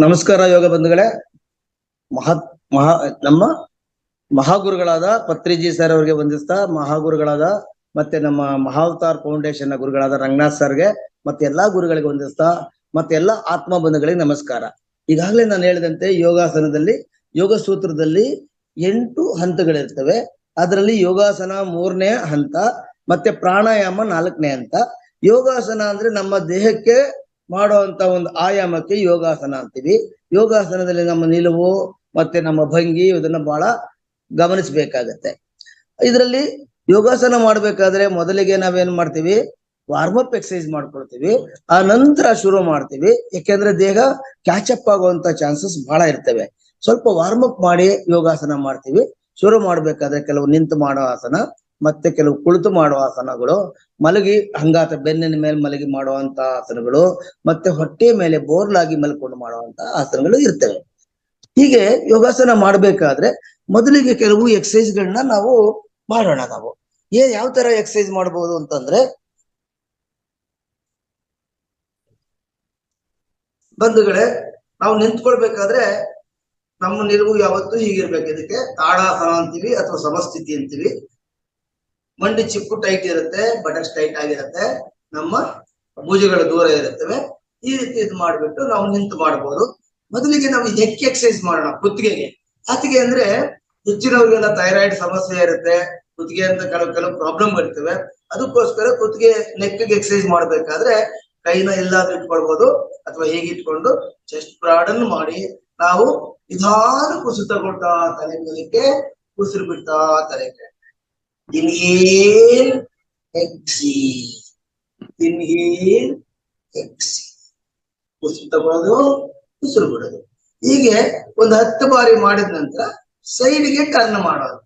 ನಮಸ್ಕಾರ ಯೋಗ ಬಂಧುಗಳೇ. ಮಹಾ ನಮ್ಮ ಮಹಾಗುರುಗಳಾದ ಪತ್ರಿಜಿ ಸರ್ ಅವರಿಗೆ ವಂದಿಸ್ತಾ, ಮಹಾಗುರುಗಳಾದ ಮತ್ತೆ ನಮ್ಮ ಮಹಾವತಾರ್ ಫೌಂಡೇಶನ್ ನ ಗುರುಗಳಾದ ರಂಗನಾಥ್ ಸರ್ಗೆ ಮತ್ತೆ ಎಲ್ಲಾ ಗುರುಗಳಿಗೆ ವಂದಿಸ್ತಾ, ಮತ್ತೆ ಎಲ್ಲಾ ಆತ್ಮ ಬಂಧುಗಳಿಗೆ ನಮಸ್ಕಾರ. ಈಗಾಗಲೇ ನಾನು ಹೇಳಿದಂತೆ ಯೋಗಾಸನದಲ್ಲಿ, ಯೋಗ ಸೂತ್ರದಲ್ಲಿ 8 ಹಂತಗಳಿರ್ತವೆ. ಅದರಲ್ಲಿ ಯೋಗಾಸನ 3ನೇ ಹಂತ, ಮತ್ತೆ ಪ್ರಾಣಾಯಾಮ 4ನೇ ಹಂತ. ಯೋಗಾಸನ ಅಂದ್ರೆ ನಮ್ಮ ದೇಹಕ್ಕೆ ಮಾಡುವಂತ ಒಂದು ಆಯಾಮಕ್ಕೆ ಯೋಗಾಸನ ಅಂತೀವಿ. ಯೋಗಾಸನದಲ್ಲಿ ನಮ್ಮ ನಿಲುವು ಮತ್ತೆ ನಮ್ಮ ಭಂಗಿ ಇದನ್ನ ಬಹಳ ಗಮನಿಸಬೇಕಾಗತ್ತೆ. ಇದರಲ್ಲಿ ಯೋಗಾಸನ ಮಾಡ್ಬೇಕಾದ್ರೆ ಮೊದಲಿಗೆ ನಾವೇನ್ ಮಾಡ್ತೀವಿ, ವಾರ್ಮಪ್ ಎಕ್ಸಸೈಸ್ ಮಾಡ್ಕೊಳ್ತೀವಿ, ಆ ನಂತರ ಶುರು ಮಾಡ್ತೀವಿ. ಯಾಕೆಂದ್ರೆ ದೇಹ ಕ್ಯಾಚಪ್ ಆಗುವಂತ ಚಾನ್ಸಸ್ ಬಹಳ ಇರ್ತವೆ. ಸ್ವಲ್ಪ ವಾರ್ಮಪ್ ಮಾಡಿ ಯೋಗಾಸನ ಮಾಡ್ತೀವಿ. ಶುರು ಮಾಡ್ಬೇಕಾದ್ರೆ ಕೆಲವು ನಿಂತು ಮಾಡೋ ಆಸನ, ಮತ್ತೆ ಕೆಲವು ಕುಳಿತು ಮಾಡುವ ಆಸನಗಳು, ಮಲಗಿ ಹಂಗಾತ ಬೆನ್ನಿನ ಮೇಲೆ ಮಲಗಿ ಮಾಡುವಂತ ಆಸನಗಳು, ಮತ್ತೆ ಹೊಟ್ಟೆ ಮೇಲೆ ಬೋರ್ಲಾಗಿ ಮಲ್ಕೊಂಡು ಮಾಡುವಂತ ಆಸನಗಳು ಇರ್ತವೆ. ಹೀಗೆ ಯೋಗಾಸನ ಮಾಡ್ಬೇಕಾದ್ರೆ ಮೊದಲಿಗೆ ಕೆಲವು ಎಕ್ಸಸೈಸ್ ಗಳನ್ನ ನಾವು ಮಾಡೋಣ. ನಾವು ಯಾವ ತರ ಎಕ್ಸಸೈಸ್ ಮಾಡಬಹುದು ಅಂತಂದ್ರೆ, ಬಂಧುಗಳೇ, ನಾವು ನಿಂತ್ಕೊಳ್ಬೇಕಾದ್ರೆ ನಮ್ಮ ನಿಲುವು ಯಾವತ್ತೂ ಹೀಗಿರ್ಬೇಕು. ಇದಕ್ಕೆ ತಾಡಾಸನ ಅಂತೀವಿ ಅಥವಾ ಸಮಸ್ಥಿತಿ ಅಂತೀವಿ. ಮಂಡಿ ಚಿಪ್ಪು ಟೈಟ್ ಇರುತ್ತೆ, ಬಟಕ್ಸ್ ಟೈಟ್ ಆಗಿರುತ್ತೆ, ನಮ್ಮ ಭುಜಗಳು ದೂರ ಇರುತ್ತವೆ. ಈ ರೀತಿ ಇದು ಮಾಡ್ಬಿಟ್ಟು ನಾವು ನಿಂತು ಮಾಡಬಹುದು. ಮೊದಲಿಗೆ ನಾವು ನೆಕ್ ಎಕ್ಸಸೈಸ್ ಮಾಡೋಣ. ಕುತ್ತಿಗೆಗೆ ಯಾತಿಗೆ ಅಂದ್ರೆ, ಹೆಚ್ಚಿನವ್ರಿಗೆಲ್ಲ ಥೈರಾಯ್ಡ್ ಸಮಸ್ಯೆ ಇರುತ್ತೆ, ಕುತ್ತಿಗೆ ಅಂತ ಕೆಲವು ಪ್ರಾಬ್ಲಮ್ ಬರ್ತವೆ. ಅದಕ್ಕೋಸ್ಕರ ಕುತ್ತಿಗೆ ನೆಕ್ ಎಕ್ಸಸೈಸ್ ಮಾಡ್ಬೇಕಾದ್ರೆ ಕೈನ ಎಲ್ಲಾದ್ರೂ ಇಟ್ಕೊಳ್ಬಹುದು, ಅಥವಾ ಹೇಗೆ ಇಟ್ಕೊಂಡು ಚೆಸ್ಟ್ ಬ್ರಾಡನ್ ಮಾಡಿ ನಾವು ನಿಧಾನ ಕುಸಿತ ತಗೊಳ್ತಾ ತಲೆ ಮೇಲಕ್ಕೆ, ಉಸಿರು ಬಿಡ್ತಾ ತಲೆ ಕೆಳಗೆ. ಇನ್ಹೇಲ್ ಎಕ್ಸೇಲ್, ಇನ್ಹೇಲ್ ಎಕ್ಸೇಲ್, ಉಸಿರು ತಗೊಳ್ಳೋದು, ಉಸಿರು ಬಿಡೋದು. ಹೀಗೆ ಒಂದು 10 ಬಾರಿ ಮಾಡಿದ ನಂತರ ಸೈಡ್ಗೆ ಟರ್ನ್ ಮಾಡೋದು,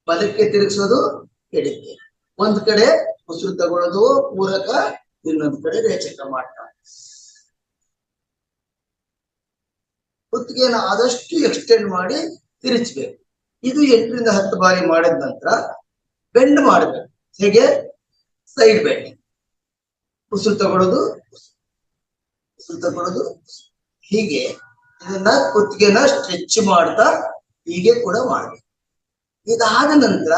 ಬಲಕ್ಕೆ ತಿರುಗಿಸೋದು, ಎಡಕ್ಕೆ. ಒಂದ್ ಕಡೆ ಉಸಿರು ತಗೊಳ್ಳೋದು ಪೂರಕ, ಇನ್ನೊಂದು ಕಡೆ ರೇಚಕ ಮಾಡ್ತಾರೆ. ಕುತ್ತಿಗೆನ ಆದಷ್ಟು ಎಕ್ಸ್ಟೆಂಡ್ ಮಾಡಿ ತಿರುಚಬೇಕು. ಇದು 8 ರಿಂದ 10 ಬಾರಿ ಮಾಡಿದ ನಂತರ ಬೆಂಡ್ ಮಾಡಬೇಕು. ಹೇಗೆ? Side bend. ಉಸಿರು ತಗೊಳ್ಳೋದು, ಉಸಿರು ತಗೊಳ್ಳೋದು, ಹೀಗೆ ಇದನ್ನ ಕುತ್ತಿಗೆನ ಸ್ಟ್ರೆಚ್ ಮಾಡ್ತಾ ಹೀಗೆ ಕೂಡ ಮಾಡಬೇಕು. ಇದಾದ ನಂತರ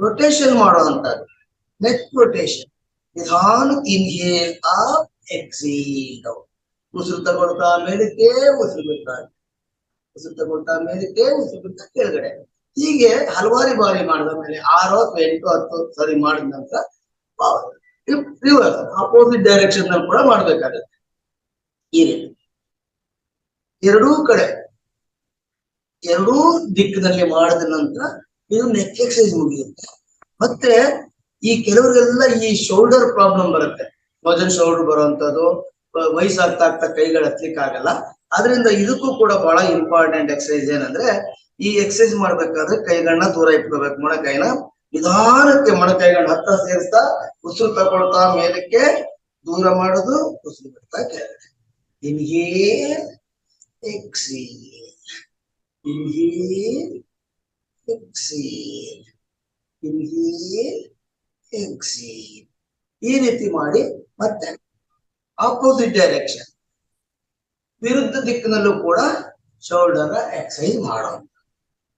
ರೊಟೇಷನ್ ಮಾಡುವಂತದ್ದು, ನೆಕ್ ರೊಟೇಷನ್. ನಿಧಾನ ಇನ್ಹೇಲ್ ಅಪ್, ಎಕ್ಸೇಲ್ ಡೌನ್. ಉಸಿರು ತಗೊಳ್ತಾ ಮೇಲಕ್ಕೆ, ಉಸಿರು ಬಿಡ್ತಾ, ಉಸಿರು ತಗೊಳ್ತಾ ಮೇಲಕ್ಕೆ, ಉಸಿರು ಬಿಡ್ತಾ ಕೆಳಗಡೆ. ಹೀಗೆ ಹಲವಾರು ಬಾರಿ ಮಾಡಿದ ಮೇಲೆ 6 ಅಥವಾ 8 10 ಸರಿ ಮಾಡಿದ ನಂತರ ರಿವರ್ಸ್ ಅಪೋಸಿಟ್ ಡೈರೆಕ್ಷನ್ ನಲ್ಲಿ ಕೂಡ ಮಾಡ್ಬೇಕಾಗುತ್ತೆ. ಈ ರೀತಿ ಎರಡೂ ಕಡೆ, ಎರಡೂ ದಿಕ್ಕಿನಲ್ಲಿ ಮಾಡಿದ ನಂತರ ಇದು ನೆಕ್ ಎಕ್ಸಸೈಸ್ ಮುಗಿಯುತ್ತೆ. ಮತ್ತೆ ಈ ಕೆಲವರಿಗೆಲ್ಲ ಈ ಶೋಲ್ಡರ್ ಪ್ರಾಬ್ಲಮ್ ಬರುತ್ತೆ, ವಜನ್ ಶೋಲ್ಡರ್ ಬರುವಂತದ್ದು, ವಯಸ್ಸಾಗ್ತಾ ಆಗ್ತಾ ಕೈಗಳು ಹತ್ಲಿಕ್ಕೆ ಆಗಲ್ಲ. ಆದ್ರಿಂದ ಇದಕ್ಕೂ ಕೂಡ ಬಹಳ ಇಂಪಾರ್ಟೆಂಟ್ ಎಕ್ಸಸೈಸ್ ಏನಂದ್ರೆ, ಈ ಎಕ್ಸಸೈಸ್ ಮಾಡ್ಬೇಕಾದ್ರೆ ಕೈಗಳನ್ನ ದೂರ ಇಟ್ಕೋಬೇಕು. ಮೊಣಕೈನ ನಿಧಾನಕ್ಕೆ ಮೊಣಕೈಗಳನ್ನ ಹತ್ರ ಸೇರಿಸ್ತಾ ಉಸಿರು ತಗೊಳ್ತಾ ಮೇಲಕ್ಕೆ ದೂರ ಮಾಡೋದು, ಉಸಿರು ಬಿಡ್ತಾ ಕೆಳಗಡೆ. Inhale exhale, inhale exhale, inhale exhale. ಈ ರೀತಿ ಮಾಡಿ ಮತ್ತೆ ಆಪೋಸಿಟ್ ಡೈರೆಕ್ಷನ್, ವಿರುದ್ಧ ದಿಕ್ಕಿನಲ್ಲೂ ಕೂಡ ಶೋಲ್ಡರ್ ಎಕ್ಸಸೈಸ್ ಮಾಡೋದು.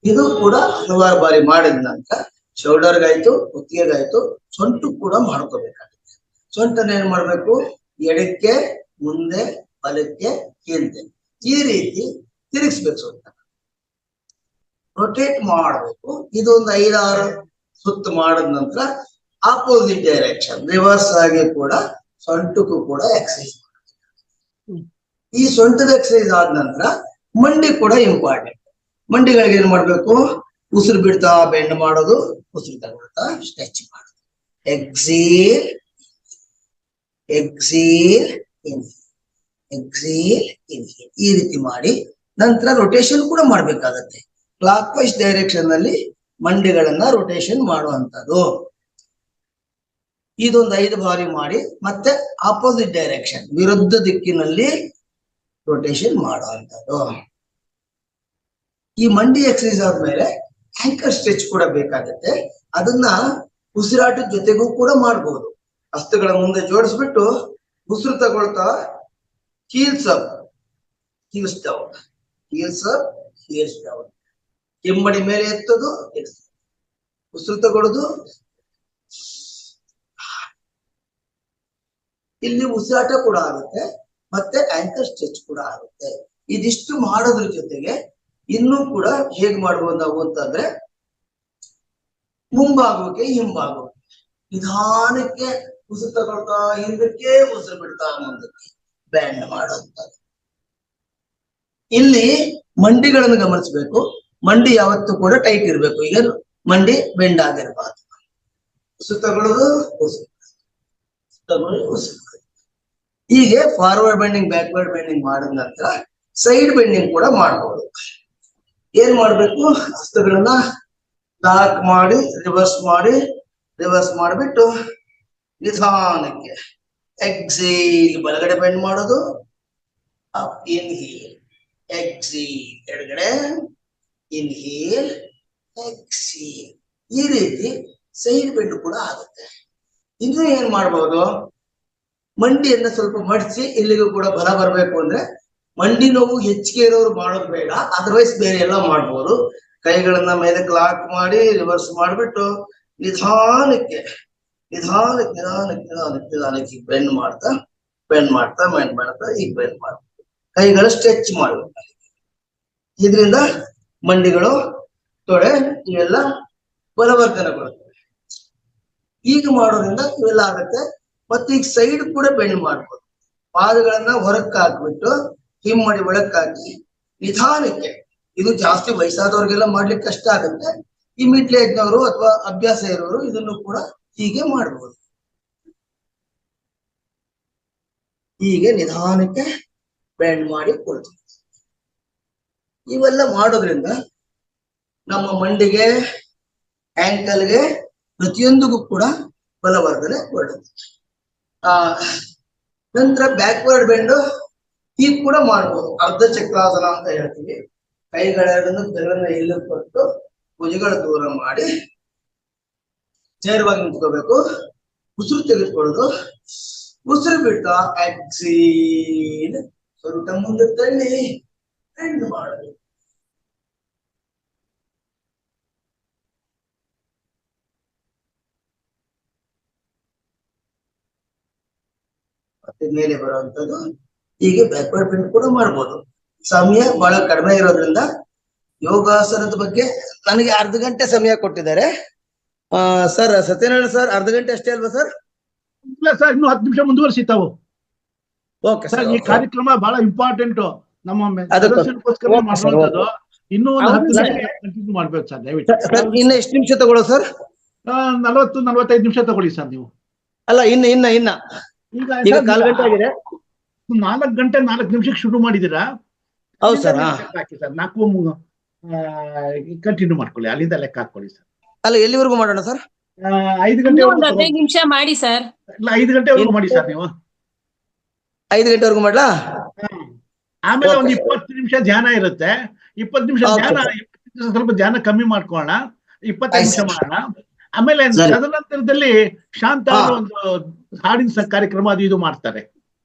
ಇದು ಕೂಡ ಹಲವಾರು ಬಾರಿ ಮಾಡಿದ ನಂತರ ಶೋಲ್ಡರ್ಗಾಯ್ತು, ಕುತ್ತಿಗೆಗಾಯ್ತು, ಸೊಂಟು ಕೂಡ ಮಾಡ್ಕೋಬೇಕಾಗುತ್ತೆ. ಸೊಂಟನ ಏನ್ ಮಾಡ್ಬೇಕು? ಎಡಕ್ಕೆ, ಮುಂದೆ, ಬಲಕ್ಕೆ, ಹಿಂದೆ, ಈ ರೀತಿ ತಿರುಗಿಸ್ಬೇಕು. ಸೊಂಟ ರೊಟೇಟ್ ಮಾಡಬೇಕು. ಇದೊಂದು 5-6 ಸುತ್ತು ಮಾಡಿದ ನಂತರ ಆಪೋಸಿಟ್ ಡೈರೆಕ್ಷನ್ ರಿವರ್ಸ್ ಆಗಿ ಕೂಡ ಸೊಂಟಕ್ಕೂ ಕೂಡ ಎಕ್ಸಸೈಸ್ ಮಾಡಬೇಕು. ಈ ಸೊಂಟದ ಎಕ್ಸಸೈಸ್ ಆದ ನಂತರ ಮಂಡಿ ಕೂಡ ಇಂಪಾರ್ಟೆಂಟ್. ಮಂಡಿಗಳಿಗೆ ಏನ್ ಮಾಡ್ಬೇಕು? ಉಸಿರು ಬಿಡ್ತಾ ಬೆಂಡ್ ಮಾಡೋದು, ಉಸಿರು ತಗೊಳ್ತಾ ಸ್ಟ್ರೆಚ್ ಮಾಡೋದು. Exhale, exhale, inhale, exhale, inhale. ಈ ರೀತಿ ಮಾಡಿ ನಂತರ ರೊಟೇಷನ್ ಕೂಡ ಮಾಡ್ಬೇಕಾಗತ್ತೆ. ಕ್ಲಾಕ್ ವೈಸ್ ಡೈರೆಕ್ಷನ್ ನಲ್ಲಿ ಮಂಡಿಗಳನ್ನ ರೊಟೇಷನ್ ಮಾಡುವಂತದ್ದು. ಇದೊಂದು 5 ಬಾರಿ ಮಾಡಿ ಮತ್ತೆ ಆಪೋಸಿಟ್ ಡೈರೆಕ್ಷನ್ ವಿರುದ್ಧ ದಿಕ್ಕಿನಲ್ಲಿ ರೊಟೇಷನ್ ಮಾಡುವಂಥದ್ದು. ಈ ಮಂಡಿ ಎಕ್ಸಸೈಸ್ ಆದ್ಮೇಲೆ ಆಂಕರ್ ಸ್ಟ್ರೆಚ್ ಕೂಡ ಬೇಕಾಗುತ್ತೆ. ಅದನ್ನ ಉಸಿರಾಟದ ಜೊತೆಗೂ ಕೂಡ ಮಾಡಬಹುದು. ಹಸ್ತಗಳ ಮುಂದೆ ಜೋಡಿಸ್ಬಿಟ್ಟು ಉಸಿರು ತಗೊಳ್ತಾ heels up, heels down, heels up, heels down. ಕೆಮ್ಮಡಿ ಮೇಲೆ ಎತ್ತೋದು, ಉಸಿರು ತಗೊಳ್ಳೋದು. ಇಲ್ಲಿ ಉಸಿರಾಟ ಕೂಡ ಆಗುತ್ತೆ, ಮತ್ತೆ ಆಂಕರ್ ಸ್ಟ್ರೆಚ್ ಕೂಡ ಆಗುತ್ತೆ. ಇದಿಷ್ಟು ಮಾಡೋದ್ರ ಜೊತೆಗೆ ಇನ್ನೂ ಕೂಡ ಹೇಗ್ ಮಾಡ್ಬೋದು ನಾವು ಅಂತಂದ್ರೆ, ಮುಂಭಾಗಕ್ಕೆ ಹಿಂಭಾಗಕ್ಕೆ ನಿಧಾನಕ್ಕೆ ಉಸಿರು ತಗೊಳ್ತಾ ಹಿಂದಕ್ಕೆ, ಉಸಿರು ಬಿಡ್ತಾ ಮುಂದಕ್ಕೆ ಬ್ಯಾಂಡ್ ಮಾಡುವಂಥದ್ದು. ಇಲ್ಲಿ ಮಂಡಿಗಳನ್ನು ಗಮನಿಸಬೇಕು. ಮಂಡಿ ಯಾವತ್ತೂ ಕೂಡ ಟೈಟ್ ಇರಬೇಕು. ಈಗ ಮಂಡಿ ಬೆಂಡ್ ಆಗಿರಬಾರ್ದು. ಉಸಿರು ತಗೊಳ್ಳೋದು, ಉಸಿರು ತಗೊಳ್ಳೋದು, ಉಸಿರು. ಹೀಗೆ ಫಾರ್ವರ್ಡ್ ಬೆಂಡಿಂಗ್, ಬ್ಯಾಕ್ವರ್ಡ್ ಬೆಂಡಿಂಗ್ ಮಾಡಿದ ನಂತರ ಸೈಡ್ ಬೆಂಡಿಂಗ್ ಕೂಡ ಮಾಡಬಹುದು. ಏನ್ ಮಾಡ್ಬೇಕು, ಹಸ್ತಗಳನ್ನ ಲಾಕ್ ಮಾಡಿ ರಿವರ್ಸ್ ಮಾಡಿಬಿಟ್ಟು ನಿಧಾನಕ್ಕೆ ಎಕ್ಸೇಲ್ ಬಲಗಡೆ ಬೆಂಡ್ ಮಾಡೋದು, ಇನ್ಹೇಲ್ ಎಕ್ಸೇಲ್ ಎಡಗಡೆ, ಇನ್ಹೇಲ್ ಎಕ್ಸೇಲ್. ಈ ರೀತಿ ಸೈಡ್ ಬೆಂಡ್ ಕೂಡ ಆಗುತ್ತೆ. ಇನ್ನು ಏನ್ ಮಾಡ್ಬೋದು, ಮಂಡಿಯನ್ನ ಸ್ವಲ್ಪ ಮಡಿಸಿ ಇಲ್ಲಿಗೂ ಕೂಡ ಬಲ ಬರಬೇಕು ಅಂದ್ರೆ ಮಂಡಿ ನೋವು ಹೆಚ್ಚಿಗೆ ಇರೋರು ಮಾಡೋದು ಬೇಡ, ಅದರ್ವೈಸ್ ಬೇರೆ ಎಲ್ಲ ಮಾಡ್ಬೋದು. ಕೈಗಳನ್ನ ಮೇಲಕ್ಕೆ ಲಾಕ್ ಮಾಡಿ ರಿವರ್ಸ್ ಮಾಡಿಬಿಟ್ಟು ನಿಧಾನಕ್ಕೆ ಈಗ ಬೆಂಡ್ ಮಾಡ್ತಾ ಈಗ ಬೆಂಡ್ ಮಾಡ್ತಾ ಕೈಗಳ ಸ್ಟ್ರೆಚ್ ಮಾಡಬೇಕು. ಇದರಿಂದ ಮಂಡಿಗಳು, ತೊಡೆ ಇವೆಲ್ಲ ಬಲವರ್ಧನೆಗೊಳ್ಳುತ್ತವೆ. ಈಗ ಮಾಡೋದ್ರಿಂದ ಇವೆಲ್ಲ ಆಗುತ್ತೆ. ಮತ್ತೆ ಈಗ ಸೈಡ್ ಕೂಡ ಬೆಂಡ್ ಮಾಡ್ಬೋದು. ಪಾದಗಳನ್ನ ಹೊರಕ್ಕೆ ಹಾಕ್ಬಿಟ್ಟು ಹಿಮ್ಮಡಿ ಒಳಕ್ಕೆ ಹಾಕಿ ನಿಧಾನಕ್ಕೆ, ಇದು ಜಾಸ್ತಿ ವಯಸ್ಸಾದವ್ರಿಗೆಲ್ಲ ಮಾಡ್ಲಿಕ್ಕೆ ಕಷ್ಟ ಆಗುತ್ತೆ. ಈ ಮಿಡ್ಲ್ ಏಜ್ನವರು ಅಥವಾ ಅಭ್ಯಾಸ ಇರೋರು ಇದನ್ನು ಕೂಡ ಹೀಗೆ ಮಾಡ್ಬೋದು. ಹೀಗೆ ನಿಧಾನಕ್ಕೆ ಬೆಂಡ್ ಮಾಡಿ ಕೊಡ್ತೀವಿ. ಇವೆಲ್ಲ ಮಾಡೋದ್ರಿಂದ ನಮ್ಮ ಮಂಡಿಗೆ, ಆಂಕಲ್ಗೆ, ಪ್ರತಿಯೊಂದಿಗೂ ಕೂಡ ಬಲವರ್ಧನೆ ಕೊಡುತ್ತೆ. ನಂತರ ಬ್ಯಾಕ್ವರ್ಡ್ ಬೆಂಡ್ ಹೀಗೆ ಕೂಡ ಮಾಡ್ಬೋದು. ಅರ್ಧ ಚಕ್ರಾಸನ ಅಂತ ಹೇಳ್ತೀವಿ. ಕೈಗಳೆರಡನ್ನು ಬೆರಳನ್ನ ಇಲ್ಲಿ ಕೊಟ್ಟು ಭುಜಗಳ ದೂರ ಮಾಡಿ ನೇರವಾಗಿ ನಿಂತ್ಕೋಬೇಕು. ಉಸಿರು ತೆಗೆದುಕೊಳ್ಳೋದು, ಉಸಿರು ಬಿಡ್ತಾ ಎಕ್ಸೇಲ್ ಸ್ವಲ್ಪ ಮುಂದೆ ತಳ್ಳಿ ಬೆಂಡ್ ಮಾಡೋದು. ಮತ್ತೆ ಮೇಲೆ ಬರುವಂತದ್ದು. ಹೀಗೆ ಬ್ಯಾಕ್ವರ್ಡ್ ಬೆಂಡ್ ಕೂಡ ಮಾಡ್ಬೋದು. ಸಮಯ ಬಹಳ ಕಡಿಮೆ ಇರೋದ್ರಿಂದ ಯೋಗಾಸನದ ಬಗ್ಗೆ ನನಗೆ ಅರ್ಧ ಗಂಟೆ ಸಮಯ ಕೊಟ್ಟಿದ್ದಾರೆ. ಸರ್ ಸತ್ಯನಾರಾಯಣ ಸರ್, ಅರ್ಧ ಗಂಟೆ ಅಷ್ಟೇ ಅಲ್ವಾ ಸರ್? ಇಲ್ಲ ಸರ್, ಇನ್ನು 10 ನಿಮಿಷ ಮುಂದುವರಿಸಿ ತಾವು. ಓಕೆ ಸರ್, ಈ ಕಾರ್ಯಕ್ರಮ ಬಹಳ ಇಂಪಾರ್ಟೆಂಟ್ ನಮ್ಮ ಸದಸ್ಯರಿಗೋಸ್ಕರ ಮಾಡುವಂತದ್ದು. ಇನ್ನೂ ಒಂದು 10 ನಿಮಿಷ ಕಂಟಿನ್ಯೂ ಮಾಡ್ಬೇಕು ಸರ್, ದಯವಿಟ್ಟು. ಇನ್ನು ಎಷ್ಟು ನಿಮಿಷ ತಗೊಳ್ಳೋ ಸರ್? 40-45 ನಿಮಿಷ ತಗೊಳ್ಳಿ ಸರ್ ನೀವು. ಅಲ್ಲ, ಇನ್ನ ಈಗ ಕಾಲ್ ಗಂಟೆ ಆಗಿದೆ. 4 ಗಂಟೆ 4 ನಿಮಿಷಕ್ಕೆ ಶುರು ಮಾಡಿದೀರಾ? ಹೌದು ಸರ್. ಸರ್ 4 ಕಂಟಿನ್ಯೂ ಮಾಡ್ಕೊಳ್ಳಿ, ಅಲ್ಲಿಂದ ಲೆಕ್ಕ ಹಾಕೊಳ್ಳಿ ಸರ್. ಅಲ್ಲ, ಎಲ್ಲಿವರೆಗೂ ಮಾಡೋಣ ಸರ್? 5 ಗಂಟೆ 15 ನಿಮಿಷ ಮಾಡಿ ಸರ್. 5 ಗಂಟೆವರೆಗೂ ಮಾಡಿ ಸರ್ ನೀವು. 5 ಗಂಟೆವರೆಗೂ ಮಾಡ್ಲಾ? ಆಮೇಲೆ ಒಂದು 20 ನಿಮಿಷ ಧ್ಯಾನ ಇರುತ್ತೆ. 20 ನಿಮಿಷ ಧ್ಯಾನ, ಸ್ವಲ್ಪ ಧ್ಯಾನ ಕಮ್ಮಿ ಮಾಡ್ಕೊಳ್ಳೋಣ. 25 ನಿಮಿಷ ಮಾಡೋಣ. ಆಮೇಲೆ ತದನಂತರದಲ್ಲಿ ಶಾಂತ ಒಂದು ಹಾಡಿನ ಕಾರ್ಯಕ್ರಮ ಅದು ಇದು ಮಾಡ್ತಾರೆ.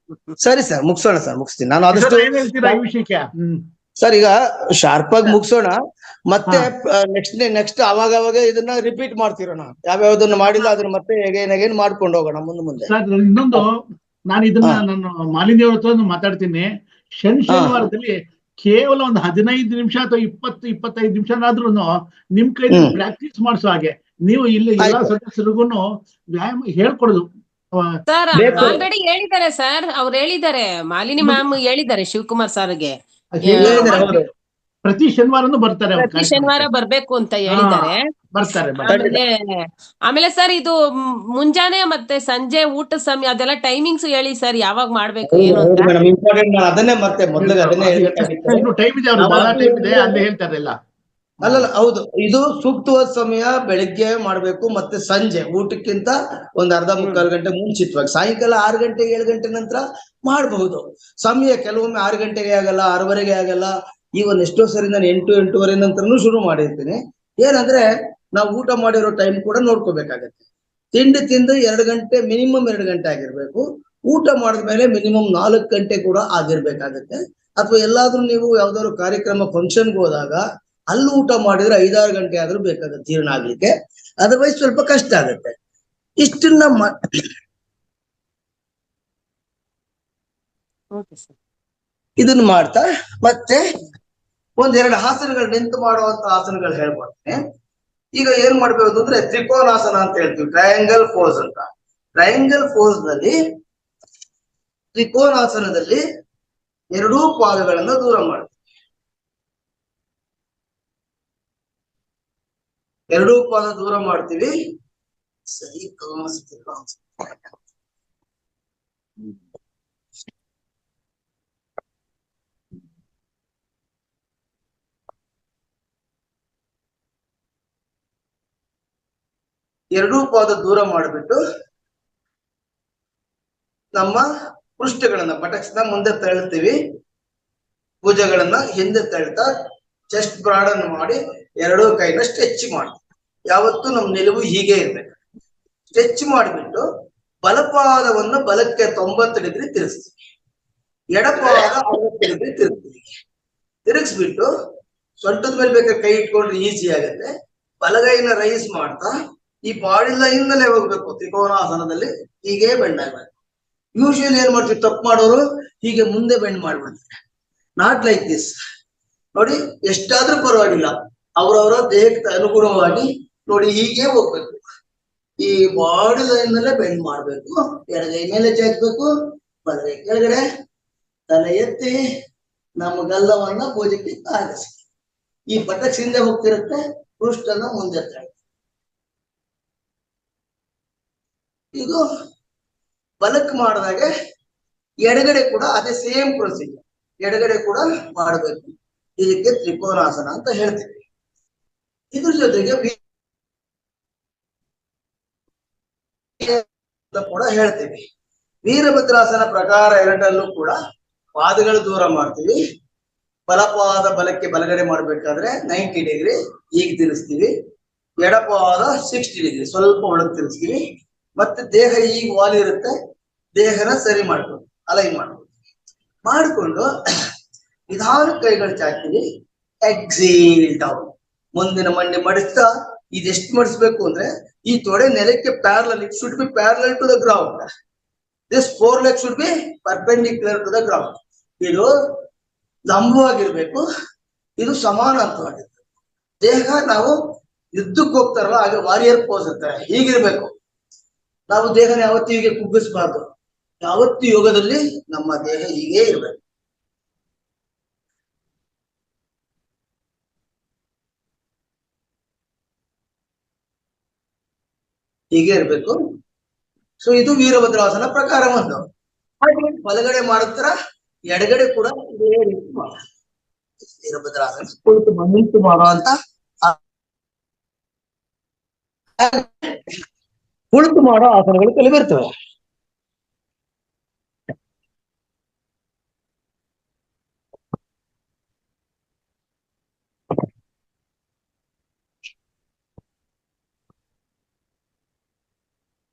ಸರಿ ಸರ್, ಮುಗಿಸೋಣ ಸರ್, ಮುಗಿಸ್ತೀನಿ ನಾನು. ಆದಷ್ಟು ಏನ್ ಹೇಳ್ತೀರಾ ಈ ವಿಷಯಕ್ಕೆ? ಸರ್, ಈಗ ಶಾರ್ಪ್ ಆಗಿ ಮುಗಿಸೋಣ. ಮತ್ತೆ ನೆಕ್ಸ್ಟ್ ಅವಾಗ ಇದನ್ನ ರಿಪೀಟ್ ಮಾಡ್ತಿರೋಣ. ಯಾವ್ಯಾವ್ದನ್ನ ಮಾಡಿಲ್ಲ ಅದನ್ನ ಮತ್ತೆ ಹೇಗೇನ್ ಮಾಡ್ಕೊಂಡು ಹೋಗೋಣ ಮುಂದೆ. ಸರ್, ಇನ್ನೊಂದು ನಾನು ಇದನ್ನ ನನ್ನ ಮಾಲಿನ್ಯವ್ರ ಹತ್ರ ಮಾತಾಡ್ತೀನಿ. ಶನಿವಾರದಲ್ಲಿ ಕೇವಲ ಒಂದು 15 ನಿಮಿಷ ಅಥವಾ 20-25 ನಿಮಿಷನಾದ್ರೂ ನಿಮ್ ಕೈಲಿ ಪ್ರಾಕ್ಟೀಸ್ ಮಾಡಿಸೋ ಹಾಗೆ ನೀವು ಇಲ್ಲಿ ಎಲ್ಲಾ ಸದಸ್ಯರಿಗೂ ವ್ಯಾಯಾಮ ಹೇಳ್ಕೊಡುದು. ಸರ್ ಆಲ್ರೆಡಿ ಹೇಳಿದ್ದಾರೆ ಸರ್, ಅವ್ರು ಹೇಳಿದ್ದಾರೆ, ಮಾಲಿನಿ ಮ್ಯಾಮ್ ಹೇಳಿದ್ದಾರೆ ಶಿವಕುಮಾರ್ ಸರ್ಗೆ. ಪ್ರತಿ ಶನಿವಾರನು ಬರ್ತಾರೆ, ಪ್ರತಿ ಶನಿವಾರ ಬರ್ಬೇಕು ಅಂತ ಹೇಳಿದ್ದಾರೆ. ಬರ್ತಾರೆ. ಆಮೇಲೆ ಸರ್, ಇದು ಮುಂಜಾನೆ ಮತ್ತೆ ಸಂಜೆ ಊಟದ ಸಮಯ ಅದೆಲ್ಲ ಟೈಮಿಂಗ್ಸ್ ಹೇಳಿ ಸರ್, ಯಾವಾಗ ಮಾಡ್ಬೇಕು ಏನು ಅಂತ. ಅದನ್ನೇ ಮತ್ತೆ ಮೊದಲಿಗೆ ಅದನ್ನೇ ಟೈಮ್ ಇದೆ, ಅವ್ರು ಬಹಳ ಟೈಮ್ ಇದೆ, ಅಲ್ಲಿ ಹೇಳ್ತಾರೆ ಎಲ್ಲ. ಅಲ್ಲ, ಹೌದು, ಇದು ಸೂಕ್ತವಾದ ಸಮಯ ಬೆಳಿಗ್ಗೆ ಮಾಡ್ಬೇಕು. ಮತ್ತೆ ಸಂಜೆ ಊಟಕ್ಕಿಂತ ಒಂದ್ ಅರ್ಧ ಮುಕ್ಕಾಲು ಗಂಟೆ ಮುಂಚಿತವಾಗಿ, ಸಾಯಂಕಾಲ 6 ಗಂಟೆ 7 ಗಂಟೆ ನಂತರ ಮಾಡಬಹುದು. ಸಮಯ ಕೆಲವೊಮ್ಮೆ 6 ಗಂಟೆಗೆ ಆಗಲ್ಲ, 6:30ಗೆ ಆಗಲ್ಲ. ಈಗ ಎಷ್ಟೋ ಸರಿ ನಾನು 8-8:30 ನಂತರನು ಶುರು ಮಾಡಿರ್ತೀನಿ. ಏನಂದ್ರೆ ನಾವು ಊಟ ಮಾಡಿರೋ ಟೈಮ್ ಕೂಡ ನೋಡ್ಕೋಬೇಕಾಗತ್ತೆ. ತಿಂಡಿ ತಿಂದು 2 ಗಂಟೆ, ಮಿನಿಮಮ್ 2 ಗಂಟೆ ಆಗಿರ್ಬೇಕು. ಊಟ ಮಾಡಿದ್ಮೇಲೆ ಮಿನಿಮಮ್ 4 ಗಂಟೆ ಕೂಡ ಆಗಿರ್ಬೇಕಾಗತ್ತೆ. ಅಥವಾ ಎಲ್ಲಾದ್ರೂ ನೀವು ಯಾವ್ದಾದ್ರು ಕಾರ್ಯಕ್ರಮ ಫಂಕ್ಷನ್ಗೆ ಹೋದಾಗ ಅಲ್ಲಿ ಊಟ ಮಾಡಿದ್ರೆ 5-6 ಗಂಟೆ ಆದ್ರೂ ಬೇಕಾಗುತ್ತೆ ಜೀರ್ಣ ಆಗ್ಲಿಕ್ಕೆ, ಅದರ್ವೈಸ್ ಸ್ವಲ್ಪ ಕಷ್ಟ ಆಗುತ್ತೆ. ಇಷ್ಟನ್ನ ಇದನ್ನ ಮಾಡ್ತಾ ಮತ್ತೆ ಒಂದೆರಡು ಆಸನಗಳು ನಿಂತು ಮಾಡುವಂತ ಆಸನಗಳು ಹೇಳ್ಕೊಡ್ತೇನೆ. ಈಗ ಏನ್ ಮಾಡ್ಬೇಕು ಅಂದ್ರೆ ತ್ರಿಕೋನಾಸನ ಅಂತ ಹೇಳ್ತೀವಿ, ಟ್ರಯಾಂಗಲ್ ಪೋಸ್ ಅಂತ. ಟ್ರಯಾಂಗಲ್ ಪೋಸ್ ನಲ್ಲಿ ತ್ರಿಕೋನಾಸನದಲ್ಲಿ ಎರಡೂ ಪಾದಗಳನ್ನ ದೂರ ಮಾಡ್ತೀವಿ. ಎರಡೂ ಪಾದ ದೂರ ಮಾಡ್ತೀವಿ. ಸರಿ ಕಾಣಿಸ್ತಿಲ್ಲ. ಎರಡೂ ಪಾದ ದೂರ ಮಾಡಿಬಿಟ್ಟು ನಮ್ಮ ಪೃಷ್ಠಗಳನ್ನ ಬಟಕ್ಸ್ನ ಮುಂದೆ ತಳ್ತೀವಿ, ಭುಜಗಳನ್ನ ಹಿಂದೆ ತಳ್ತಾ ಚೆಸ್ಟ್ ಬ್ರಾಡ್ ಅನ್ನು ಮಾಡಿ ಎರಡೂ ಕೈನ ಸ್ಟ್ರೆಚ್ ಮಾಡ್ತೀವಿ. ಯಾವತ್ತೂ ನಮ್ಮ ನಿಲುವು ಹೀಗೆ ಇರ್ಬೇಕು. ಸ್ಟ್ರೆಚ್ ಮಾಡಿಬಿಟ್ಟು ಬಲಪಾದವನ್ನು ಬಲಕ್ಕೆ 90 ಡಿಗ್ರಿ ತಿರುಗಿಸ್ತೀವಿ, ಎಡಪಾದ 60 ಡಿಗ್ರಿ ತಿರುಗ್ತೀವಿ. ತಿರುಗಿಸ್ಬಿಟ್ಟು ಸೊಂಟದ ಮೇಲೆ ಬೇಕಾದ್ರೆ ಕೈ ಇಟ್ಕೊಂಡ್ರೆ ಈಸಿ ಆಗುತ್ತೆ. ಬಲಗೈನ ರೈಸ್ ಮಾಡ್ತಾ ಈ ಬಾಡಿ ಲೈನ್ ನಲ್ಲೇ ಹೋಗ್ಬೇಕು. ತ್ರಿಕೋನಾಸನದಲ್ಲಿ ಹೀಗೆ ಬೆಂಡ್ ಆಗ್ಬೇಕು. ಯೂಶುವಲಿ ಏನ್ ಮಾಡ್ತೀವಿ, ತಪ್ಪು ಮಾಡೋರು ಹೀಗೆ ಮುಂದೆ ಬೆಂಡ್ ಮಾಡ್ಬಿಡ್ತಾರೆ. Not like this. ನೋಡಿ, ಎಷ್ಟಾದ್ರೂ ಪರವಾಗಿಲ್ಲ, ಅವರವರ ದೇಹಕ್ಕೆ ಅನುಗುಣವಾಗಿ ನೋಡಿ ಹೀಗೆ ಹೋಗ್ಬೇಕು. ಈ ಬಾಡಿ ಲೈನ್ ನಲ್ಲೇ ಬೆಂಡ್ ಮಾಡ್ಬೇಕು. ಎಡಗೈ ಮೇಲೆ ಚಾಚಬೇಕು, ಬಲಗೈ ಕೆಳಗಡೆ, ತಲೆ ಎತ್ತಿ ನಮ್ಮ ಗಲ್ಲವನ್ನ ಭುಜಕ್ಕೆ ತಾಗಿಸಿ. ಈ ಬಟಕ್ಸ್ ಹಿಂದೆ ಹೋಗ್ತಿರುತ್ತೆ, ಪೃಷ್ಠನ ಮುಂದೆ ತಳ್ಳಿ. ಇದು ಬಲಕ್ ಮಾಡಿದಾಗ ಎಡಗಡೆ ಕೂಡ ಅದೇ ಸೇಮ್ ಪ್ರೊಸೀಜರ್, ಎಡಗಡೆ ಕೂಡ ಮಾಡಬೇಕು. ಇದಕ್ಕೆ ತ್ರಿಕೋನಾಸನ ಅಂತ ಹೇಳ್ತೀವಿ. ಇದ್ರ ಜೊತೆಗೆ ಕೂಡ ಹೇಳ್ತೀವಿ. ವೀರಭದ್ರಾಸನ ಪ್ರಕಾರ 2ರಲ್ಲೂ ಕೂಡ ಪಾದಗಳು ದೂರ ಮಾಡ್ತೀವಿ. ಬಲಪಾದ ಬಲಕ್ಕೆ ಬಲಗಡೆ ಮಾಡ್ಬೇಕಾದ್ರೆ 90 ಡಿಗ್ರಿ ಈಗ ತಿರ್ಸ್ತೀವಿ, ಎಡಪಾದ 60 ಡಿಗ್ರಿ ಸ್ವಲ್ಪ ಒಳಗೆ ತಿರ್ಸ್ತೀವಿ. ಮತ್ತೆ ದೇಹ ಈಗ ವಾಲ್ ಇರುತ್ತೆ, ದೇಹನ ಸರಿ ಮಾಡ್ಕೊಂಡು ಅಲೈನ್ ಮಾಡ್ಕೊಂಡು ನಿಧಾನ ಕೈಗಳು ಚಾಚ್ತೀವಿ. ಎಕ್ಸೇಲ್ ಡೌನ್, ಮುಂದಿನ ಮಂಡಿ ಮಡಿಸ್ತಾ. ಇದೆಷ್ಟು ಮಡಿಸ್ಬೇಕು ಅಂದ್ರೆ ಈ ತೊಡೆ ನೆಲಕ್ಕೆ parallel, it should be parallel to the ground. This 4 legs should be perpendicular to the ground. ಇದು ಲಂಬವಾಗಿರ್ಬೇಕು, ಇದು ಸಮಾನಾಂತವಾಗಿರ್ಬೇಕು. ದೇಹ ನಾವು ಯುದ್ಧಕ್ಕೆ ಹೋಗ್ತಾರಲ್ಲ, ಹಾಗೆ ವಾರಿಯರ್ ಪೋಸ್ ಅಂತಾರೆ, ಹೀಗಿರ್ಬೇಕು. ನಾವು ದೇಹನ ಯಾವತ್ತೂ ಹೀಗೆ ಕುಗ್ಗಿಸ್ಬಾರ್ದು. ಯಾವತ್ತು ಯೋಗದಲ್ಲಿ ನಮ್ಮ ದೇಹ ಹೀಗೆ ಇರ್ಬೇಕು. ಹೀಗೆ ಇರ್ಬೇಕು. ಸೊ ಇದು ವೀರಭದ್ರಾಸನ ಪ್ರಕಾರ ಒಂದು. ಹಾಗೆ ಬಲಗಡೆ ಮಾಡುತ್ತರ ಎಡಗಡೆ ಕೂಡ ಇದೇ ರೀತಿ ಮಾಡ. ವೀರಭದ್ರಾಸನ ಕುಳಿತು ಮಾಡುವಂತ ಕುಳಿತು ಮಾಡೋ ಆಸನಗಳು ಕೆಲವು ಇರ್ತವೆ.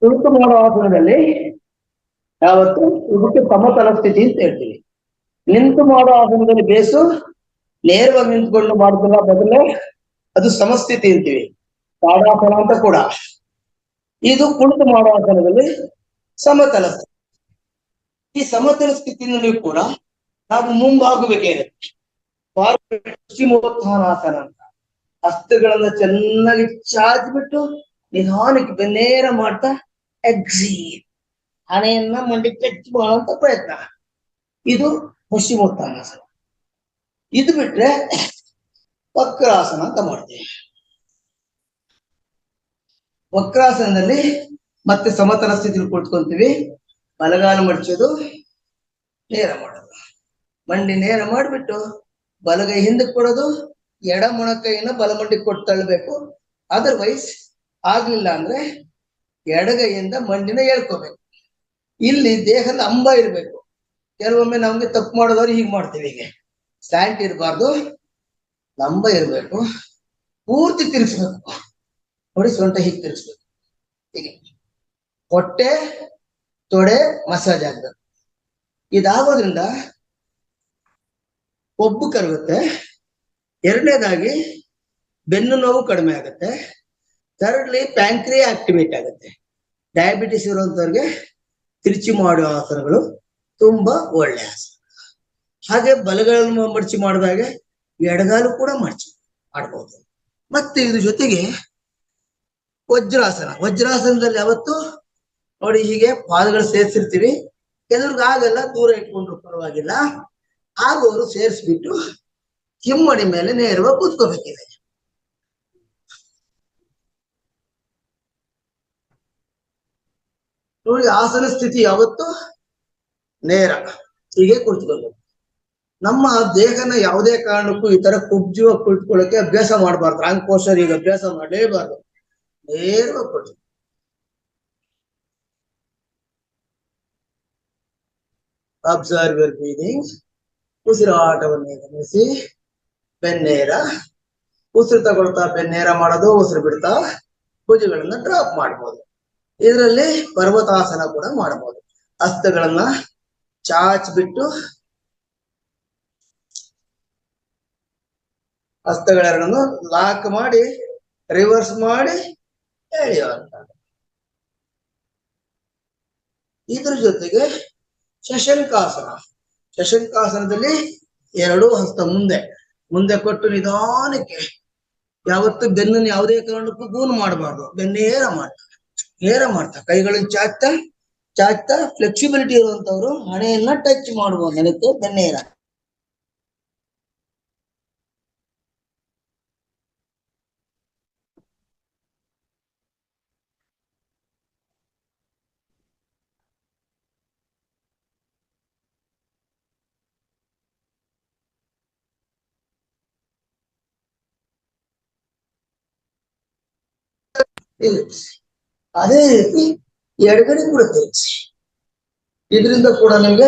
ಕುಳಿತು ಮಾಡೋ ಆಸನದಲ್ಲಿ ಯಾವತ್ತು ಇದಕ್ಕೆ ಸಮತಲ ಸ್ಥಿತಿ ಅಂತ ಹೇಳ್ತೀವಿ. ನಿಂತು ಮಾಡೋ ಆಸನದಲ್ಲಿ ಬೇಸು ನೇರವಾಗಿ ನಿಂತ್ಕೊಂಡು ಮಾಡೋದನ್ನ ಬದಲೇ ಅದು ಸಮಸ್ಥಿತಿ ಅಂತೀವಿ, ತಾಡಾಸನ ಅಂತ ಕೂಡ. ಇದು ಕುಳಿತು ಮಾಡೋ ಆಸನದಲ್ಲಿ ಸಮತಲ ಸ್ಥಿತಿ. ಈ ಸಮತಲ ಸ್ಥಿತಿನಲ್ಲಿ ಕೂಡ ನಾವು ಮುಂಬಾಗಬೇಕಿರುತ್ತೆ. ಪಶ್ಚಿಮೋತ್ಥಾನಾಸನ ಅಂತ. ಹಸ್ತಗಳನ್ನ ಚೆನ್ನಾಗಿ ಚಾಚ್ಬಿಟ್ಟು ನಿಧಾನಕ್ಕೆ ಬೆನ್ನೇರ ಮಾಡ್ತಾ ಎಕ್ಸೀಲ್, ಹಣೆಯನ್ನ ಮಂಡಿ ಟಚ್ ಮಾಡುವಂತ ಪ್ರಯತ್ನ. ಇದು ಪಶ್ಚಿಮೋತ್ಥಾನಾಸನ. ಇದು ಬಿಟ್ರೆ ವಕ್ರಾಸನ ಅಂತ ಮಾಡ್ತೀವಿ. ವಕ್ರಾಸನದಲ್ಲಿ ಮತ್ತೆ ಸಮತಲ ಸ್ಥಿತಿಲಿ ಕುಳಿತ್ಕೊಂತೀವಿ. ಬಲಗಾಲ ಮಡಚೋದು, ನೇರ ಮಾಡೋದು, ಮಂಡಿ ನೇರ ಮಾಡಿಬಿಟ್ಟು ಬಲಗೈ ಹಿಂದಕ್ಕೆ ಕೊಡೋದು, ಎಡ ಮೊಣಕೈಯನ್ನ ಬಲಮಂಡಿ ಕೊಟ್ಟು ತಳ್ಳಬೇಕು. ಅದರ್ವೈಸ್ ಆಗ್ಲಿಲ್ಲ ಅಂದ್ರೆ ಎಡಗೈಯಿಂದ ಮಂಡಿನ ಹೇಳ್ಕೋಬೇಕು. ಇಲ್ಲಿ ದೇಹದ ಅಂಬ ಇರ್ಬೇಕು. ಕೆಲವೊಮ್ಮೆ ನಮ್ಗೆ ತಪ್ಪು ಮಾಡೋದವ್ರು ಹೀಗೆ ಮಾಡ್ತೀವಿ, ಹೀಗೆ ಸ್ಟ್ಯಾಂಟ್ ಇರಬಾರ್ದು, ಲಂಬ ಇರ್ಬೇಕು, ಪೂರ್ತಿ ತಿರ್ಸ್ಬೇಕು. ನೋಡಿ, ಸೊಂಟ ಹೀಗೆ ತಿರ್ಸ್ಬೇಕು, ಹೀಗೆ ಹೊಟ್ಟೆ ತೊಡೆ ಮಸಾಜ್ ಆಗ್ಬೇಕು. ಇದಾಗೋದ್ರಿಂದ ಕೊಬ್ಬು ಕರಗುತ್ತೆ. ಎರಡನೇದಾಗಿ ಬೆನ್ನು ನೋವು ಕಡಿಮೆ ಆಗುತ್ತೆ. ಥರ್ಡ್ಲಿ ಪ್ಯಾಂಕ್ರಿಯಾ ಆಕ್ಟಿವೇಟ್ ಆಗುತ್ತೆ. ಡಯಾಬಿಟಿಸ್ ಇರುವಂತವ್ರಿಗೆ ತಿರುಚಿ ಮಾಡುವ ಆಸನಗಳು ತುಂಬಾ ಒಳ್ಳೆ ಆಸನ. ಹಾಗೆ ಬಲಗಳನ್ನು ಮಡಚಿ ಮಾಡಿದಾಗ ಎಡಗಾಲು ಕೂಡ ಮಡಚಿ ಮಾಡ್ಬೋದು. ಮತ್ತೆ ಇದ್ರ ಜೊತೆಗೆ ವಜ್ರಾಸನ. ವಜ್ರಾಸನದಲ್ಲಿ ಯಾವತ್ತು ನೋಡಿ ಹೀಗೆ ಪಾದಗಳು ಸೇರಿಸಿರ್ತೀವಿ, ಕೆಲವ್ರಿಗೆ ಆಗಲ್ಲ, ದೂರ ಇಟ್ಕೊಂಡ್ರು ಪರವಾಗಿಲ್ಲ. ಆಗೋರು ಸೇರಿಸ್ಬಿಟ್ಟು ಹಿಮ್ಮಡಿ ಮೇಲೆ ನೇರವಾಗಿ ಕೂತ್ಕೋಬೇಕಿದೆ. ನೋಡಿ ಆಸನ ಸ್ಥಿತಿ ಯಾವತ್ತು ನೇರ ಹೀಗೆ ಕುಳಿತುಕೊಳ್ಬೇಕು. ನಮ್ಮ ದೇಹನ ಯಾವುದೇ ಕಾರಣಕ್ಕೂ ಈ ತರ ಕುಬ್ಜುವ ಕುಳಿತುಕೊಳ್ಳಕ್ಕೆ ಅಭ್ಯಾಸ ಮಾಡಬಾರ್ದು. ರಾಂಗ್ ಪೋಸ್ಟರ್ ಈಗ ಅಭ್ಯಾಸ ಮಾಡಲೇಬಾರ್ದು. ನೇರವಾಗಿ ಕೊಟ್ಟು ಅಬ್ಸರ್ವ್ ಯುವರ್ ಬ್ರೀದಿಂಗ್. ಉಸಿರಾಟವನ್ನೇ ಗಮನಿಸಿ. ಬೆನ್ನೇರ, ಉಸಿರು ತಗೊಳ್ತಾ ಬೆನ್ನೇರ ಮಾಡೋದು, ಉಸಿರು ಬಿಡ್ತಾ ಭುಜಗಳನ್ನ ಡ್ರಾಪ್ ಮಾಡ್ಬೋದು. ಇದರಲ್ಲಿ ಪರ್ವತಾಸನ ಕೂಡ ಮಾಡಬಹುದು. ಹಸ್ತಗಳನ್ನ ಚಾಚ್ಬಿಟ್ಟು ಹಸ್ತಗಳೆರಡನ್ನು ಲಾಕ್ ಮಾಡಿ ರಿವರ್ಸ್ ಮಾಡಿ ಎಳೆಯುವಂತ. ಇದ್ರ ಜೊತೆಗೆ ಶಶಂಕಾಸನ. ಶಶಂಕಾಸನದಲ್ಲಿ ಎರಡೂ ಹಸ್ತ ಮುಂದೆ ಮುಂದೆ ಕೊಟ್ಟು ನಿಧಾನಕ್ಕೆ, ಯಾವತ್ತು ಬೆನ್ನನ್ನು ಯಾವುದೇ ಕಾರಣಕ್ಕೂ ಗೂನು ಮಾಡಬಾರ್ದು. ಬೆನ್ನೇರ ಮಾಡ್ತಾ ನೇರ ಮಾಡ್ತಾ ಕೈಗಳನ್ನು ಚಾಚ್ತಾ ಚಾಚ್ತಾ ಫ್ಲೆಕ್ಸಿಬಿಲಿಟಿ ಇರುವಂತವ್ರು ಹಣೆಯನ್ನ ಟಚ್ ಮಾಡುವ ನೆನಕ್ಕೆ ಬೆನ್ನೇರ. ಅದೇ ರೀತಿ ಎಡಗಡೆ ಕೂಡ ತಿರುಗಿಸಿ. ಇದರಿಂದ ಕೂಡ ನಿಮ್ಗೆ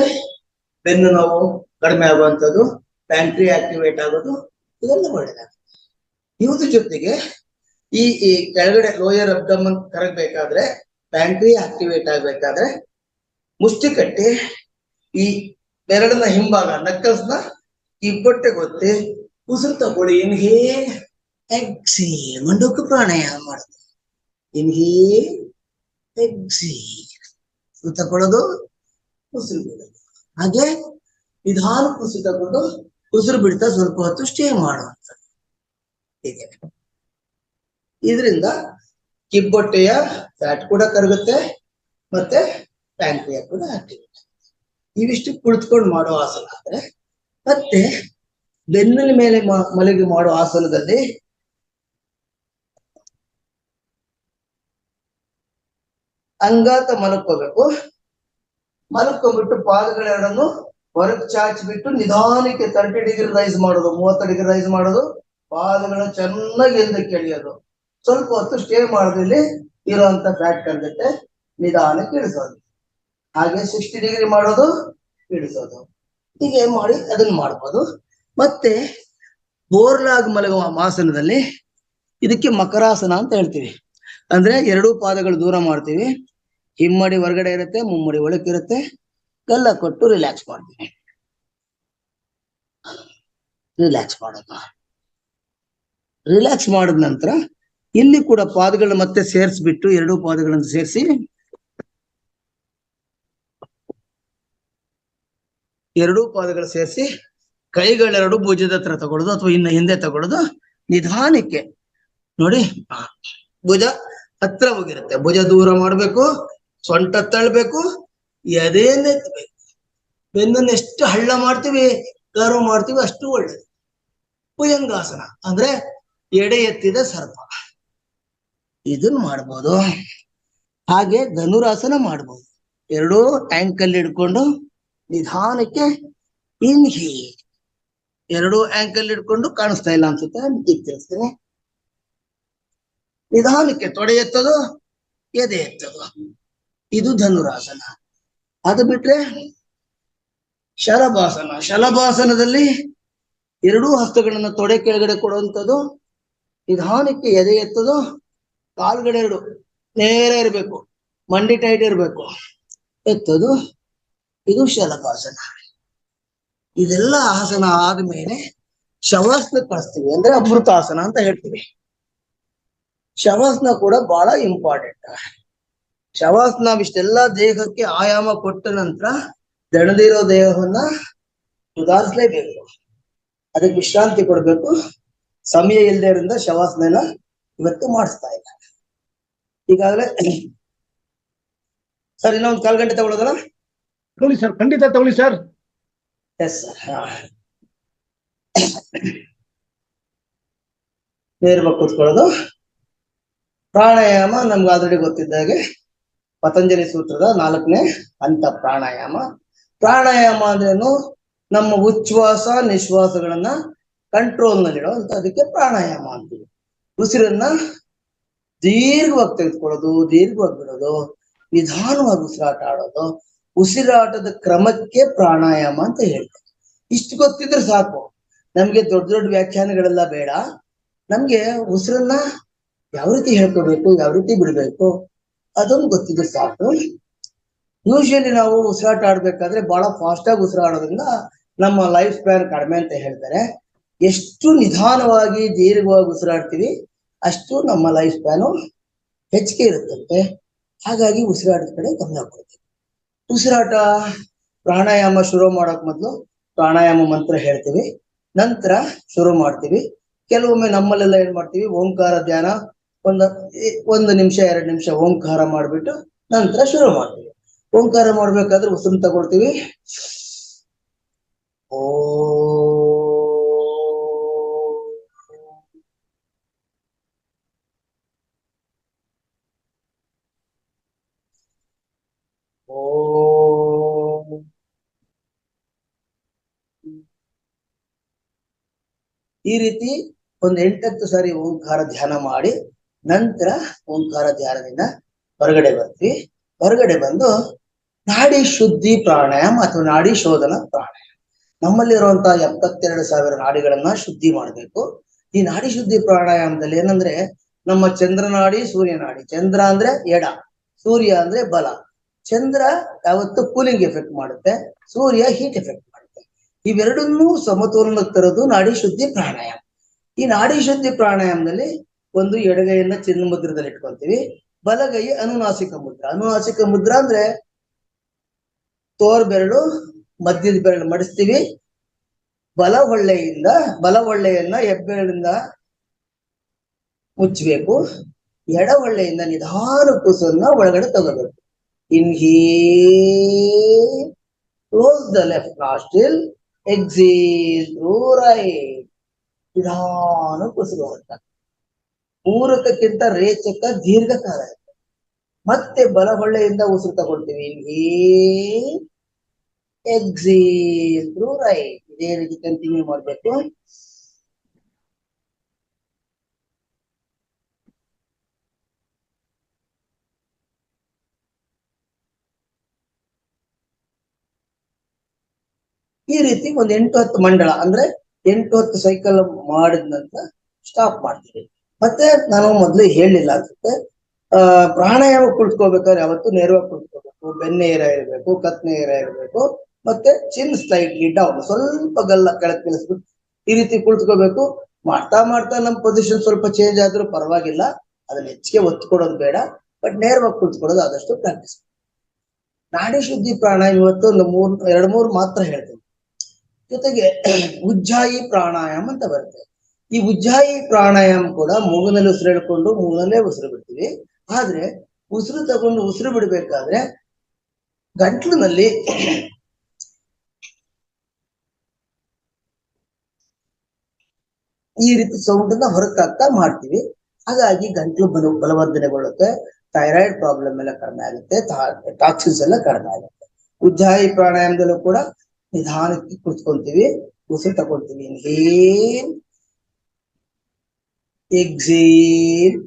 ಬೆನ್ನು ನೋವು ಕಡಿಮೆ ಆಗುವಂಥದ್ದು, ಪ್ಯಾಂಟ್ರಿ ಆಕ್ಟಿವೇಟ್ ಆಗೋದು, ಇದೆಲ್ಲ ಒಳ್ಳೆಯದಾಗುತ್ತೆ. ಇವ್ರ ಜೊತೆಗೆ ಈ ಕೆಳಗಡೆ ಲೋಯರ್ ಅಬ್ಡಮನ್ ಕರಗಬೇಕಾದ್ರೆ, ಪ್ಯಾಂಟ್ರಿ ಆಕ್ಟಿವೇಟ್ ಆಗ್ಬೇಕಾದ್ರೆ ಮುಷ್ಟಿ ಕಟ್ಟಿ ಈ ಬೆರಳಿನ ಹಿಂಭಾಗ ನಕ್ಕಲ್ಸ್ನ ಈ ಬೊಟ್ಟೆ ಗೊತ್ತಿ ಉಸಿರು ತಗೊಳ್ಳಿ. ಇನ್ಹೇಲ್ ಎಕ್ಸೇಲ್ ಮಂಡೂಕ ಪ್ರಾಣಾಯಾಮ ಮಾಡುದು. ಇನ್ಹೇಲ್ ಎಕ್ಸೇಲ್ ಉಸಿರು ತಗೊಳ್ಳೋದು, ಉಸಿರು ಬಿಡೋದು. ಹಾಗೆ ನಿಧಾನ ಉಸಿರು ತಗೊಂಡು ಉಸಿರು ಬಿಡ್ತಾ ಸ್ವಲ್ಪ ಹೊತ್ತು ಸ್ಟೇ ಮಾಡುವಂಥದ್ದು. ಹೀಗೆ ಇದರಿಂದ ಕಿಬ್ಬೊಟ್ಟೆಯ ಫ್ಯಾಟ್ ಕೂಡ ಕರಗುತ್ತೆ, ಮತ್ತೆ ಪ್ಯಾಂಕ್ರಿಯಾ ಕೂಡ ಆಕ್ಟಿವೇಟ್. ಇವಿಷ್ಟು ಕುಳಿತುಕೊಂಡು ಮಾಡೋ ಆಸನ ಆದ್ರೆ, ಮತ್ತೆ ಬೆನ್ನಿನ ಮೇಲೆ ಮಲಗಿ ಮಾಡೋ ಆಸನದಲ್ಲಿ ಅಂಗಾತ ಮಲ್ಕೋಬೇಕು. ಮಲ್ಕೊಂಡ್ಬಿಟ್ಟು ಪಾದಗಳೆರಡನ್ನು ಹೊರಗೆ ಚಾಚಿಬಿಟ್ಟು ನಿಧಾನಕ್ಕೆ 30 ಡಿಗ್ರಿ ರೈಸ್ ಮಾಡೋದು, 30 ಡಿಗ್ರಿ ರೈಸ್ ಮಾಡೋದು. ಪಾದಗಳನ್ನ ಚೆನ್ನಾಗಿ ಎಲ್ದಕ್ಕೆ ಎಳೆಯೋದು. ಸ್ವಲ್ಪ ಹೊತ್ತು ಸ್ಟೇ ಮಾಡೋದ್ರಲ್ಲಿ ಇರುವಂತ ಫ್ಯಾಟ್ ಕರಗುತ್ತೆ, ನಿಧಾನಕ್ಕೆ ಇಳಿಸೋದು. ಹಾಗೆ 60 ಡಿಗ್ರಿ ಮಾಡೋದು, ಇಳಿಸೋದು. ಹೀಗೆ ಮಾಡಿ ಅದನ್ನ ಮಾಡ್ಬೋದು. ಮತ್ತೆ ಬೋರ್ಲಾಗ್ ಮಲಗುವ ಆಸನದಲ್ಲಿ ಇದಕ್ಕೆ ಮಕರಾಸನ ಅಂತ ಹೇಳ್ತೀವಿ. ಅಂದ್ರೆ ಎರಡೂ ಪಾದಗಳು ದೂರ ಮಾಡ್ತೀವಿ, ಹಿಮ್ಮಡಿ ಹೊರಗಡೆ ಇರುತ್ತೆ, ಮುಮ್ಮಡಿ ಒಳಕ್ಕಿರುತ್ತೆ. ಗಲ್ಲ ಕೊಟ್ಟು ರಿಲ್ಯಾಕ್ಸ್ ಮಾಡ್ತೀವಿ. ರಿಲ್ಯಾಕ್ಸ್ ಮಾಡೋದು. ರಿಲ್ಯಾಕ್ಸ್ ಮಾಡಿದ ನಂತರ ಇಲ್ಲಿ ಕೂಡ ಪಾದಗಳನ್ನ ಮತ್ತೆ ಸೇರಿಸ್ಬಿಟ್ಟು ಎರಡೂ ಪಾದಗಳನ್ನು ಸೇರಿಸಿ ಎರಡೂ ಪಾದಗಳು ಸೇರಿಸಿ ಕೈಗಳೆರಡು ಭುಜದ ಹತ್ರ ತಗೊಳ್ಳೋದು ಅಥವಾ ಇನ್ನು ಹಿಂದೆ ತಗೊಳ್ಳೋದು. ನಿಧಾನಕ್ಕೆ ನೋಡಿ, ಭುಜ ಹತ್ರ ಹೋಗಿರುತ್ತೆ, ಭುಜ ದೂರ ಮಾಡ್ಬೇಕು, ಸೊಂಟ ತಳ್ಬೇಕು, ಎದೆಯನ್ನು ಎತ್ತಬೇಕು. ಬೆನ್ನನ್ನು ಎಷ್ಟು ಹಳ್ಳ ಮಾಡ್ತೀವಿ, ಕರ್ವ್ ಮಾಡ್ತೀವಿ, ಅಷ್ಟು ಒಳ್ಳೇದು. ಭುಜಂಗಾಸನ ಅಂದ್ರೆ ಎಡೆ ಎತ್ತಿದ ಸರ್ಪ, ಇದನ್ನ ಮಾಡ್ಬೋದು. ಹಾಗೆ ಧನುರಾಸನ ಮಾಡ್ಬೋದು. ಎರಡೂ ಆಂಕಲ್ ಹಿಡ್ಕೊಂಡು ನಿಧಾನಕ್ಕೆ ಇನ್ಹೇಲ್, ಎರಡೂ ಆಂಕಲ್ ಹಿಡ್ಕೊಂಡು, ಕಾಣಿಸ್ತಾ ಇಲ್ಲ ಅನ್ಸುತ್ತೆ, ತಿಳಿಸ್ತೀನಿ. ನಿಧಾನಕ್ಕೆ ತೊಡೆ ಎತ್ತೋದು, ಎದೆ ಎತ್ತೋದು, ಇದು ಧನುರಾಸನ. ಅದು ಬಿಟ್ರೆ ಶಲಭಾಸನ. ಶಲಭಾಸನದಲ್ಲಿ ಎರಡೂ ಹಸ್ತಗಳನ್ನ ತೊಡೆ ಕೆಳಗಡೆ ಕೊಡುವಂಥದ್ದು, ನಿಧಾನಕ್ಕೆ ಎದೆ ಎತ್ತೋದು, ಕಾಲ್ಗಳೆರಡು ನೇರ ಇರಬೇಕು, ಮಂಡಿ ಟೈಟ್ ಇರಬೇಕು, ಎತ್ತೋದು, ಇದು ಶಲಭಾಸನ. ಇದೆಲ್ಲ ಆಸನ ಆದ್ಮೇಲೆ ಶವಾಸನ ಕಳಿಸ್ತೀವಿ, ಅಂದ್ರೆ ಅಮೃತಾಸನ ಅಂತ ಹೇಳ್ತೀವಿ. ಶವಾಸನ ಕೂಡ ಬಹಳ ಇಂಪಾರ್ಟೆಂಟ್. ಶವಾಸನ ಇಷ್ಟೆಲ್ಲ ದೇಹಕ್ಕೆ ಆಯಾಮ ಕೊಟ್ಟ ನಂತರ ದಣದಿರೋ ದೇಹವನ್ನ ಸುಧಾರಿಸ್ಲೇಬೇಕು, ಅದಕ್ಕೆ ವಿಶ್ರಾಂತಿ ಕೊಡ್ಬೇಕು. ಸಮಯ ಇಲ್ಲದೆ ಶವಾಸನ ಇವತ್ತು ಮಾಡಿಸ್ತಾ ಇಲ್ಲ. ಈಗಾಗಲೇ ಸರ್ ಇನ್ನೊಂದು 1/4 ಗಂಟೆ ತಗೊಳ್ಳೋದಲ್ಲ? ತಗೊಳ್ಳಿ ಸರ್, ಖಂಡಿತ ತಗೊಳ್ಳಿ ಸರ್. Yes sir. ನೇರವಾಗಿ ಕೂತ್ಕೊಳ್ಳೋದು. ಪ್ರಾಣಾಯಾಮ ನಮ್ಗೆ ಆಲ್ರೆಡಿ ಗೊತ್ತಿದ್ದಾಗೆ ಪತಂಜಲಿ ಸೂತ್ರದ 4ನೇ ಹಂತ ಪ್ರಾಣಾಯಾಮ. ಪ್ರಾಣಾಯಾಮ ಅಂದ್ರೇನು? ನಮ್ಮ ಉಚ್ಛ್ವಾಸ ನಿಶ್ವಾಸಗಳನ್ನ ಕಂಟ್ರೋಲ್ ನಲ್ಲಿಡೋಂತ ಅದಕ್ಕೆ ಪ್ರಾಣಾಯಾಮ ಅಂತೀವಿ. ಉಸಿರನ್ನ ದೀರ್ಘವಾಗಿ ತೆಗೆದುಕೊಳ್ಳೋದು, ದೀರ್ಘವಾಗಿ ಬಿಡೋದು, ನಿಧಾನವಾಗಿ ಉಸಿರಾಟ ಆಡೋದು, ಉಸಿರಾಟದ ಕ್ರಮಕ್ಕೆ ಪ್ರಾಣಾಯಾಮ ಅಂತ ಹೇಳ್ತಾರೆ. ಇಷ್ಟು ಗೊತ್ತಿದ್ರೆ ಸಾಕು, ನಮ್ಗೆ ದೊಡ್ಡ ದೊಡ್ಡ ವ್ಯಾಖ್ಯಾನಗಳೆಲ್ಲ ಬೇಡ. ನಮ್ಗೆ ಉಸಿರನ್ನ ಯಾವ ರೀತಿ ಹೇಳ್ಕೋಬೇಕು, ಯಾವ ರೀತಿ ಬಿಡ್ಬೇಕು ಅದೊಂದು ಗೊತ್ತಿದ್ರೆ ಸಾಕು. ಯೂಶಲಿ ನಾವು ಉಸಿರಾಟ ಆಡ್ಬೇಕಾದ್ರೆ ಬಹಳ ಫಾಸ್ಟ್ ಆಗಿ ಉಸಿರಾಡೋದ್ರಿಂದ ನಮ್ಮ ಲೈಫ್ ಸ್ಪ್ಯಾನ್ ಕಡಿಮೆ ಅಂತ ಹೇಳ್ತಾರೆ. ಎಷ್ಟು ನಿಧಾನವಾಗಿ ದೀರ್ಘವಾಗಿ ಉಸಿರಾಡ್ತೀವಿ ಅಷ್ಟು ನಮ್ಮ ಲೈಫ್ ಸ್ಪ್ಯಾನು ಹೆಚ್ಚಿಗೆ ಇರುತ್ತಂತೆ. ಹಾಗಾಗಿ ಉಸಿರಾಟದ ಕಡೆ ಗಮನ ಕೊಡ್ತೀವಿ. ಉಸಿರಾಟ ಪ್ರಾಣಾಯಾಮ ಶುರು ಮಾಡೋಕ್ ಮೊದಲು ಪ್ರಾಣಾಯಾಮ ಮಂತ್ರ ಹೇಳ್ತೀವಿ, ನಂತರ ಶುರು ಮಾಡ್ತೀವಿ. ಕೆಲವೊಮ್ಮೆ ನಮ್ಮಲ್ಲೆಲ್ಲ ಏನ್ ಮಾಡ್ತೀವಿ, ಓಂಕಾರ ಧ್ಯಾನ 1 ನಿಮಿಷ 2 ನಿಮಿಷ ಓಂಕಾರ ಮಾಡ್ಬಿಟ್ಟು ನಂತರ ಶುರು ಮಾಡ್ತೀವಿ. ಓಂಕಾರ ಮಾಡ್ಬೇಕಾದ್ರೆ ಉಸಿರು ತಗೊಳ್ತೀವಿ. ಓ ಈ ರೀತಿ 8-10 ಸಾರಿ ಓಂಕಾರ ಧ್ಯಾನ ಮಾಡಿ ನಂತರ ಓಂಕಾರ ಧ್ಯಾನದಿಂದ ಹೊರಗಡೆ ಬರ್ತೀವಿ. ಹೊರಗಡೆ ಬಂದು ನಾಡಿ ಶುದ್ಧಿ ಪ್ರಾಣಾಯಾಮ ಅಥವಾ ನಾಡಿ ಶೋಧನ ಪ್ರಾಣಾಯಾಮ. ನಮ್ಮಲ್ಲಿರುವಂತಹ 72,000 ನಾಡಿಗಳನ್ನ ಶುದ್ಧಿ ಮಾಡಬೇಕು. ಈ ನಾಡಿ ಶುದ್ಧಿ ಪ್ರಾಣಾಯಾಮದಲ್ಲಿ ಏನಂದ್ರೆ, ನಮ್ಮ ಚಂದ್ರನಾಡಿ ಸೂರ್ಯನಾಡಿ. ಚಂದ್ರ ಅಂದ್ರೆ ಎಡ, ಸೂರ್ಯ ಅಂದ್ರೆ ಬಲ. ಚಂದ್ರ ಯಾವತ್ತು ಕೂಲಿಂಗ್ ಎಫೆಕ್ಟ್ ಮಾಡುತ್ತೆ, ಸೂರ್ಯ ಹೀಟ್ ಎಫೆಕ್ಟ್ ಮಾಡುತ್ತೆ. ಇವೆರಡನ್ನೂ ಸಮತೋಲನಕ್ಕೆ ತರೋದು ನಾಡಿ ಶುದ್ಧಿ ಪ್ರಾಣಾಯಾಮ. ಈ ನಾಡಿ ಶುದ್ಧಿ ಪ್ರಾಣಾಯಾಮದಲ್ಲಿ ಒಂದು ಎಡಗೈಯನ್ನ ಚಿನ್ನ ಮುದ್ರದಲ್ಲಿ ಇಟ್ಕೊಳ್ತೀವಿ, ಬಲಗೈ ಅನುನಾಸಿಕ ಮುದ್ರ. ಅನುನಾಸಿಕ ಮುದ್ರ ಅಂದ್ರೆ ತೋರ್ ಬೆರಳು ಮಧ್ಯದ ಬೆರಳು ಮಡಿಸ್ತೀವಿ, ಬಲವೊಳ್ಳೆಯನ್ನ ಹೆಬ್ಬೆರಳಿಂದ ಮುಚ್ಚಬೇಕು, ಎಡವೊಳ್ಳೆಯಿಂದ ನಿಧಾನ ಕೂಸನ್ನ ಒಳಗಡೆ ತಗೋಬೇಕು. Inhale, close the left nostril, exhale through right. ನಿಧಾನ ಕೂಸಲು ಹೊರಟ ಪೂರಕಕ್ಕಿಂತ ರೇಚಕ ದೀರ್ಘಕಾಲ ಇರುತ್ತೆ. ಮತ್ತೆ ಬಲವೊಳ್ಳೆಯಿಂದ ಉಸಿರು ತಗೊಳ್ತೀವಿ. Inhale, exhale through right. ಇದೇ ರೀತಿ ಕಂಟಿನ್ಯೂ ಮಾಡ್ಬೇಕು. ಈ ರೀತಿ 8-10 ಮಂಡಳ ಅಂದ್ರೆ 8-10 ಸೈಕಲ್ ಮಾಡಿದ ನಂತರ ಸ್ಟಾಪ್ ಮಾಡ್ತೀವಿ. ಮತ್ತೆ ನಾನು ಮೊದ್ಲು ಹೇಳಿಲ್ಲ ಅನ್ಸುತ್ತೆ, ಪ್ರಾಣಾಯಾಮ ಕುಳಿತುಕೋಬೇಕಾದ್ರೆ ಯಾವತ್ತು ನೇರವಾಗಿ ಕುಳಿತುಕೋಬೇಕು, ಬೆನ್ನೇರ ಇರಬೇಕು, ಕತ್ನೇರ ಇರಬೇಕು, ಮತ್ತೆ ಚಿನ್ ಸ್ಲೈಟ್ಲಿ ಡೌನ್, ಸ್ವಲ್ಪ ಗಲ್ಲ ಕೆಳಗೆ ತಿಳಿಸ್ಬಿಟ್ಟು ಈ ರೀತಿ ಕುಳಿತುಕೋಬೇಕು. ಮಾಡ್ತಾ ಮಾಡ್ತಾ ನಮ್ಮ ಪೊಸಿಷನ್ ಸ್ವಲ್ಪ ಚೇಂಜ್ ಆದ್ರೂ ಪರವಾಗಿಲ್ಲ, ಅದನ್ನ ಹೆಚ್ಚಿಗೆ ಒತ್ತು ಕೊಡೋದು ಬೇಡ, ಬಟ್ ನೇರವಾಗಿ ಕುಳಿತುಕೊಳ್ಳೋದು ಆದಷ್ಟು ಪ್ರಾಕ್ಟೀಸ್. ನಾಡಿ ಶುದ್ಧಿ ಪ್ರಾಣಾಯಾಮ ಇವತ್ತು 2-3 ಮಾತ್ರ ಹೇಳ್ತೀನಿ. ಜೊತೆಗೆ ಉಜ್ಜಾಯಿ ಪ್ರಾಣಾಯಾಮ ಅಂತ ಬರುತ್ತೆ. ಈ ಉಜ್ಜಾಯಿ ಪ್ರಾಣಾಯಾಮ ಕೂಡ ಮೂಗಿನಲ್ಲಿ ಉಸಿರು ಹೇಳ್ಕೊಂಡು ಮೂಗಿನಲ್ಲೇ ಉಸಿರು ಬಿಡ್ತೀವಿ. ಆದ್ರೆ ಉಸಿರು ತಗೊಂಡು ಉಸಿರು ಬಿಡ್ಬೇಕಾದ್ರೆ ಗಂಟ್ಲಿನಲ್ಲಿ ಈ ರೀತಿ ಸೌಂಡನ್ನ ಹೊರಕಾಗ್ತಾ ಮಾಡ್ತೀವಿ. ಹಾಗಾಗಿ ಗಂಟ್ಲು ಬಲವರ್ಧನೆಗೊಳ್ಳುತ್ತೆ, ಥೈರಾಯ್ಡ್ ಪ್ರಾಬ್ಲಮ್ ಎಲ್ಲ ಕಡಿಮೆ ಆಗುತ್ತೆ, ಟಾಕ್ಸಿನ್ಸ್ ಎಲ್ಲ ಕಡಿಮೆ ಆಗುತ್ತೆ. ಉಜ್ಜಾಯಿ ಪ್ರಾಣಾಯಾಮದಲ್ಲೂ ಕೂಡ ನಿಧಾನಕ್ಕೆ ಕುಳಿತುಕೊಂತೀವಿ, ಉಸಿರು ತಗೊಳ್ತೀವಿ. ಇನ್ಹೇಲ್, ಎಕ್ಸೇಲ್,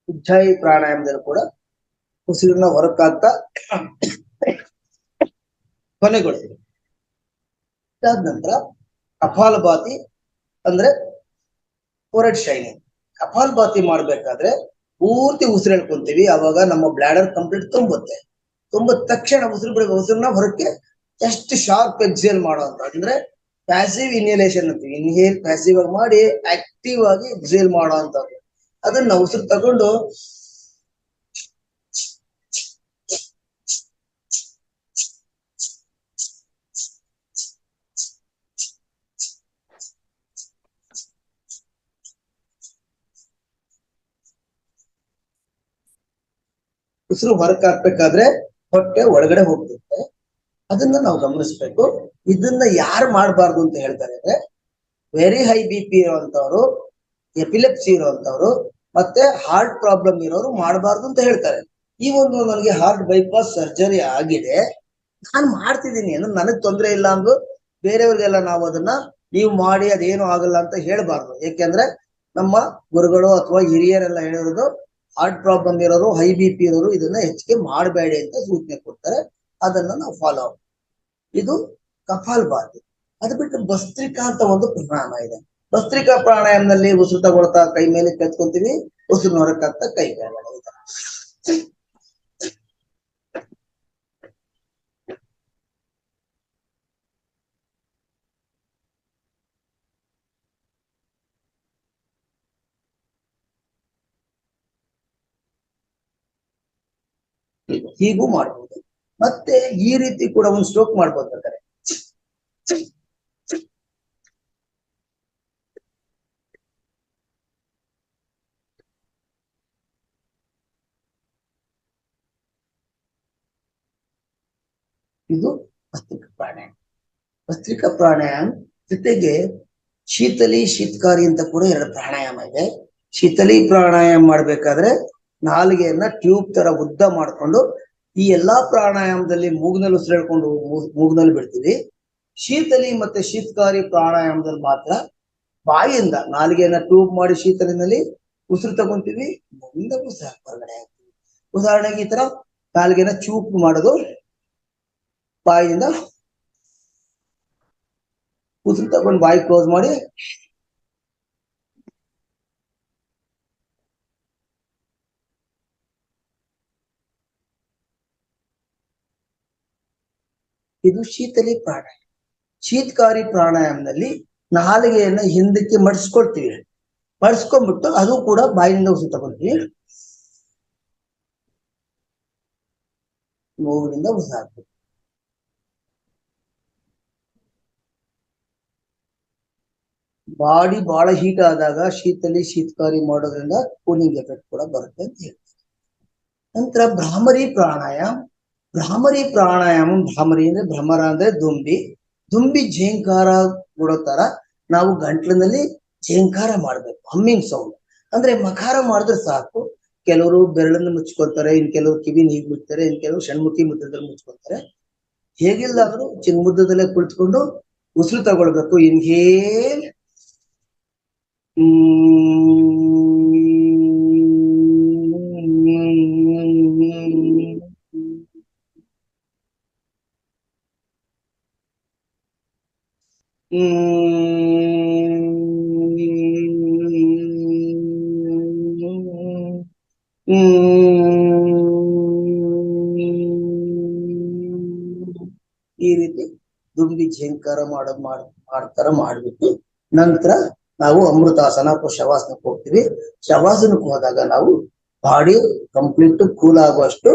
ಉಜ್ಜಾಯಿ ಪ್ರಾಣಾಯಾಮದಲ್ಲಿ ಕೂಡ ಉಸಿರನ್ನ ಹೊರಕಾಗ್ತಾ ಕೊನೆಗೊಳಿಸಿದೆ. ಇದಾದ ನಂತರ ಕಪಾಲಭಾತಿ ಅಂದ್ರೆ ಫೋರೆಡ್ ಶೈನಿಂಗ್. ಕಪಾಲಭಾತಿ ಮಾಡ್ಬೇಕಾದ್ರೆ ಪೂರ್ತಿ ಉಸಿರು ಹೇಳ್ಕೊಂತೀವಿ, ಅವಾಗ ನಮ್ಮ ಬ್ಲಾಡರ್ ಕಂಪ್ಲೀಟ್ ತುಂಬುತ್ತೆ. ತುಂಬಿದ ತಕ್ಷಣ ಉಸಿರನ್ನ ಹೊರಕ್ಕೆ ಎಷ್ಟು ಶಾರ್ಪ್ ಎಕ್ಸೇಲ್ ಮಾಡುವಂತ, ಅಂದ್ರೆ ಪ್ಯಾಸಿವ್ ಇನ್ಹೇಲೇಷನ್ ಅಂತೀವಿ. ಇನ್ಹೇಲ್ ಪ್ಯಾಸಿವ್ ಆಗಿ ಮಾಡಿ ಆಕ್ಟಿವ್ ಆಗಿ ಎಕ್ಸೇಲ್ ಮಾಡುವಂತದ್ದು. ಅದನ್ನ ಉಸಿರು ತಗೊಂಡು ಉಸಿರು ಹೊರಕ್ಕೆ ಹಾಕ್ಬೇಕಾದ್ರೆ ಹೊಟ್ಟೆ ಒಳಗಡೆ ಹೋಗ್ತಿರುತ್ತೆ. ಅದನ್ನ ನಾವು ಗಮನಿಸ್ಬೇಕು. ಇದನ್ನ ಯಾರು ಮಾಡಬಾರ್ದು ಅಂತ ಹೇಳ್ತಾರೆ ಅಂದ್ರೆ ವೆರಿ ಹೈ BP ಇರುವಂತವ್ರು, ಎಪಿಲೆಪ್ಸಿ ಇರುವಂತವ್ರು, ಮತ್ತೆ ಹಾರ್ಟ್ ಪ್ರಾಬ್ಲಮ್ ಇರೋರು ಮಾಡಬಾರ್ದು ಅಂತ ಹೇಳ್ತಾರೆ. ಈ ಒಂದು ನನಗೆ ಹಾರ್ಟ್ ಬೈಪಾಸ್ ಸರ್ಜರಿ ಆಗಿದೆ, ನಾನು ಮಾಡ್ತಿದ್ದೀನಿ ಅಂದ್ರೆ ನನಗ್ ತೊಂದರೆ ಇಲ್ಲ ಅಂದು ಬೇರೆಯವ್ರಿಗೆಲ್ಲ ನಾವು ಅದನ್ನ ನೀವು ಮಾಡಿ ಅದೇನು ಆಗಲ್ಲ ಅಂತ ಹೇಳ್ಬಾರ್ದು. ಯಾಕೆಂದ್ರೆ ನಮ್ಮ ಗುರುಗಳು ಅಥವಾ ಹಿರಿಯರೆಲ್ಲ ಹೇಳಿರೋದು ಹಾರ್ಟ್ ಪ್ರಾಬ್ಲಮ್ ಇರೋರು, ಹೈ BP ಇರೋರು ಇದನ್ನ ಹೆಚ್ಚಿಗೆ ಮಾಡಬೇಡಿ ಅಂತ ಸೂಚನೆ ಕೊಡ್ತಾರೆ. ಅದನ್ನ ನಾವು ಫಾಲೋ ಆಗ. ಇದು ಕಪಾಲಭಾತಿ. ಅದು ಬಿಟ್ಟು ಭಸ್ತ್ರಿಕಾ ಅಂತ ಒಂದು ಪ್ರಾಣಾಯಾಮ ಇದೆ. ಭಸ್ತ್ರಿಕಾ ಪ್ರಾಣಾಯಾಮದಲ್ಲಿ ಉಸಿರು ತಗೊಳ್ತಾ ಕೈ ಮೇಲೆ ಕೆತ್ಕೊಂತೀವಿ, ಉಸಿರು ಹೊರಕಾಗ್ತಾ ಕೈ ಕೆಳಗಡೆ ಇದೆ. ಹೀಗೂ ಮಾಡ್ಬೋದು. ಮತ್ತೆ ಈ ರೀತಿ ಕೂಡ ಒಂದು ಸ್ಟ್ರೋಕ್ ಮಾಡ್ಬೋದು ಬೇಕಾದ್ರೆ. ಇದು ಭಸ್ತ್ರಿಕಾ ಪ್ರಾಣಾಯಾಮ. ಭಸ್ತ್ರಿಕಾ ಪ್ರಾಣಾಯಾಮ ಜೊತೆಗೆ ಶೀತಲಿ ಶೀತಕಾರಿ ಅಂತ ಕೂಡ 2 ಪ್ರಾಣಾಯಾಮ ಇದೆ. ಶೀತಲಿ ಪ್ರಾಣಾಯಾಮ ಮಾಡ್ಬೇಕಾದ್ರೆ ನಾಲಿಗೆಯನ್ನ ಟ್ಯೂಬ್ ತರ ಉದ್ದ ಮಾಡ್ಕೊಂಡು ಈ ಎಲ್ಲಾ ಪ್ರಾಣಾಯಾಮದಲ್ಲಿ ಮೂಗ್ನಲ್ಲಿ ಉಸಿರು ಹೇಳ್ಕೊಂಡು ಮೂಗ್ನಲ್ಲಿ ಬಿಡ್ತೀವಿ. ಶೀತಲಿ ಮತ್ತೆ ಶೀತಕಾರಿ ಪ್ರಾಣಾಯಾಮದಲ್ಲಿ ಮಾತ್ರ ಬಾಯಿಯಿಂದ ನಾಲಿಗೆಯನ್ನ ಟ್ಯೂಬ್ ಮಾಡಿ ಶೀತಲಿನಲ್ಲಿ ಉಸಿರು ತಗೊಂತೀವಿ, ಮುಂದೆ ಉಸಿರು ಹೊರಗಡೆ ಹಾಕ್ತೀವಿ. ಉದಾಹರಣೆಗೆ ಈ ತರ ನಾಲಿಗೆನ ಚೂಪ್ ಮಾಡೋದು, ಬಾಯಿಯಿಂದ ಉಸಿರು ತಗೊಂಡು ಬಾಯಿ ಕ್ಲೋಸ್ ಮಾಡಿ ಇದು ಶೀತಲಿ ಪ್ರಾಣಾಯಾಮ. ಶೀತಕಾರಿ ಪ್ರಾಣಾಯಾಮದಲ್ಲಿ ನಾಲಿಗೆಯನ್ನ ಹಿಂದಕ್ಕೆ ಮಡಿಸ್ಕೊಳ್ತೀವಿ, ಮಡಿಸ್ಕೊಂಡ್ಬಿಟ್ಟು ಅದು ಕೂಡ ಬಾಯಿಯಿಂದ ಉಸಿರು ತಗೊಳ್ತೀವಿ, ಮೂಗಿನಿಂದ ಉಸಿರು ಹಾಕ್ತೀವಿ. ಬಾಡಿ ಬಹಳ ಹೀಟ್ ಆದಾಗ ಶೀತಲಿ ಶೀತಕಾರಿ ಮಾಡೋದ್ರಿಂದ ಕೂಲಿಂಗ್ ಎಫೆಕ್ಟ್ ಕೂಡ ಬರುತ್ತೆ ಅಂತ ಹೇಳ್ತಾರೆ. ನಂತರ ಭ್ರಾಮರಿ ಪ್ರಾಣಾಯಾಮ. ಭ್ರಾಮರಿ ಪ್ರಾಣಾಯಾಮ, ಭ್ರಾಮರಿ ಅಂದ್ರೆ ಭ್ರಮರ ಅಂದ್ರೆ ದುಂಬಿ. ದುಂಬಿ ಝೇಂಕಾರ ಕೊಡೋ ತರ ನಾವು ಗಂಟ್ಲಿನಲ್ಲಿ ಝೇಂಕಾರ ಮಾಡ್ಬೇಕು, ಹಮ್ಮಿಂಗ್ ಸೌಂಡ್. ಅಂದ್ರೆ ಮಕಾರ ಮಾಡಿದ್ರೆ ಸಾಕು. ಕೆಲವರು ಬೆರಳನ್ನು ಮುಚ್ಕೊಳ್ತಾರೆ, ಇನ್ ಕೆಲವರು ಕಿವಿನ ಹೀಗೆ ಮುಚ್ತಾರೆ, ಇನ್ ಕೆಲವರು ಷಣ್ಮುಖಿ ಮುದ್ರದಲ್ಲಿ ಮುಚ್ಕೊಳ್ತಾರೆ. ಹೇಗಿಲ್ಲ ಆದ್ರೂ ಚಿನ್ಮುದ್ರದಲ್ಲೇ ಕುಳಿತುಕೊಂಡು ಉಸಿರು ತಗೊಳ್ಬೇಕು. ಇನ್ಹೇಲ್ ಈ ರೀತಿ ದುಂಬಿ ಝೇಂಕಾರ ಮಾಡ್ತಾರ ಮಾಡ್ಬಿಟ್ಟು ನಂತರ ನಾವು ಅಮೃತಾಸನ ಅಥವಾ ಶವಾಸನಕ್ಕೆ ಹೋಗ್ತೀವಿ. ಶವಾಸನಕ್ಕೆ ಹೋದಾಗ ನಾವು ಬಾಡಿ ಕಂಪ್ಲೀಟ್ ಕೂಲ್ ಆಗುವಷ್ಟು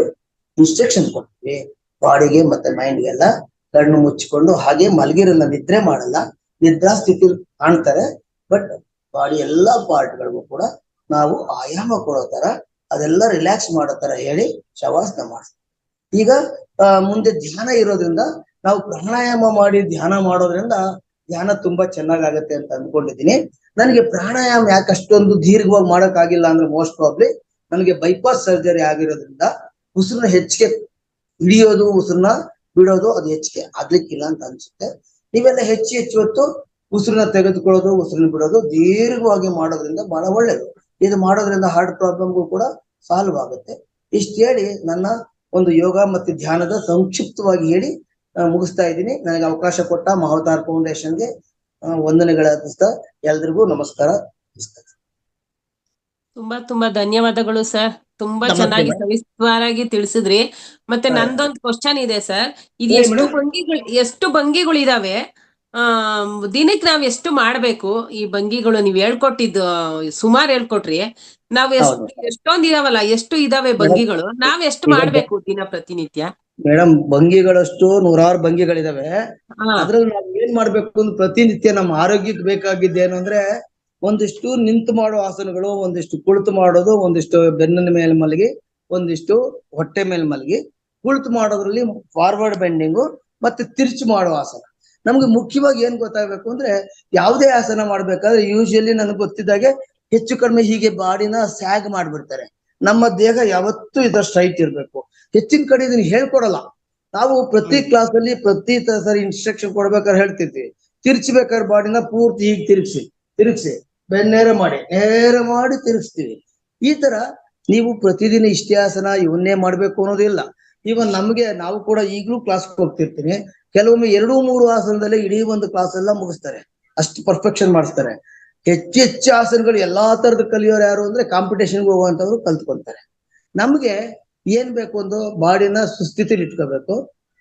ಇನ್ಸ್ಟ್ರಕ್ಷನ್ ಕೊಡ್ತೀವಿ ಬಾಡಿಗೆ ಮತ್ತೆ ಮೈಂಡ್ಗೆಲ್ಲ. ಕಣ್ಣು ಮುಚ್ಚಿಕೊಂಡು ಹಾಗೆ ಮಲಗಿರಲ್ಲ, ನಿದ್ರೆ ಮಾಡಲ್ಲ, ನಿದ್ರಾ ಸ್ಥಿತಿ ಕಾಣ್ತಾರೆ. ಬಟ್ ಬಾಡಿ ಎಲ್ಲಾ ಪಾರ್ಟ್ಗಳಿಗೂ ಕೂಡ ನಾವು ಆಯಾಮ ಕೊಡೋ ತರ, ಅದೆಲ್ಲ ರಿಲ್ಯಾಕ್ಸ್ ಮಾಡೋ ತರ ಹೇಳಿ ಶವಾಸನ ಮಾಡ್ತೀವಿ. ಈಗ ಮುಂದೆ ಧ್ಯಾನ ಇರೋದ್ರಿಂದ ನಾವು ಪ್ರಾಣಾಯಾಮ ಮಾಡಿ ಧ್ಯಾನ ಮಾಡೋದ್ರಿಂದ ಧ್ಯಾನ ತುಂಬಾ ಚೆನ್ನಾಗಾಗತ್ತೆ ಅಂತ ಅಂದ್ಕೊಂಡಿದ್ದೀನಿ. ನನಗೆ ಪ್ರಾಣಾಯಾಮ ಯಾಕೆ ಅಷ್ಟೊಂದು ದೀರ್ಘವಾಗಿ ಮಾಡೋಕ್ಕಾಗಿಲ್ಲ ಅಂದ್ರೆ ಮೋಸ್ಟ್ ಪ್ರಾಬ್ಲಿ ನನಗೆ ಬೈಪಾಸ್ ಸರ್ಜರಿ ಆಗಿರೋದ್ರಿಂದ ಉಸಿರನ್ನ ಹೆಚ್ಚಿಗೆ ಹಿಡಿಯೋದು, ಉಸಿರನ್ನ ಬಿಡೋದು ಅದು ಹೆಚ್ಚಿಗೆ ಆಗ್ಲಿಕ್ಕಿಲ್ಲ ಅಂತ ಅನ್ಸುತ್ತೆ. ನೀವೆಲ್ಲ ಹೆಚ್ಚು ಹೊತ್ತು ಉಸಿರನ್ನ ತೆಗೆದುಕೊಳ್ಳೋದು, ಉಸಿರನ್ನ ಬಿಡೋದು ದೀರ್ಘವಾಗಿ ಮಾಡೋದ್ರಿಂದ ಬಹಳ ಒಳ್ಳೇದು. ಇದು ಮಾಡೋದ್ರಿಂದ ಹಾರ್ಟ್ ಪ್ರಾಬ್ಲಮ್ಗೂ ಕೂಡ ಸಾಲ್ವ್ ಆಗುತ್ತೆ. ಇಷ್ಟು ಹೇಳಿ ನನ್ನ ಒಂದು ಯೋಗ ಮತ್ತು ಧ್ಯಾನದ ಸಂಕ್ಷಿಪ್ತವಾಗಿ ಹೇಳಿ ಮುಗಿಸ್ತಾ ಇದ್ದೀನಿ. ನನಗೆ ಅವಕಾಶ ಕೊಟ್ಟ ಮಹಾವತಾರ್ ಫೌಂಡೇಶನ್ಗೆ ವಂದನೆಗಳ ಅರ್ಪಿಸ್ತಾ ಎಲ್ರಿಗೂ ನಮಸ್ಕಾರ. ತುಂಬಾ ಧನ್ಯವಾದಗಳು ಸರ್. ತುಂಬಾ ಚೆನ್ನಾಗಿ ಸವಿಸ್ತಾರಾಗಿ ತಿಳಿಸಿದ್ರಿ. ಮತ್ತೆ ನಂದೊಂದು ಕ್ವಶನ್ ಇದೆ ಸರ್. ಇದು ಎಷ್ಟು ಭಂಗಿಗಳಿದಾವೆ? ದಿನಕ್ಕೆ ನಾವ್ ಎಷ್ಟು ಮಾಡ್ಬೇಕು ಈ ಭಂಗಿಗಳು? ನೀವ್ ಹೇಳ್ಕೊಟ್ಟಿದ್ದು ಸುಮಾರು ಹೇಳ್ಕೊಟ್ರಿ. ನಾವ್ ಎಷ್ಟೊಂದ್ ಇದಾವಲ್ಲ, ಎಷ್ಟು ಇದಾವೆ ಭಂಗಿಗಳು? ನಾವ್ ಎಷ್ಟು ಮಾಡ್ಬೇಕು ದಿನ ಪ್ರತಿನಿತ್ಯ? ಮೇಡಮ್, ಭಂಗಿಗಳಷ್ಟು ನೂರಾರು ಭಂಗಿಗಳಿದಾವೆ. ಅದ್ರಲ್ಲಿ ನಾವ್ ಏನ್ ಮಾಡ್ಬೇಕು ಅಂದ್ರೆ ಪ್ರತಿನಿತ್ಯ ನಮ್ಮ ಆರೋಗ್ಯಕ್ಕೆ ಬೇಕಾಗಿದ್ದೇನು ಅಂದ್ರೆ ಒಂದಿಷ್ಟು ನಿಂತು ಮಾಡೋ ಆಸನಗಳು, ಒಂದಿಷ್ಟು ಕುಳಿತು ಮಾಡೋದು, ಒಂದಿಷ್ಟು ಬೆನ್ನಿನ ಮೇಲೆ ಮಲಗಿ, ಒಂದಿಷ್ಟು ಹೊಟ್ಟೆ ಮೇಲೆ ಮಲಗಿ. ಕುಳಿತು ಮಾಡೋದ್ರಲ್ಲಿ ಫಾರ್ವರ್ಡ್ ಬೆಂಡಿಂಗು ಮತ್ತೆ ತಿರ್ಚು ಮಾಡೋ ಆಸನ. ನಮ್ಗೆ ಮುಖ್ಯವಾಗಿ ಏನ್ ಗೊತ್ತಾಗ್ಬೇಕು ಅಂದ್ರೆ ಯಾವುದೇ ಆಸನ ಮಾಡ್ಬೇಕಾದ್ರೆ ಯೂಶಲಿ ನನಗೆ ಗೊತ್ತಿದ್ದಾಗೆ ಹೆಚ್ಚು ಕಡಿಮೆ ಹೀಗೆ ಬಾಡಿನ ಸ್ಯಾಗ್ ಮಾಡ್ಬಿಡ್ತಾರೆ. ನಮ್ಮ ದೇಹ ಯಾವತ್ತೂ ಇದರ ಸ್ಟ್ರೈಟ್ ಇರ್ಬೇಕು. ಹೆಚ್ಚಿನ ಕಡೆ ಇದನ್ನ ಹೇಳ್ಕೊಡಲ್ಲ. ನಾವು ಪ್ರತಿ ಕ್ಲಾಸ್ ಅಲ್ಲಿ ಪ್ರತಿ ಸರಿ ಇನ್ಸ್ಟ್ರಕ್ಷನ್ ಕೊಡ್ಬೇಕಾದ್ರೆ ಹೇಳ್ತಿರ್ತೀವಿ, ತಿರ್ಚ್ಬೇಕಾದ್ರೆ ಬಾಡಿನ ಪೂರ್ತಿ ಹೀಗೆ ತಿರುಗಿಸಿ ಬೆನ್ನೇರ ಮಾಡಿ ತಿರುಗಿಸ್ತೀವಿ. ಈ ತರ ನೀವು ಪ್ರತಿದಿನ ಇಷ್ಟೇ ಆಸನ ಇವನ್ನೇ ಮಾಡ್ಬೇಕು ಅನ್ನೋದಿಲ್ಲ. ಇವನ್ ನಾವು ಕೂಡ ಈಗಲೂ ಕ್ಲಾಸ್ ಹೋಗ್ತಿರ್ತೀನಿ. ಕೆಲವೊಮ್ಮೆ 2-3 ಆಸನದಲ್ಲೇ ಇಡೀ ಒಂದು ಕ್ಲಾಸ್ ಎಲ್ಲ ಮುಗಿಸ್ತಾರೆ. ಅಷ್ಟು ಪರ್ಫೆಕ್ಷನ್ ಮಾಡಿಸ್ತಾರೆ. ಹೆಚ್ಚು ಆಸನಗಳು ಎಲ್ಲಾ ತರದ ಕಲಿಯೋರು ಯಾರು ಅಂದ್ರೆ ಕಾಂಪಿಟೇಷನ್ಗೆ ಹೋಗುವಂತವ್ರು ಕಲ್ತ್ಕೊಂತಾರೆ. ನಮ್ಗೆ ಏನ್ ಬೇಕು, ಒಂದು ಬಾಡಿನ ಸುಸ್ಥಿತಿಲಿ ಇಟ್ಕೋಬೇಕು,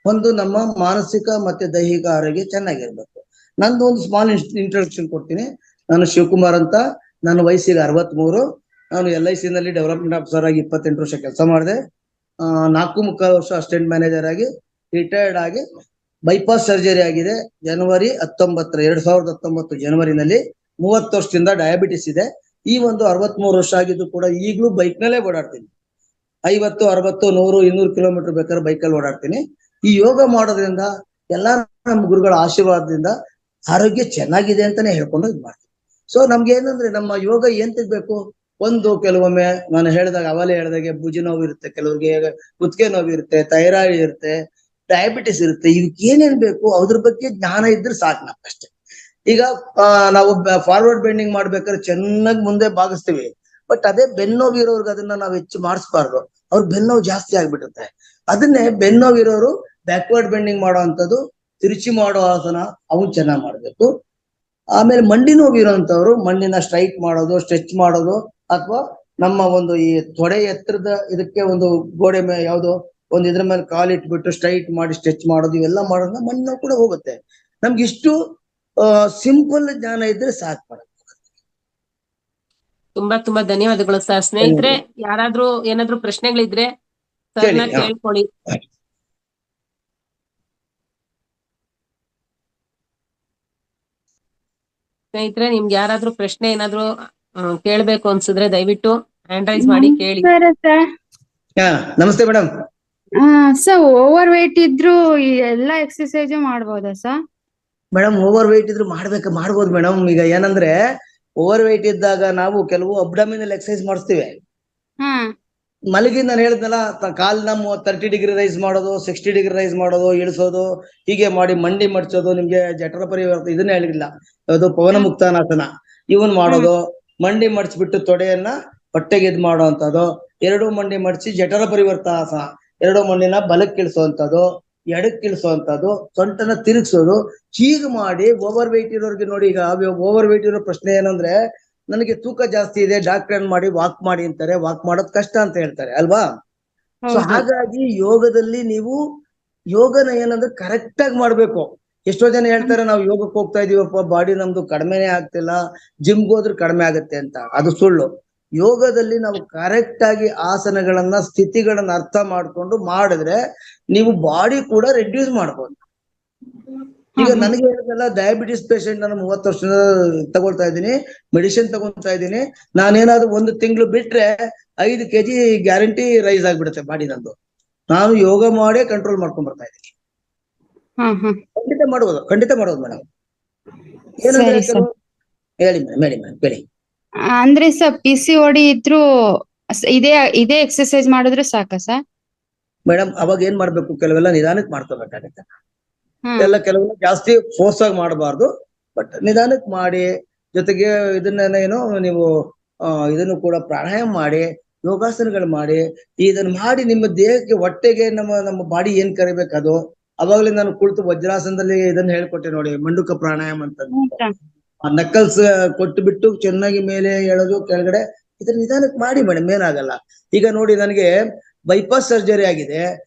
ಒಂದು ನಮ್ಮ ಮಾನಸಿಕ ಮತ್ತೆ ದೈಹಿಕ ಆರೋಗ್ಯ ಚೆನ್ನಾಗಿರ್ಬೇಕು. ನಂದು ಒಂದು ಸ್ಮಾಲ್ ಇಂಟ್ರೊಡಕ್ಷನ್ ಕೊಡ್ತೀನಿ. ನಾನು ಶಿವಕುಮಾರ್ ಅಂತ. ನನ್ನ ವಯಸ್ಸಿಗೆ 63. ನಾನು LIC ನಲ್ಲಿ ಡೆವಲಪ್ಮೆಂಟ್ ಆಫೀಸರ್ ಆಗಿ 28 ವರ್ಷ ಕೆಲಸ ಮಾಡಿದೆ. 4.25 ವರ್ಷ ಅಸಿಸ್ಟೆಂಟ್ ಮ್ಯಾನೇಜರ್ ಆಗಿ ರಿಟೈರ್ಡ್ ಆಗಿ ಬೈಪಾಸ್ ಸರ್ಜರಿ ಆಗಿದೆ ಜನವರಿ 2019 ಜನವರಿನಲ್ಲಿ. 30 ವರ್ಷದಿಂದ ಡಯಾಬಿಟಿಸ್ ಇದೆ. ಈ ಒಂದು 63 ವರ್ಷ ಆಗಿದ್ದು ಕೂಡ ಈಗಲೂ ಬೈಕ್ ನಲ್ಲೇ ಓಡಾಡ್ತೀನಿ. 50, 60, 100, 200 ಕಿಲೋಮೀಟರ್ ಬೇಕಾದ್ರೆ ಬೈಕಲ್ಲಿ ಓಡಾಡ್ತೀನಿ. ಈ ಯೋಗ ಮಾಡೋದ್ರಿಂದ ಎಲ್ಲಾ ನಮ್ಮ ಗುರುಗಳ ಆಶೀರ್ವಾದದಿಂದ ಆರೋಗ್ಯ ಚೆನ್ನಾಗಿದೆ ಅಂತಾನೆ ಹೇಳ್ಕೊಂಡು ಇದು ಮಾಡ್ತೀನಿ. ಸೊ ನಮ್ಗೆ ಏನಂದ್ರೆ ನಮ್ಮ ಯೋಗ ಏನ್ ತೆಗ್ಬೇಕು, ಒಂದು ಕೆಲವೊಮ್ಮೆ ನಾನು ಹೇಳಿದಾಗೆ ಭುಜ ನೋವು ಇರುತ್ತೆ, ಕೆಲವ್ರಿಗೆ ಕುತ್ತಿಗೆ ನೋವು ಇರುತ್ತೆ, ಥೈರಾಯ್ಡ್ ಇರುತ್ತೆ, ಡಯಾಬಿಟಿಸ್ ಇರುತ್ತೆ. ಇದಕ್ಕೆ ಏನೇನ್ ಬೇಕು ಅದ್ರ ಬಗ್ಗೆ ಜ್ಞಾನ ಇದ್ರೆ ಸಾಕು ನಮ್ಗಷ್ಟೇ. ಈಗ ನಾವು ಫಾರ್ವರ್ಡ್ ಬೆಂಡಿಂಗ್ ಮಾಡ್ಬೇಕಾದ್ರೆ ಚೆನ್ನಾಗಿ ಮುಂದೆ ಬಾಗಿಸ್ತೀವಿ. ಬಟ್ ಅದೇ ಬೆನ್ನೋವು ಇರೋರ್ಗೆ ಅದನ್ನ ನಾವು ಹೆಚ್ಚು ಮಾಡಿಸ್ಬಾರ್ದು. ಅವ್ರ ಬೆನ್ನೋವು ಜಾಸ್ತಿ ಆಗ್ಬಿಡುತ್ತೆ. ಅದನ್ನೇ ಬೆನ್ನೋವು ಇರೋರು ಬ್ಯಾಕ್ವರ್ಡ್ ಬೆಂಡಿಂಗ್ ಮಾಡೋ ಅಂಥದ್ದು, ತಿರುಚಿ ಮಾಡೋ ಆಸನ ಅವನ್ ಚೆನ್ನಾಗಿ ಮಾಡ್ಬೇಕು. ಆಮೇಲೆ ಮಂಡಿ ನೋವು ಇರೋಂಥವ್ರು ಮಂಡಿನ ಸ್ಟ್ರೈಟ್ ಮಾಡೋದು, ಸ್ಟ್ರೆಚ್ ಮಾಡೋದು, ಅಥವಾ ನಮ್ಮ ಒಂದು ಈ ತೊಡೆ ಎತ್ತರದ ಇದಕ್ಕೆ ಒಂದು ಗೋಡೆ ಮೇಲೆ ಯಾವ್ದೋ ಒಂದು ಇದ್ರ ಮೇಲೆ ಕಾಲು ಇಟ್ಬಿಟ್ಟು ಸ್ಟ್ರೈಟ್ ಮಾಡಿ ಸ್ಟ್ರೆಚ್ ಮಾಡೋದು, ಇವೆಲ್ಲ ಮಾಡೋದ್ರಿಂದ ಮಂಡಿ ನೋವು ಕೂಡ ಹೋಗುತ್ತೆ. ನಮ್ಗೆ ಇಷ್ಟು ಸಿಂಪಲ್ ಜ್ಞಾನ ಇದ್ರೆ ಸಾಕು ಮೇಡಮ್. ತುಂಬಾ ಧನ್ಯವಾದಗಳು ಸರ್. ಸ್ನೇಹಿತರೆ, ಯಾರಾದ್ರೂ ಏನಾದ್ರು ಪ್ರಶ್ನೆಗಳಿದ್ರೆ ಸರ್ನ ಕೇಳ್ಕೊಳ್ಳಿ. ಸ್ನೇಹಿತರೆ, ನಿಮ್ಗೆ ಯಾರಾದ್ರೂ ಪ್ರಶ್ನೆ ಏನಾದ್ರು ಕೇಳ್ಬೇಕು ಅನ್ಸಿದ್ರೆ ದಯವಿಟ್ಟು ಹ್ಯಾಂಡ್ ರೈಸ್ ಮಾಡಿ ಕೇಳಿ. ನಮಸ್ತೆ ಮೇಡಮ್. ಸರ್, ಓವರ್ ವೇಟ್ ಇದ್ರು ಎಲ್ಲಾ ಎಕ್ಸರ್ಸೈಜ್ ಮಾಡ್ಬೋದಾ ಸರ್? ಮೇಡಮ್, ಓವರ್ ವೇಟ್ ಇದ್ರು ಮಾಡ್ಬೋದು ಮೇಡಮ್. ಈಗ ಏನಂದ್ರೆ ಓವರ್ ವೇಟ್ ಇದ್ದಾಗ ನಾವು ಕೆಲವು ಅಬ್ಡಮಿನಲ್ ಎಕ್ಸರ್ಸೈಸ್ ಮಾಡಿಸ್ತೀವಿ. ಮಲಗಿ ನಾನು ಹೇಳಿದ್ನಲ್ಲ, ಕಾಲ್ನ 30 ಡಿಗ್ರಿ ರೈಸ್ ಮಾಡೋದು, 60 ಡಿಗ್ರಿ ರೈಸ್ ಮಾಡೋದು, ಇಳಿಸೋದು, ಹೀಗೆ ಮಾಡಿ ಮಂಡಿ ಮಡ್ಚೋದು, ನಿಮ್ಗೆ ಜಠರ ಪರಿವರ್ತ ಇದನ್ನ ಹೇಳಿಲ್ಲ, ಅದು ಪವನ ಮುಕ್ತಾನಾಸನ ಇವನ್ ಮಾಡೋದು, ಮಂಡಿ ಮಡ್ಚ್ಬಿಟ್ಟು ತೊಡೆಯನ್ನ ಹೊಟ್ಟೆಗೆ ಇದ್ ಮಾಡುವಂಥದ್ದು, 2 ಮಂಡಿ ಮಡ್ಚಿ ಜಠರ ಪರಿವರ್ತಾಸನ, 2 ಮಂಡಿನ ಬಲಕ್ಕೆ ಇಳಿಸುವಂಥದ್ದು, ಎಡಕ್ಕೆ ಇಳಿಸುವಂಥದ್ದು, ಸೊಂಟನ ತಿರುಗಿಸೋದು, ಹೀಗೆ ಮಾಡಿ ಓವರ್ ವೇಟ್ ಇರೋರ್ಗೆ ನೋಡಿ. ಈಗ ಓವರ್ ವೇಟ್ ಇರೋ ಪ್ರಶ್ನೆ ಏನಂದ್ರೆ, ನನಗೆ ತೂಕ ಜಾಸ್ತಿ ಇದೆ, ಡಾಕ್ಟರ್ ಏನ್ ಮಾಡಿ ವಾಕ್ ಮಾಡಿ ಅಂತಾರೆ. ವಾಕ್ ಮಾಡೋದ್ ಕಷ್ಟ ಅಂತ ಹೇಳ್ತಾರೆ ಅಲ್ವಾ? ಸೊ ಹಾಗಾಗಿ ಯೋಗದಲ್ಲಿ ನೀವು ಯೋಗನ ಏನಂದ್ರೆ ಕರೆಕ್ಟ್ ಆಗಿ ಮಾಡ್ಬೇಕು. ಎಷ್ಟೋ ಜನ ಹೇಳ್ತಾರೆ ನಾವು ಯೋಗಕ್ಕೆ ಹೋಗ್ತಾ ಇದೀವಪ್ಪ, ಬಾಡಿ ನಮ್ದು ಕಡಿಮೆನೆ ಆಗ್ತಿಲ್ಲ, ಜಿಮ್ಗೆ ಹೋದ್ರೆ ಕಡಿಮೆ ಆಗುತ್ತೆ ಅಂತ. ಅದು ಸುಳ್ಳು. ಯೋಗದಲ್ಲಿ ನಾವು ಕರೆಕ್ಟ್ ಆಗಿ ಆಸನಗಳನ್ನ, ಸ್ಥಿತಿಗಳನ್ನ ಅರ್ಥ ಮಾಡ್ಕೊಂಡು ಮಾಡಿದ್ರೆ ನೀವು ಬಾಡಿ ಕೂಡ ರೆಡ್ಯೂಸ್ ಮಾಡ್ಬೋದು. ಈಗ ನನಗೆ ಹೇಳಿದ್ನಲ್ಲ, ಡಯಾಬಿಟಿಸ್ ಪೇಷಂಟ್, ನಾನು 30 ವರ್ಷದಿಂದ ತಗೊಳ್ತಾ ಇದ್ದೀನಿ, ಮೆಡಿಸಿನ್ ತಗೊಳ್ತಾ ಇದ್ದೀನಿ. ನಾನೇನಾದ್ರೂ 1 ತಿಂಗಳು ಬಿಟ್ರೆ 5 kg ಗ್ಯಾರಂಟಿ ರೈಸ್ ಆಗ್ಬಿಡುತ್ತೆ ಬಾಡಿ ನಂದು. ನಾನು ಯೋಗ ಮಾಡೇ ಕಂಟ್ರೋಲ್ ಮಾಡ್ಕೊಂಡ್ ಬರ್ತಾ ಇದ್ದೀನಿ. ಖಂಡಿತ ಮಾಡೋದು ಮೇಡಮ್. ಏನಂದ್ರೆ ಹೇಳಿ ಮೇಡಮ್ ಹೇಳಿ. ಅಂದ್ರೆ ಸರ್, PCOD ಇದ್ರು ಇದೇ ಎಕ್ಸರ್ಸೈಸ್ ಮಾಡಿದ್ರೆ ಸಾಕ ಸರ್? ಮೇಡಮ್, ಅವಾಗ ಏನ್ ಮಾಡ್ಬೇಕು, ಕೆಲವೆಲ್ಲ ನಿಧಾನಕ್ಕೆ ಮಾಡ್ಕೋಬೇಕಾಗತ್ತೆ. ಕೆಲವೆಲ್ಲ ಜಾಸ್ತಿ ಫೋರ್ಸ್ ಆಗಿ ಮಾಡಬಾರ್ದು, ಬಟ್ ನಿಧಾನಕ್ಕೆ ಮಾಡಿ. ಜೊತೆಗೆ ಇದನ್ನೇನೋ ನೀವು ಇದನ್ನು ಕೂಡ ಪ್ರಾಣಾಯಾಮ ಮಾಡಿ, ಯೋಗಾಸನಗಳು ಮಾಡಿ, ಇದನ್ನ ಮಾಡಿ ನಿಮ್ಮ ದೇಹಕ್ಕೆ ಹೊಟ್ಟೆಗೆ ನಮ್ಮ ಬಾಡಿ ಏನ್ ಕರಿಬೇಕು ಅದು. ಅವಾಗಲೇ ನಾನು ಕುಳಿತು ವಜ್ರಾಸನದಲ್ಲಿ ಇದನ್ನ ಹೇಳ್ಕೊಟ್ಟೆ ನೋಡಿ, ಮಂಡುಕ ಪ್ರಾಣಾಯಾಮ ಅಂತ. ನಕಲ್ಸ್ ಕೊಟ್ಟು ಬಿಟ್ಟು ಚೆನ್ನಾಗಿ ಮೇಲೆ ಎಳೆದು ಕೆಳಗಡೆ, ಇದನ್ನ ನಿಧಾನಕ್ಕೆ ಮಾಡಿ ಮೇಡಮ್, ಏನಾಗಲ್ಲ. ಈಗ ನೋಡಿ, ನನಗೆ ಬೈಪಾಸ್ ಸರ್ಜರಿ ಆಗಿದೆ.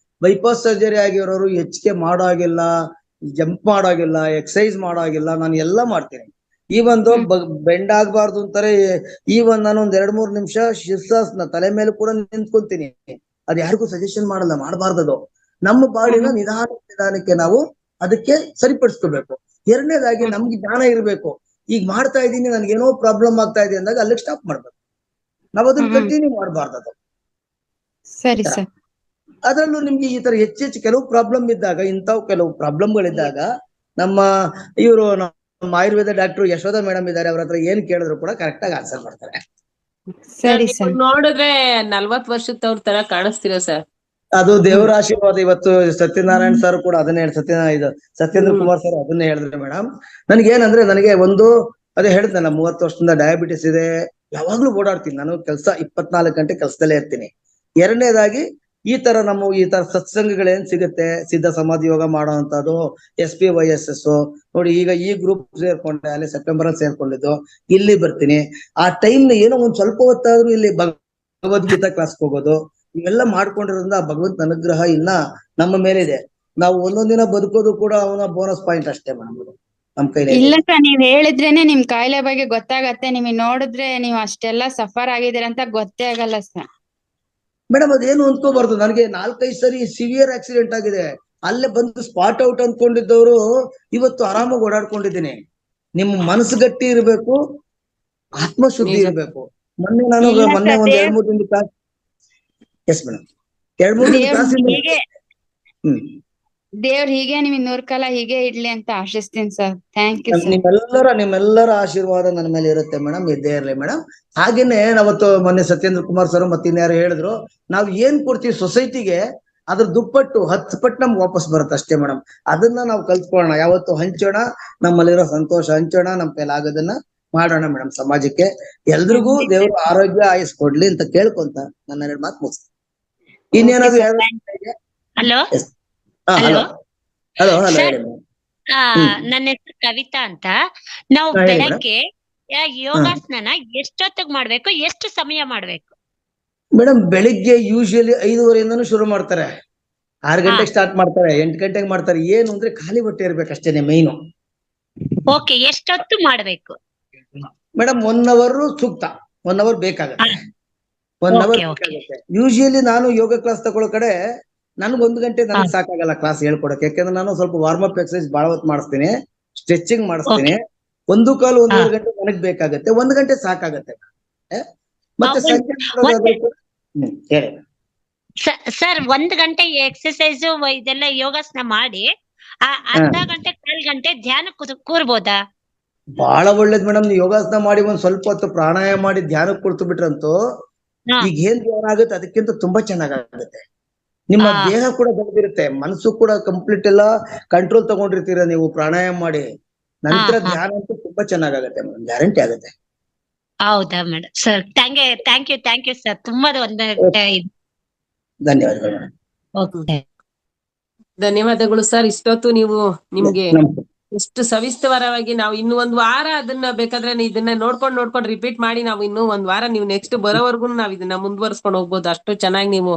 ಬೈಪಾಸ್ ಸರ್ಜರಿ ಆಗಿರೋರು ಹೆಚ್ಚಿಗೆ ಮಾಡೋ ಆಗಿಲ್ಲ, ಜಂಪ್ ಮಾಡೋ ಆಗಿಲ್ಲ, ಎಕ್ಸಸೈಸ್ ಮಾಡೋ ಆಗಿಲ್ಲ, ನಾನು ಎಲ್ಲ ಮಾಡ್ತೀನಿ. ಈ ಒಂದು ಬೆಂಡ್ ಆಗ್ಬಾರ್ದು ಅಂತಾರೆ. ಈ ನಾನು ಒಂದ್ 2-3 ನಿಮಿಷ ಶೀರ್ಷಾಸನ ತಲೆ ಮೇಲೆ ಕೂಡ ನಿಂತ್ಕೊಂತೀನಿ. ಅದ್ ಯಾರಿಗೂ ಸಜೆಷನ್ ಮಾಡಲ್ಲ, ಮಾಡಬಾರ್ದದು. ನಮ್ಮ ಬಾಡಿನ ನಿಧಾನಕ್ಕೆ ನಾವು ಅದಕ್ಕೆ ಸರಿಪಡಿಸ್ಕೋಬೇಕು. ಎರಡನೇದಾಗಿ ನಮ್ಗೆ ಜ್ಞಾನ ಇರ್ಬೇಕು. ಈಗ ಮಾಡ್ತಾ ಇದ್ದೀನಿ, ನನ್ಗೇನೋ ಪ್ರಾಬ್ಲಮ್ ಆಗ್ತಾ ಇದೆ ಅಂದಾಗ ಅಲ್ಲಿಗೆ ಸ್ಟಾಪ್ ಮಾಡ್ಬೇಕು. ನಾವ್ ಅದನ್ನ ಕಂಟಿನ್ಯೂ ಮಾಡಬಾರ್ದು ಅದು. ಸರಿ ಸರ್. ಅದ್ರಲ್ಲೂ ನಿಮ್ಗೆ ಈ ತರ ಹೆಚ್ಚೆಚ್ಚು ಕೆಲವು ಪ್ರಾಬ್ಲಮ್ ಇದ್ದಾಗ, ಇಂಥವು ಕೆಲವು ಪ್ರಾಬ್ಲಮ್ಗಳಿದ್ದಾಗ ನಮ್ಮ ಇವರು ನಮ್ಮ ಆಯುರ್ವೇದ ಡಾಕ್ಟರ್ ಯಶೋಧ ಮೇಡಮ್ ಇದ್ದಾರೆ, ಅವ್ರ ಹತ್ರ ಏನ್ ಕೇಳಿದ್ರು ಕೂಡ ಕರೆಕ್ಟ್ ಆಗಿ ಆನ್ಸರ್ ಮಾಡ್ತಾರೆ. ಸರಿ ಸರ್. ನೋಡಿದ್ರೆ 40 ವರ್ಷದವ್ರ ತರ ಕಾಣಿಸ್ತೀರಾ ಸರ್. ಅದು ದೇವರ ಆಶೀರ್ವಾದ. ಇವತ್ತು ಸತ್ಯನಾರಾಯಣ ಸರ್ ಕೂಡ ಅದನ್ನೇ ಸತ್ಯೇಂದ್ರ ಕುಮಾರ್ ಸರ್ ಅದನ್ನೇ ಹೇಳಿದ್ರೆ ಮೇಡಮ್. ನನಗೇನಂದ್ರೆ, ನನಗೆ ಒಂದು ಅದೇ ಹೇಳಿದ್ನಲ್ಲ, 30 ವರ್ಷದಿಂದ ಡಯಾಬಿಟಿಸ್ ಇದೆ. ಯಾವಾಗ್ಲೂ ಓಡಾಡ್ತೀನಿ ನಾನು, ಕೆಲಸ 24 ಗಂಟೆ ಕೆಲಸದಲ್ಲೇ ಇರ್ತೀನಿ. ಎರಡನೇದಾಗಿ ಈ ತರ ಸತ್ಸಂಗಗಳೇನ್ ಸಿಗುತ್ತೆ, ಸಿದ್ಧ ಸಮಾಧಿ ಯೋಗ ಮಾಡೋ ಅಂತದ್ದು, SPYSS ನೋಡಿ. ಈಗ ಈ ಗ್ರೂಪ್ ಸೇರ್ಕೊಂಡೆ, ಅಲ್ಲಿ ಸೆಪ್ಟೆಂಬರ್ ಅಲ್ಲಿ ಸೇರ್ಕೊಂಡಿದ್ದು, ಇಲ್ಲಿ ಬರ್ತೀನಿ. ಆ ಟೈಮ್ ಏನೋ ಒಂದ್ ಸ್ವಲ್ಪ ಹೊತ್ತಾದ್ರೂ ಇಲ್ಲಿ ಭಗವದ್ಗೀತಾ ಕ್ಲಾಸ್ಗೆ ಹೋಗೋದು, ಇವೆಲ್ಲ ಮಾಡ್ಕೊಂಡಿರೋದ್ರಿಂದ ಆ ಭಗವಂತ ಅನುಗ್ರಹ ಇನ್ನ ನಮ್ಮ ಮೇಲಿದೆ. ನಾವು ಒಂದೊಂದಿನ ಬದುಕೋದು ಕೂಡ ಅವನ ಬೋನಸ್ ಪಾಯಿಂಟ್ ಅಷ್ಟೇ ಮೇಡಮ್, ನಮ್ ಕೈಲಿ. ಇಲ್ಲ ಸರ್, ನೀವ್ ಹೇಳಿದ್ರೇನೆ ನಿಮ್ ಕಾಯಿಲೆ ಬಗ್ಗೆ ಗೊತ್ತಾಗತ್ತೆ. ನಿಮಗೆ ನೋಡಿದ್ರೆ ನೀವು ಅಷ್ಟೆಲ್ಲ ಸಫರ್ ಆಗಿದ್ದೀರ ಅಂತ ಗೊತ್ತೇ ಆಗಲ್ಲ ಸರ್. ಮೇಡಮ್ ಅದೇನು ಅನ್ಕೋಬಾರ್ದು. ನನಗೆ 4-5 ಸರಿ ಸಿವಿಯರ್ ಆಕ್ಸಿಡೆಂಟ್ ಆಗಿದೆ. ಅಲ್ಲೇ ಬಂದು ಸ್ಪಾಟ್ ಔಟ್ ಅನ್ಕೊಂಡಿದ್ದವರು ಇವತ್ತು ಆರಾಮಾಗಿ ಓಡಾಡ್ಕೊಂಡಿದ್ದೀನಿ. ನಿಮ್ಮ ಮನಸ್ಸು ಗಟ್ಟಿ ಇರ್ಬೇಕು, ಆತ್ಮಶುದ್ಧಿ ಇರ್ಬೇಕು. ಮೊನ್ನೆ ಒಂದ್ 2-3 ದಿನ ಕ್ಲಾಸ್. ಎಸ್ ಮೇಡಮ್, 2-3 ದಿನ ಕ್ಲಾಸ್. ದೇವ್ರ ಹೀಗೆ ನಿಮ್ 100 ಕಾಲ ಹೀಗೆ ಇಡ್ಲಿ ಅಂತ ಆಶಿಸ್ತೀನಿ ಸರ್. Thank you sir. ನಿಮ್ಮೆಲ್ಲರ ಆಶೀರ್ವಾದ ನನ್ನ ಮೇಲೆ ಇರುತ್ತೆ ಮೇಡಮ್, ಇದ್ದೇ ಇರ್ಲಿ ಮೇಡಮ್. ಹಾಗೇನೆ ಅವತ್ತು ಮೊನ್ನೆ ಸತ್ಯೇಂದ್ರ ಕುಮಾರ್ ಸರ್ ಮತ್ತೆ ಇನ್ಯಾರು ಹೇಳಿದ್ರು, ನಾವ್ ಏನ್ ಕೊಡ್ತೀವಿ ಸೊಸೈಟಿಗೆ ಅದ್ರ ದುಪ್ಪಟ್ಟು 10 ಪಟ್ಟು ನಮ್ಗೆ ವಾಪಸ್ ಬರುತ್ತೆ ಅಷ್ಟೇ ಮೇಡಮ್. ಅದನ್ನ ನಾವು ಕಲ್ತ್ಕೊಳ್ಳೋಣ, ಯಾವತ್ತು ಹಂಚೋಣ, ನಮ್ಮಲ್ಲಿರೋ ಸಂತೋಷ ಹಂಚೋಣ, ನಮ್ ಕೈಲಾಗೋದನ್ನ ಮಾಡೋಣ ಮೇಡಮ್. ಸಮಾಜಕ್ಕೆ ಎಲ್ರಿಗೂ ದೇವ್ರು ಆರೋಗ್ಯ ಆಯಸ್ ಕೊಡ್ಲಿ ಅಂತ ಕೇಳ್ಕೊಂತ ನನ್ನ 2 ಮಾತು ಮುಗಿಸ್ತೀನಿ. ಇನ್ನೇನಾದ್ರು ಹಲೋ ಹಲೋ ಹಲೋ ಹಲೋ ಹೇಳಿ. ನನ್ನ ಹೆಸರು ಕವಿತಾ ಅಂತ. ನಾವು ಬೆಳಗ್ಗೆ ಯೋಗಾಸನ ಎಷ್ಟೊತ್ತಿಗೆ ಮಾಡ್ಬೇಕು, ಎಷ್ಟು ಸಮಯ ಮಾಡ್ಬೇಕು ಮೇಡಮ್? ಬೆಳಿಗ್ಗೆ ಯೂಶುವಲಿ 5:30 ಶುರು ಮಾಡ್ತಾರೆ, 6 ಗಂಟೆಗೆ ಸ್ಟಾರ್ಟ್ ಮಾಡ್ತಾರೆ, 8 ಗಂಟೆಗೆ ಮಾಡ್ತಾರೆ. ಏನು ಅಂದ್ರೆ ಖಾಲಿ ಹೊಟ್ಟೆ ಇರ್ಬೇಕಷ್ಟೇನೆ ಮೈನು. ಓಕೆ, ಎಷ್ಟೊತ್ತು ಮಾಡ್ಬೇಕು ಮೇಡಮ್? 1 ಅವರ್ ಸೂಕ್ತ, 1 ಅವರ್ ಬೇಕಾಗತ್ತೆ, 1 ಅವರ್ ಬೇಕಾಗುತ್ತೆ. ಯೂಶುವಲಿ ನಾನು ಯೋಗ ಕ್ಲಾಸ್ ತಗೊಳ್ಳೋ ಕಡೆ ನನ್ಗೆ 1 ಗಂಟೆ ನನಗೆ ಸಾಕಾಗಲ್ಲ ಕ್ಲಾಸ್ ಹೇಳ್ಕೊಡಕ್ಕೆ. ಯಾಕಂದ್ರೆ ನಾನು ಸ್ವಲ್ಪ ವಾರ್ಮ್ ಅಪ್ ಎಕ್ಸರ್ಸೈಸ್ ಬಹಳ ಹೊತ್ತು ಮಾಡಿಸ್ತೀನಿ, ಸ್ಟ್ರೆಚಿಂಗ್ ಮಾಡಿಸ್ತೀನಿ. 1-1.5 ಗಂಟೆ ನನಗ್ ಬೇಕಾಗತ್ತೆ, 1 ಗಂಟೆ ಸಾಕಾಗತ್ತೆ. ಮತ್ತೆ ಸಂಜೆ ಹೇಳಿ ಸರ್, 1 ಗಂಟೆ ಎಕ್ಸರ್ಸೈಸ್ ಇದೆಲ್ಲ ಯೋಗಾಸನ ಮಾಡಿ ಅರ್ಧ ಗಂಟೆ 1/2 ಗಂಟೆ ಧ್ಯಾನ ಕೂರ್ಬೋದಾ? ಬಹಳ ಒಳ್ಳೇದ್ ಮೇಡಮ್. ನೀವು ಯೋಗಾಸನ ಮಾಡಿ ಒಂದ್ ಸ್ವಲ್ಪ ಹೊತ್ತು ಪ್ರಾಣಾಯಾಮ ಮಾಡಿ ಧ್ಯಾನಕ್ಕೆ ಕುಳಿತು ಬಿಟ್ರಂತೂ ಈಗ ಏನ್ ಧ್ಯಾನ ಆಗುತ್ತೆ ಅದಕ್ಕಿಂತ ತುಂಬಾ ಚೆನ್ನಾಗಾಗುತ್ತೆ. ನಿಮ್ಮ ದೇಹ ಕೂಡ ಬೆಳೆದಿರುತ್ತೆ, ಮನಸ್ಸು ಕೂಡ ಕಂಪ್ಲೀಟ್ ಎಲ್ಲ ಕಂಟ್ರೋಲ್ ತಗೊಂಡಿರ್ತೀರ ನೀವು ಪ್ರಾಣಾಯಾಮ ಮಾಡಿ. ನಂತರ ಧ್ಯಾನ ಅಂತೂ ತುಂಬಾ ಚೆನ್ನಾಗಾಗತ್ತೆ ಮೇಡಮ್, ಗ್ಯಾರಂಟಿ ಆಗುತ್ತೆ. ಹೌದಾ madam? Sir thank you sir. ತುಂಬಾ ಧನ್ಯವಾದಗಳು. ಧನ್ಯವಾದಗಳು ಸರ್. ಇಷ್ಟೊತ್ತು ನಿಮ್ಗೆ ಎಷ್ಟು ಸವಿಸ್ತರವಾಗಿ ನಾವು ಇನ್ನು 1 ವಾರ ಅದನ್ನ ಬೇಕಾದ್ರೆ ಇದನ್ನ ನೋಡ್ಕೊಂಡು ರಿಪೀಟ್ ಮಾಡಿ ನಾವು ಇನ್ನೂ 1 ವಾರ ನೀವು ನೆಕ್ಸ್ಟ್ ಬರೋವರೆಗೂ ನಾವ್ ಇದನ್ನ ಮುಂದುವರ್ಸ್ಕೊಂಡು ಹೋಗ್ಬೋದು. ಅಷ್ಟು ಚೆನ್ನಾಗಿ ನೀವು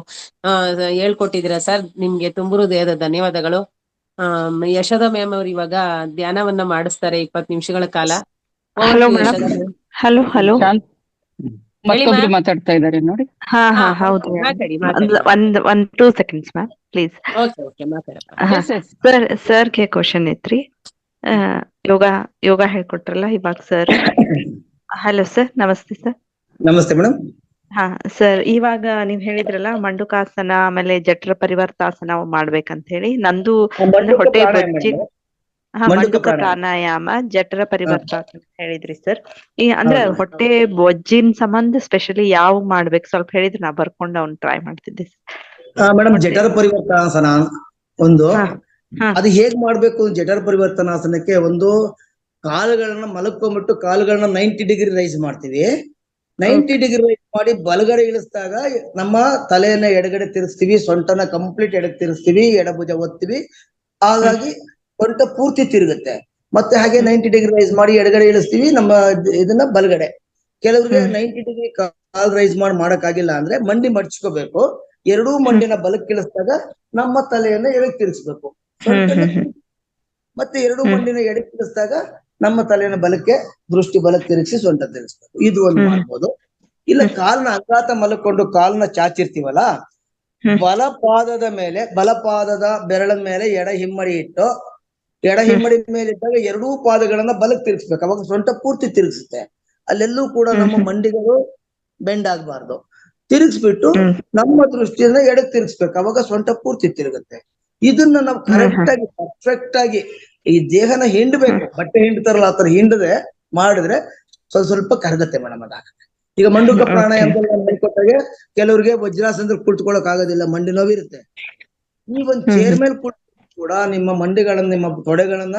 ಹೇಳ್ಕೊಟ್ಟಿದ್ದೀರಾ ಸರ್. ನಿಮ್ಗೆ ತುಂಬ ಹೃದಯದ ಧನ್ಯವಾದಗಳು. ಯಶೋಧ ಮ್ಯಾಮ್ ಅವ್ರು ಇವಾಗ ಧ್ಯಾನವನ್ನ ಮಾಡಿಸ್ತಾರೆ 20 ನಿಮಿಷಗಳ ಕಾಲ. ಹಲೋ ಮತ್ತೊಬ್ರು ಮಾತಾಡ್ತಾ ಇದ್ದಾರೆ ನೋಡಿ. ಹೌದು, 2 seconds ಮ್ಯಾಮ್ ಪ್ಲೀಸ್. ಸರ್ಗೆ ಕ್ವಶನ್ ಇತ್ರಿ. ಯೋಗ ಹೇಳ್ಕೊಟ್ರಲ್ಲ ಇವಾಗ ಸರ್. ಹಲೋ ಸರ್, ನಮಸ್ತೆ ಸರ್. ನಮಸ್ತೆ ಮೇಡಮ್. ಸರ್, ಇವಾಗ ನೀವ್ ಹೇಳಿದ್ರಲ್ಲ ಮಂಡುಕಾಸನ ಆಮೇಲೆ ಜಠರ ಪರಿವರ್ತಾಸನ ಮಾಡ್ಬೇಕಂತ ಹೇಳಿ. ನಂದು ಹೊಟ್ಟೆ ಬಜ್ಜಿ ಮಂಡುಕ ಪ್ರಾಣಾಯಾಮ, ಜಠರ ಪರಿವರ್ತಾಸನ ಹೇಳಿದ್ರಿ ಸರ್. ಅಂದ್ರೆ ಹೊಟ್ಟೆ ಬೊಜ್ಜಿನ ಸಂಬಂಧ ಸ್ಪೆಷಲಿ ಯಾವ ಮಾಡ್ಬೇಕು ಸ್ವಲ್ಪ ಹೇಳಿದ್ರೆ ನಾ ಬರ್ಕೊಂಡು ಅವ್ನ್ ಟ್ರೈ ಮಾಡ್ತಿದ್ದೆ. ಮೇಡಮ್, ಜಠರ ಪರಿವರ್ತಾಸನ ಒಂದು ಅದು ಹೇಗ್ ಮಾಡ್ಬೇಕು? ಜಠರ ಪರಿವರ್ತನಾಸನಕ್ಕೆ ಒಂದು ಕಾಲುಗಳನ್ನ ಮಲಕೊಂಡ್ಬಿಟ್ಟು ಕಾಲುಗಳನ್ನ 90 ಡಿಗ್ರಿ ರೈಸ್ ಮಾಡ್ತೀವಿ. 90 ಡಿಗ್ರಿ ಮಾಡಿ ಬಲಗಡೆ ಇಳಿಸಿದಾಗ ನಮ್ಮ ತಲೆಯನ್ನ ಎಡಗಡೆ ತಿರುಗಿಸ್ತೀವಿ, ಸೊಂಟನ ಕಂಪ್ಲೀಟ್ ಎಡಕ್ಕೆ ತಿರುಗಿಸ್ತೀವಿ, ಎಡಭುಜ ಒತ್ತೀವಿ, ಹಾಗಾಗಿ ಸೊಂಟ ಪೂರ್ತಿ ತಿರುಗುತ್ತೆ. ಮತ್ತೆ ಹಾಗೆ 90 ಡಿಗ್ರಿ ರೈಸ್ ಮಾಡಿ ಎಡಗಡೆ ಇಳಿಸ್ತೀವಿ, ನಮ್ಮ ಇದನ್ನ ಬಲಗಡೆ. ಕೆಲವ್ರಿಗೆ 90 ಡಿಗ್ರಿ ಕಾಲ್ ರೈಸ್ ಮಾಡಕ್ಕಾಗಿಲ್ಲ ಅಂದ್ರೆ ಮಂಡಿ ಮಡ್ಚ್ಕೋಬೇಕು, ಎರಡೂ ಮಂಡಿನ ಬಲಕ್ಕೆ ಇಳಿಸಿದಾಗ ನಮ್ಮ ತಲೆಯನ್ನ ಎಡಕ್ಕೆ ತಿರುಗಿಸ್ಬೇಕು, ಮತ್ತೆ ಎರಡೂ ಮಂಡಿನ ಎಡಕ್ಕೆ ತಿರುಗಿಸಿದಾಗ ನಮ್ಮ ತಲೆಯನ್ನ ಬಲಕ್ಕೆ, ದೃಷ್ಟಿ ಬಲಕ್ಕೆ ತಿರುಗಿಸಿ ಸೊಂಟ ತಿರುಗಿಸ್ಬೇಕು. ಇದು ಒಂದು ಮಾಡ್ಬೋದು. ಇಲ್ಲ ಕಾಲ್ನ ಅಂಗಾತ ಮಲ್ಕೊಂಡು ಕಾಲ್ನ ಚಾಚಿರ್ತೀವಲ್ಲ, ಬಲಪಾದದ ಮೇಲೆ, ಬಲಪಾದದ ಬೆರಳ ಮೇಲೆ ಎಡ ಹಿಮ್ಮಡಿ ಇಟ್ಟು, ಎಡ ಹಿಮ್ಮಡಿ ಮೇಲೆ ಇಟ್ಟಾಗ ಎರಡೂ ಪಾದಗಳನ್ನ ಬಲಕ್ಕೆ ತಿರುಗಿಸ್ಬೇಕು, ಅವಾಗ ಸೊಂಟ ಪೂರ್ತಿ ತಿರುಗಿಸುತ್ತೆ. ಅಲ್ಲೆಲ್ಲೂ ಕೂಡ ನಮ್ಮ ಮಂಡಿಗಳು ಬೆಂಡ್ ಆಗ್ಬಾರ್ದು. ತಿರುಗಿಸ್ಬಿಟ್ಟು ನಮ್ಮ ದೃಷ್ಟಿಯನ್ನ ಎಡಕ್ಕೆ ತಿರುಗಿಸ್ಬೇಕು, ಅವಾಗ ಸೊಂಟ ಪೂರ್ತಿ ತಿರುಗುತ್ತೆ. ಇದನ್ನ ನಾವು ಕರೆಕ್ಟ್ ಆಗಿ ಪರ್ಫೆಕ್ಟ್ ಆಗಿ ಈ ದೇಹನ ಹಿಂಡ್ಬೇಕು, ಬಟ್ಟೆ ಹಿಂಡ್ತಾರಲ್ಲ ಆತರ ಹಿಂಡದೆ ಮಾಡಿದ್ರೆ ಸ್ವಲ್ಪ ಕರಗತ್ತೆ ಮೇಡಮ್, ಅದಾಗತ್ತೆ. ಈಗ ಮಂಡುಕ ಪ್ರಾಣಾಯಾಮದಲ್ಲಿ ಹೇಳ್ಕೊಟ್ಟಾಗೆ ಕೆಲವ್ರಿಗೆ ವಜ್ರಾಸನದಲ್ಲಿ ಕುಳಿತುಕೊಳ್ಳಕ್ ಆಗೋದಿಲ್ಲ, ಮಂಡಿ ನೋವಿರುತ್ತೆ. ಈ ಒಂದ್ ಚೇರ್ ಮೇಲೆ ಕುಳಿತು ಕೂಡ ನಿಮ್ಮ ಮಂಡಿಗಳನ್ನ, ನಿಮ್ಮ ತೊಡೆಗಳನ್ನ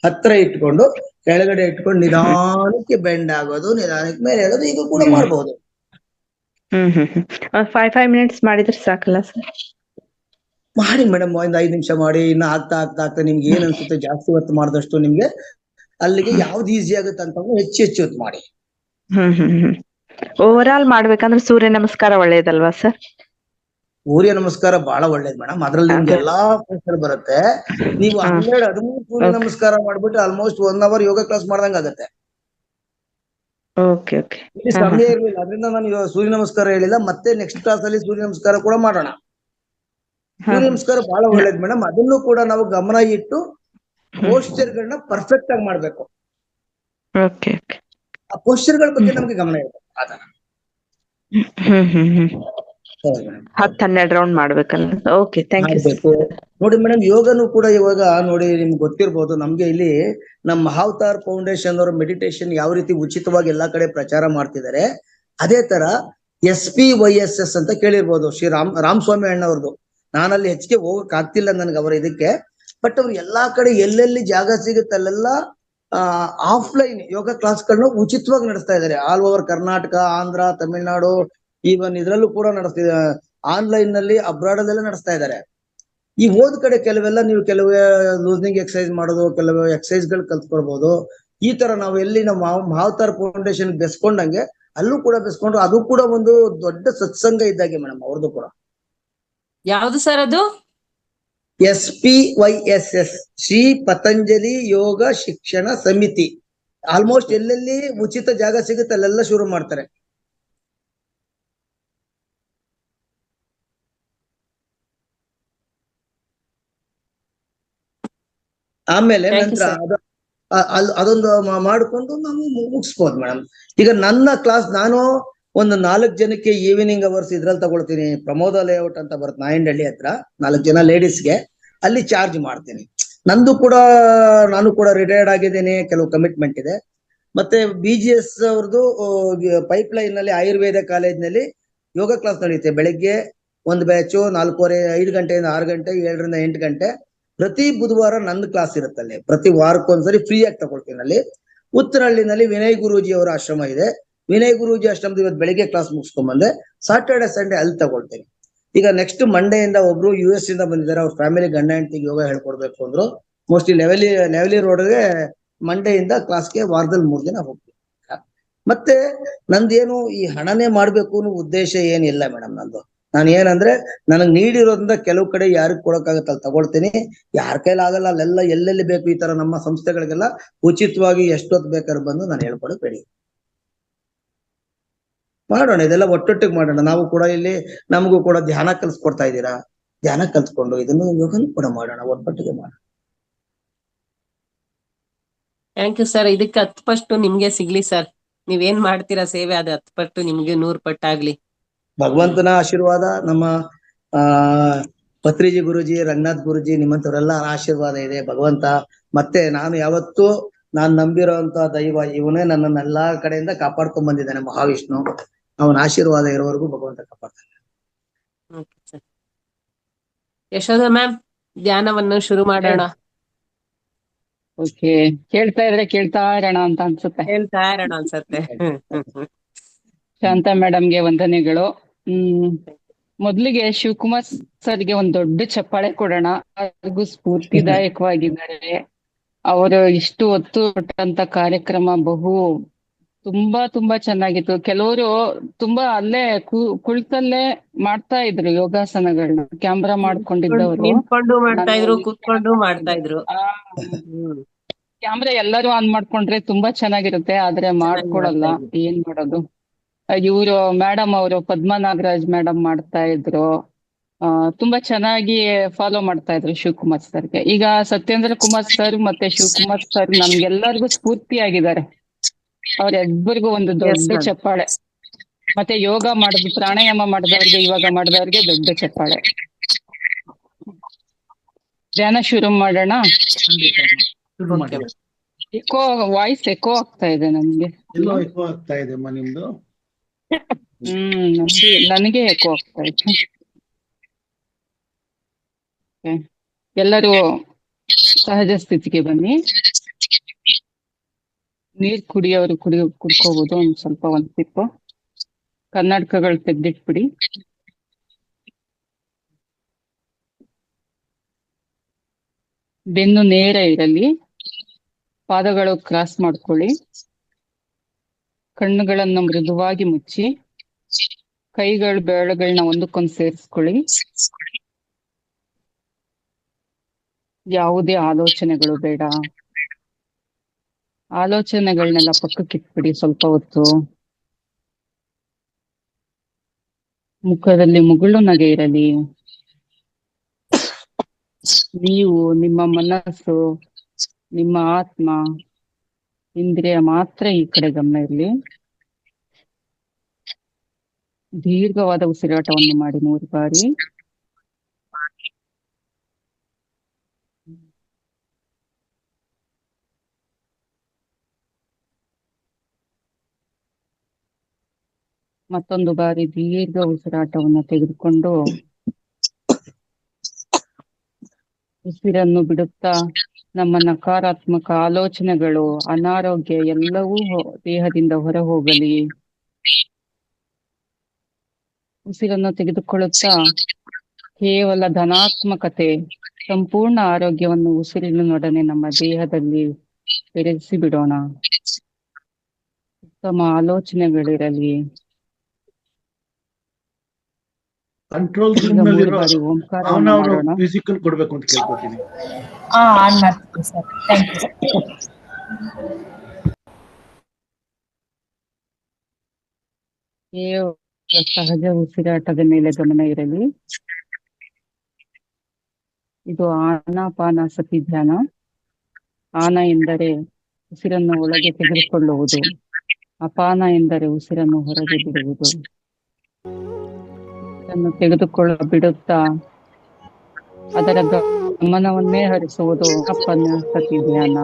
ಹತ್ರ ಇಟ್ಕೊಂಡು ಕೆಳಗಡೆ ಇಟ್ಕೊಂಡು ನಿಧಾನಕ್ಕೆ ಬೆಂಡ್ ಆಗೋದು, ನಿಧಾನಕ್ಕೆ ಮೇಲೆ ಆಗೋದು, ಇದು ಕೂಡ ಮಾಡ್ಬೋದು. 5 ಮಿನಿಟ್ಸ್ ಮಾಡಿದ್ರೆ ಸಾಕಲ್ಲ ಸರ್? ಮಾಡಿ ಮೇಡಮ್, ಒಂದ್ 5 ನಿಮಿಷ ಮಾಡಿ, ಇನ್ನ ಆಗ್ತಾ ಆಗ್ತಾ ಆಗ್ತಾ ನಿಮ್ಗೆ ಏನ್ ಅನ್ಸುತ್ತೆ, ಜಾಸ್ತಿ ಹೊತ್ತು ಮಾಡಿದಷ್ಟು ನಿಮ್ಗೆ ಅಲ್ಲಿಗೆ ಯಾವ್ದು ಈಸಿ ಆಗುತ್ತೆ ಅಂತ ಹೆಚ್ಚು ಹೊತ್ತು ಮಾಡಿ. ಓವರ್ ಆಲ್ ಮಾಡ್ಬೇಕಂದ್ರೆ ಸೂರ್ಯ ನಮಸ್ಕಾರ ಒಳ್ಳೇದಲ್ವಾ ಸರ್? ಸೂರ್ಯ ನಮಸ್ಕಾರ ಬಹಳ ಒಳ್ಳೇದ್ ಮೇಡಮ್, ಅದ್ರಲ್ಲಿ ನಿಮ್ಗೆ ಎಲ್ಲಾ ಪ್ರೆಷರ್ ಬರುತ್ತೆ. ನೀವು 12-13 ಸೂರ್ಯ ನಮಸ್ಕಾರ ಮಾಡ್ಬಿಟ್ಟು ಆಲ್ಮೋಸ್ಟ್ 1 hour ಯೋಗ ಕ್ಲಾಸ್ ಮಾಡ್ದಂಗ ಆಗತ್ತೆ. ಇಲ್ಲಿ ಸಮಯ ಇರ್ಲಿಲ್ಲ, ಅದರಿಂದ ನಾನು ಸೂರ್ಯ ನಮಸ್ಕಾರ ಹೇಳಿಲ್ಲ. ಮತ್ತೆ ನೆಕ್ಸ್ಟ್ ಕ್ಲಾಸ್ ಅಲ್ಲಿ ಸೂರ್ಯ ನಮಸ್ಕಾರ ಕೂಡ ಮಾಡೋಣ. ಸೂರ್ಯ ನಮಸ್ಕಾರ ಬಹಳ ಒಳ್ಳೇದ್ ಮೇಡಮ್, ಅದನ್ನು ಕೂಡ ನಾವು ಗಮನ ಇಟ್ಟು ಪೋಸ್ಚರ್ ಗಳನ್ನ ಪರ್ಫೆಕ್ಟ್ ಆಗಿ ಮಾಡ್ಬೇಕು. ಆ ಪೋಸ್ಚರ್ ಗಳ ಬಗ್ಗೆ ನಮ್ಗೆ ಗಮನ ಇರುತ್ತೆ. 10-12 ರೌಂಡ್ ಮಾಡ್ಬೇಕಲ್ಲ? Okay, thank you. ನೋಡಿ ಮೇಡಮ್, ಯೋಗನು ಕೂಡ ಇವಾಗ ನೋಡಿ ನಿಮ್ಗೆ ಗೊತ್ತಿರ್ಬೋದು, ನಮ್ಗೆ ಇಲ್ಲಿ ನಮ್ಮ ಮಹಾವತಾರ್ ಫೌಂಡೇಶನ್ ಅವರು ಮೆಡಿಟೇಷನ್ ಯಾವ ರೀತಿ ಉಚಿತವಾಗಿ ಎಲ್ಲಾ ಕಡೆ ಪ್ರಚಾರ ಮಾಡ್ತಿದ್ದಾರೆ, ಅದೇ ತರ SPYSS ಅಂತ ಕೇಳಿರ್ಬೋದು, ಶ್ರೀ ರಾಮಸ್ವಾಮಿ ಅಣ್ಣವ್ರದ್ದು. ನಾನಲ್ಲಿ ಹೆಚ್ಚಿಗೆ ಹೋಗಕ್ ಆಗ್ತಿಲ್ಲ ನನ್ಗೆ ಅವರ ಇದಕ್ಕೆ, ಬಟ್ ಅವ್ರು ಎಲ್ಲಾ ಕಡೆ ಎಲ್ಲೆಲ್ಲಿ ಜಾಗ ಸಿಗುತ್ತೆ ಅಲ್ಲೆಲ್ಲ ಆಫ್ಲೈನ್ ಯೋಗ ಕ್ಲಾಸ್ಗಳನ್ನ ಉಚಿತವಾಗಿ ನಡೆಸ್ತಾ ಇದ್ದಾರೆ. All over Karnataka, Andhra, Tamil Nadu, even ಇದ್ರಲ್ಲೂ ಕೂಡ ನಡೆಸ್ತಿದ್ದಾರೆ. ಆನ್ಲೈನ್ ನಲ್ಲಿ ಅಬ್ರಾಡ್ ಅಲ್ಲೆಲ್ಲ ನಡೆಸ್ತಾ ಇದ್ದಾರೆ. ಈ ಹೋದ್ ಕಡೆ ಕೆಲವೆಲ್ಲ ನೀವು ಕೆಲವು ಲೂಸ್ನಿಂಗ್ ಎಕ್ಸರ್ಸೈಸ್ ಮಾಡೋದು, ಕೆಲವು ಎಕ್ಸರ್ಸೈಸ್ ಗಳು ಕಲ್ತ್ಕೊಳ್ಬಹುದು. ಈ ತರ ನಾವು ಎಲ್ಲಿ ನಮ್ಮ ಮಹಾವತಾರ್ ಫೌಂಡೇಶನ್ ಬೆಸ್ಕೊಂಡಂಗೆ ಅಲ್ಲೂ ಕೂಡ ಬೆಸ್ಕೊಂಡು, ಅದು ಕೂಡ ಒಂದು ದೊಡ್ಡ ಸತ್ಸಂಗ ಇದ್ದಾಗೆ ಮೇಡಮ್ ಅವ್ರದ್ದು ಕೂಡ. ಯಾವ್ದು ಸರ್ ಅದು? SPYSS, ಶ್ರೀ ಪತಂಜಲಿ ಯೋಗ ಶಿಕ್ಷಣ ಸಮಿತಿ. ಆಲ್ಮೋಸ್ಟ್ ಎಲ್ಲೆಲ್ಲಿ ಉಚಿತ ಜಾಗ ಸಿಗುತ್ತೆ ಅಲ್ಲೆಲ್ಲ ಶುರು ಮಾಡ್ತಾರೆ. ಆಮೇಲೆ ನಂತರ ಅದೊಂದು ಮಾಡ್ಕೊಂಡು ನಾವು ಮುಗಿಸ್ಬೋದು ಮೇಡಮ್. ಈಗ ನನ್ನ ಕ್ಲಾಸ್ ನಾನು ಒಂದು 4 ಜನಕ್ಕೆ ಈವ್ನಿಂಗ್ ಅವರ್ಸ್ ಇದ್ರಲ್ಲಿ ತಗೊಳ್ತೀನಿ. ಪ್ರಮೋದ ಲೇಔಟ್ ಅಂತ ಬರುತ್ತೆ ನಾಯಂಡಹಳ್ಳಿ ಹತ್ರ, 4 ಜನ ಲೇಡೀಸ್ಗೆ ಅಲ್ಲಿ ಚಾರ್ಜ್ ಮಾಡ್ತೀನಿ. ನಂದು ಕೂಡ, ನಾನು ಕೂಡ ರಿಟೈರ್ಡ್ ಆಗಿದ್ದೇನೆ, ಕೆಲವು ಕಮಿಟ್ಮೆಂಟ್ ಇದೆ. ಮತ್ತೆ BGS ಅವ್ರದ್ದು ಪೈಪ್ಲೈನ್ ನಲ್ಲಿ ಆಯುರ್ವೇದ ಕಾಲೇಜ್ನಲ್ಲಿ ಯೋಗ ಕ್ಲಾಸ್ ನಡೆಯುತ್ತೆ. ಬೆಳಿಗ್ಗೆ ಒಂದು ಬ್ಯಾಚು 4:15, 5 ಗಂಟೆಯಿಂದ 6 ಗಂಟೆ, 7ರಿಂದ 8 ಗಂಟೆ. ಪ್ರತಿ ಬುಧವಾರ ನಂದು ಕ್ಲಾಸ್ ಇರುತ್ತಲ್ಲಿ, ಪ್ರತಿ ವಾರಕ್ಕೊಂದ್ಸರಿ ಫ್ರೀ ಆಗಿ ತಗೊಳ್ತೀನಿ. ಅಲ್ಲಿ ಉತ್ತರಹಳ್ಳಿನಲ್ಲಿ ವಿನಯ್ ಗುರೂಜಿ ಅವರ ಆಶ್ರಮ ಇದೆ. ವಿನಯ್ ಗುರೂಜಿ ಆಶ್ರಮದ ಇವತ್ತು ಬೆಳಿಗ್ಗೆ ಕ್ಲಾಸ್ ಮುಗಿಸ್ಕೊಂಡ್ ಬಂದೆ. ಸಾಟರ್ಡೆ ಸಂಡೇ ಅಲ್ಲಿ ತಗೊಳ್ತೀನಿ. ಈಗ ನೆಕ್ಸ್ಟ್ ಮಂಡೆಯಿಂದ ಒಬ್ರು US ಇಂದ ಬಂದಿದ್ದಾರೆ, ಅವ್ರ ಫ್ಯಾಮಿಲಿ ಗಂಡ ಹೆಂಡತಿಗೆ ಯೋಗ ಹೇಳ್ಕೊಡ್ಬೇಕು ಅಂದ್ರು. ಮೋಸ್ಟ್ಲಿ ಲೆವೆಲಿ ರೋಡ್ಗೆ ಮಂಡೆಯಿಂದ ಕ್ಲಾಸ್ಗೆ ವಾರದಲ್ಲಿ 3 ದಿನ ಹೋಗ್ತೀನಿ. ಮತ್ತೆ ನಂದೇನು ಈ ಹಣನೇ ಮಾಡ್ಬೇಕು ಅನ್ನೋ ಉದ್ದೇಶ ಏನಿಲ್ಲ ಮೇಡಮ್. ನಾನು ಏನಂದ್ರೆ ನನಗ್ ನೀಡಿರೋದ್ರಿಂದ ಕೆಲವು ಕಡೆ ಯಾರಿಗ್ ಕೊಡಕ್ಕಾಗತ್ತ ಅಲ್ಲಿ ತಗೊಳ್ತೀನಿ, ಯಾರ ಕೈಲಿ ಆಗಲ್ಲ ಅಲ್ಲೆಲ್ಲ ಎಲ್ಲೆಲ್ಲಿ ಬೇಕು ಈ ತರ ನಮ್ಮ ಸಂಸ್ಥೆಗಳಿಗೆಲ್ಲ ಉಚಿತವಾಗಿ ಎಷ್ಟೊತ್ತು ಬೇಕಾದ್ರೂ ಬಂದು ನಾನು ಹೇಳ್ಕೊಡಕ್ ರೆಡಿ. ಮಾಡೋಣ, ಇದೆಲ್ಲ ಒಟ್ಟೊಟ್ಟಿಗೆ ಮಾಡೋಣ. ನಾವು ಕೂಡ ಇಲ್ಲಿ ನಮಗೂ ಕೂಡ ಧ್ಯಾನ ಕಲ್ಸ್ಕೊಡ್ತಾ ಇದ್ದೀರಾ, ಧ್ಯಾನ ಕಲ್ತ್ಕೊಂಡು ಇದನ್ನು ಯೋಗನೂ ಕೂಡ ಮಾಡೋಣ, ಒಟ್ಟೊಟ್ಟಿಗೆ ಮಾಡೋಣ. Thank you sir. ಇದಕ್ಕೆ 10 ಪಟ್ಟು ನಿಮ್ಗೆ ಸಿಗ್ಲಿ ಸರ್. ನೀವೇನ್ ಮಾಡ್ತೀರಾ ಸೇವೆ, ಅದು 10 ಪಟ್ಟು ನಿಮ್ಗೆ 100 ಪಟ್ಟಾಗ್ಲಿ. ಭಗವಂತನ ಆಶೀರ್ವಾದ, ನಮ್ಮ ಪತ್ರಿಜಿ ಗುರುಜಿ, ರಂಗನಾಥ್ ಗುರುಜಿ, ನಿಮ್ಮಂತವರೆಲ್ಲ ಆಶೀರ್ವಾದ ಇದೆ ಭಗವಂತ. ಮತ್ತೆ ನಾನು ಯಾವತ್ತೂ ನಾನು ನಂಬಿರೋಂತ ದೈವ ಇವನೇ ನನ್ನನ್ನ ಎಲ್ಲಾ ಕಡೆಯಿಂದ ಕಾಪಾಡ್ಕೊಂಡ್ ಬಂದಿದ್ದಾನೆ, ಮಹಾವಿಷ್ಣು. ಅವನ ಆಶೀರ್ವಾದ ಇರೋವರೆಗೂ ಭಗವಂತ ಕಾಪಾಡ್ತಾನೆ. ಯಶೋಧ ಮ್ಯಾಮ್, ಧ್ಯಾನವನ್ನು ಶುರು ಮಾಡೋಣ. ಓಕೆ, ಕೇಳ್ತಾ ಇರೋಣ ಅಂತ ಅನ್ಸುತ್ತೆ. ಹೇಳ್ತಾ ಇರೋಣ ಅನ್ಸತ್ತೆ. ಶಾಂತಾ ಮೇಡಮ್ಗೆ ವಂದನೆಗಳು. ಮೊದ್ಲಿಗೆ ಶಿವಕುಮಾರ್ ಸರ್ಗೆ ಒಂದ್ ದೊಡ್ಡ ಚಪ್ಪಾಳೆ ಕೊಡೋಣ. ಅವ್ರಿಗೂ ಸ್ಫೂರ್ತಿದಾಯಕವಾಗಿದ್ದಾರೆ. ಅವರು ಇಷ್ಟು ಒತ್ತು ಕೊಟ್ಟಂತ ಕಾರ್ಯಕ್ರಮ ತುಂಬಾ ಚೆನ್ನಾಗಿತ್ತು. ಕೆಲವರು ತುಂಬಾ ಅಲ್ಲೇ ಕುಳಿತಲ್ಲೇ ಮಾಡ್ತಾ ಇದ್ರು ಯೋಗಾಸನಗಳನ್ನ, ಕ್ಯಾಮ್ರಾ ಮಾಡ್ಕೊಂಡಿದ್ದವರು. ನಿಂತ್ಕೊಂಡು ಮಾಡ್ತಾ ಇದ್ರು, ಕೂತ್ಕೊಂಡು ಮಾಡ್ತಾ ಇದ್ರು. ಕ್ಯಾಮ್ರಾ ಎಲ್ಲರೂ ಆನ್ ಮಾಡ್ಕೊಂಡ್ರೆ ತುಂಬಾ ಚೆನ್ನಾಗಿರುತ್ತೆ, ಆದ್ರೆ ಮಾಡ್ಕೊಳಲ್ಲ. ಏನ್ ಮಾಡೋದು. ಇವರು ಮೇಡಮ್ ಅವರು ಪದ್ಮಾ ನಾಗರಾಜ್ ಮೇಡಮ್ ಮಾಡ್ತಾ ಇದ್ರು. ತುಂಬಾ ಚೆನ್ನಾಗಿ ಫಾಲೋ ಮಾಡ್ತಾ ಇದ್ರು ಶಿವಕುಮಾರ್ ಸರ್ಗೆ. ಈಗ ಸತ್ಯೇಂದ್ರ ಕುಮಾರ್ ಸರ್ ಮತ್ತೆ ಶಿವಕುಮಾರ್ ಸರ್ ನಮ್ಗೆಲ್ಲರಿಗೂ ಸ್ಫೂರ್ತಿಯಾಗಿದ್ದಾರೆ. ಅವ್ರೆಬ್ಬರಿಗೂ ಒಂದು ದೊಡ್ಡ ಚಪ್ಪಾಳೆ. ಮತ್ತೆ ಯೋಗ ಪ್ರಾಣಾಯಾಮ ಮಾಡಿದವ್ರಿಗೆ, ಇವಾಗ ಮಾಡಿದವ್ರಿಗೆ ದೊಡ್ಡ ಚಪ್ಪಾಳೆ. ಧ್ಯಾನ ಶುರು ಮಾಡೋಣ. ವಾಯ್ಸ್ ಎಕೋ ಆಗ್ತಾ ಇದೆ ನಮ್ಗೆ. ಎಲ್ಲೋ ಎಕೋ ಆಗ್ತಾ ಇದೆ ನಿಮ್ದು. ನನಗೆ ಎಕೋ ಆಗ್ತಾ ಇದೆ. ಎಲ್ಲರೂ ಸಹಜ ಸ್ಥಿತಿಗೆ ಬನ್ನಿ. ನೀರ್ ಕುಡಿಯೋರು ಕುಡ್ಕೋಬಹುದು. ಒಂದ್ ಸಿಪ್ಪು. ಕನ್ನಡಕಗಳು ತೆಗ್ದಿಟ್ಬಿಡಿ. ಬೆನ್ನು ನೇರ ಇರಲಿ. ಪಾದಗಳು ಕ್ರಾಸ್ ಮಾಡ್ಕೊಳ್ಳಿ. ಕಣ್ಣುಗಳನ್ನು ಮೃದುವಾಗಿ ಮುಚ್ಚಿ, ಕೈಗಳು ಬೆರಳುಗಳನ್ನ ಒಂದಕ್ಕೊಂದು ಸೇರಿಸ್ಕೊಳ್ಳಿ. ಯಾವುದೇ ಆಲೋಚನೆಗಳು ಬೇಡ. ಆಲೋಚನೆಗಳನ್ನೆಲ್ಲ ಪಕ್ಕಕ್ಕಿಟ್ಬಿಡಿ ಸ್ವಲ್ಪ ಹೊತ್ತು. ಮುಖದಲ್ಲಿ ಮುಗುಳು ನಗೆ ಇರಲಿ. ನೀವು, ನಿಮ್ಮ ಮನಸ್ಸು, ನಿಮ್ಮ ಆತ್ಮ, ಇಂದ್ರಿಯ ಮಾತ್ರ ಈ ಕಡೆ ಗಮನ ಇರಲಿ. ದೀರ್ಘವಾದ ಉಸಿರಾಟವನ್ನು ಮಾಡಿ 3 ಬಾರಿ. ಮತ್ತೊಂದು ಬಾರಿ ದೀರ್ಘ ಉಸಿರಾಟವನ್ನು ತೆಗೆದುಕೊಂಡು ಉಸಿರನ್ನು ಬಿಡುತ್ತಾ ನಮ್ಮ ನಕಾರಾತ್ಮಕ ಆಲೋಚನೆಗಳು, ಅನಾರೋಗ್ಯ ಎಲ್ಲವೂ ದೇಹದಿಂದ ಹೊರ ಹೋಗಲಿ. ಉಸಿರನ್ನು ತೆಗೆದುಕೊಳ್ಳುತ್ತಾ ಕೇವಲ ಧನಾತ್ಮಕತೆ, ಸಂಪೂರ್ಣ ಆರೋಗ್ಯವನ್ನು ಉಸಿರಿನೊಡನೆ ನಮ್ಮ ದೇಹದಲ್ಲಿ ಬೆರೆಸಿ ಬಿಡೋಣ. ಉತ್ತಮ ಆಲೋಚನೆಗಳಿರಲಿ. ಕಂಟ್ರೋಲ್ ರೂಮ್ ನಲ್ಲಿರೋ ಅವನ ಅವರು ಫಿಸಿಕಲ್ ಕೊಡ್ಬೇಕು ಅಂತ ಕೇಳ್ಕೊತೀನಿ. ಆನ್ ಮಾಡ್ತೀನಿ ಸರ್. Thank you. ಸಹಜ ಉಸಿರಾಟದ ಮೇಲೆ ಗಮನ ಇರಲಿ. ಇದು ಆನಾಪಾನಸತಿ ಧ್ಯಾನ. ಆನ ಎಂದರೆ ಉಸಿರನ್ನು ಒಳಗೆ ತೆಗೆದುಕೊಳ್ಳುವುದು. ಅಪಾನ ಎಂದರೆ ಉಸಿರನ್ನು ಹೊರಗೆ ಬಿಡುವುದು. ಬಿಡುತ್ತಾ ಅದರ ಗಮನವನ್ನೇ ಹರಿಸುವುದು ಆನಾಪಾನಸತಿ ಧ್ಯಾನ.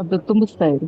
ಅದು ತುಂಬಿಸ್ತಾ ಇರಿ.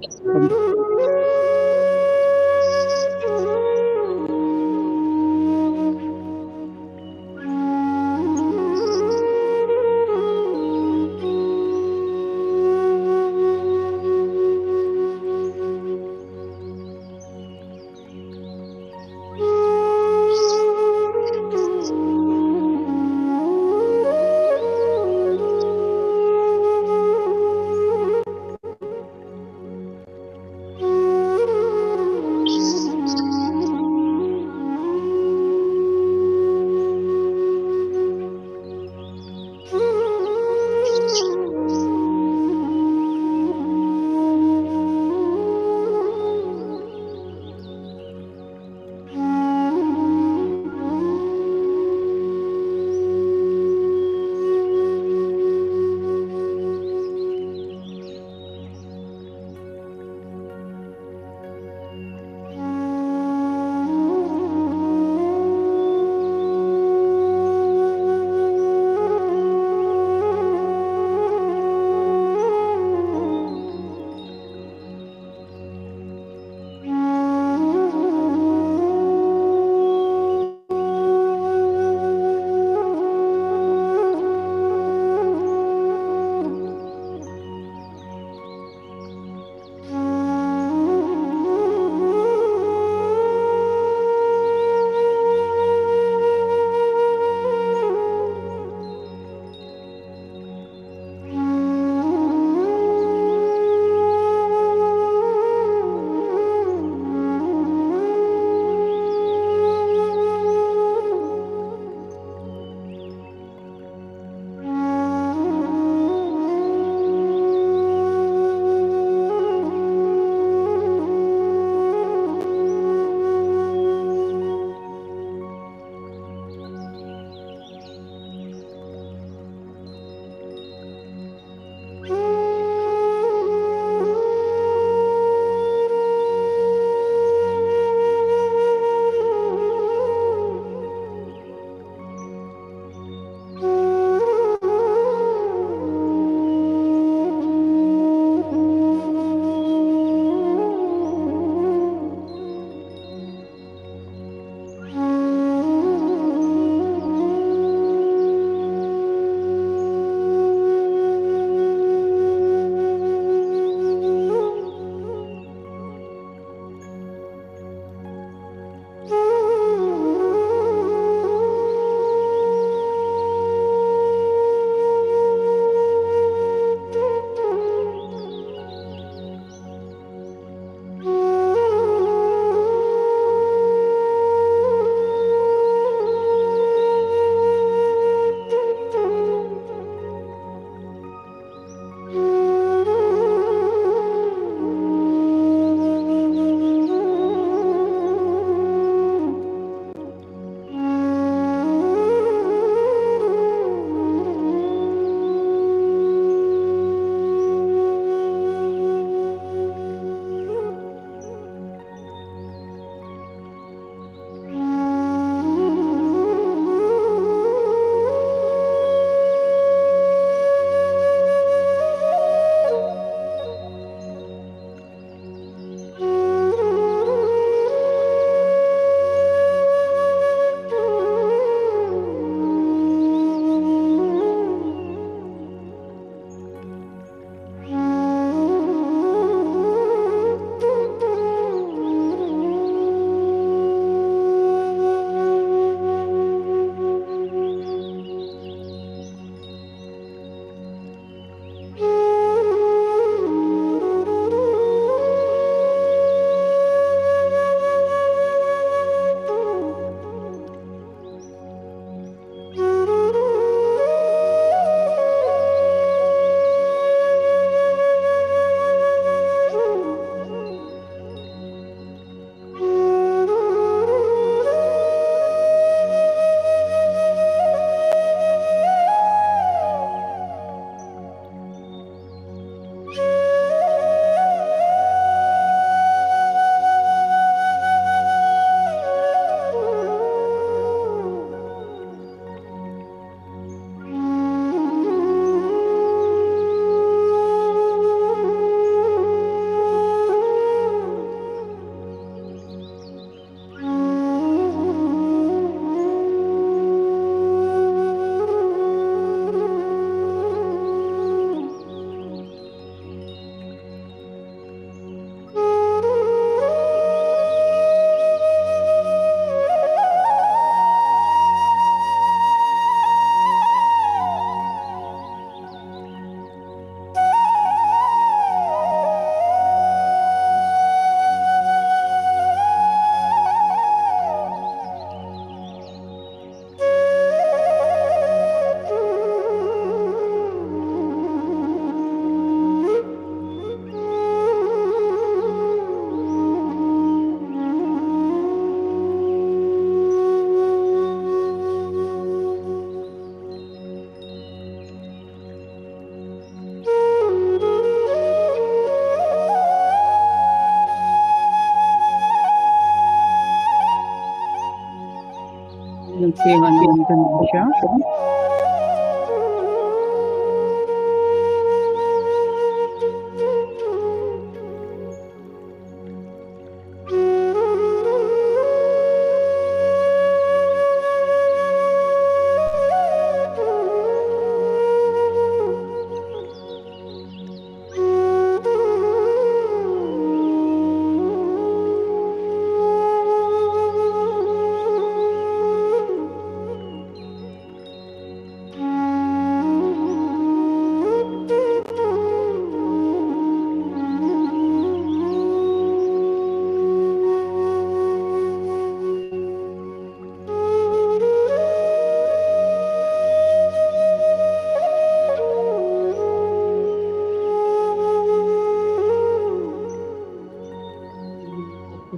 ಕೇವಲ ಒಂದು ನಿಮಿಷ.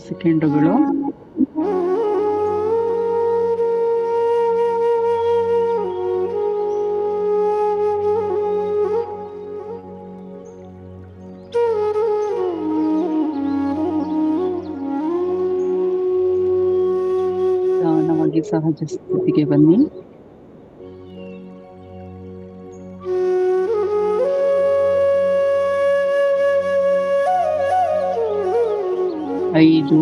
ಸೆಕೆಂಡುಗಳು. ನಿಧಾನವಾಗಿ ಸಹಜ ಸ್ಥಿತಿಗೆ ಬನ್ನಿ. ಐದು,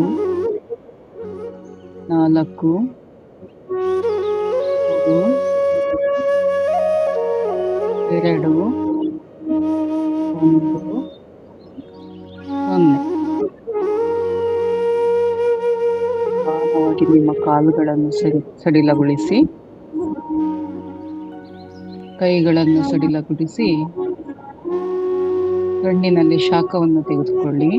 4, 3, 2, 1, 0. ನಿಧಾನವಾಗಿ ನಿಮ್ಮ ಕಾಲುಗಳನ್ನು ಸಡಿಲಗೊಳಿಸಿ, ಕೈಗಳನ್ನು ಸಡಿಲಗೊಳಿಸಿ, ಕಣ್ಣಿನಲ್ಲಿ ಶಾಖವನ್ನು ತೆಗೆದುಕೊಳ್ಳಿ.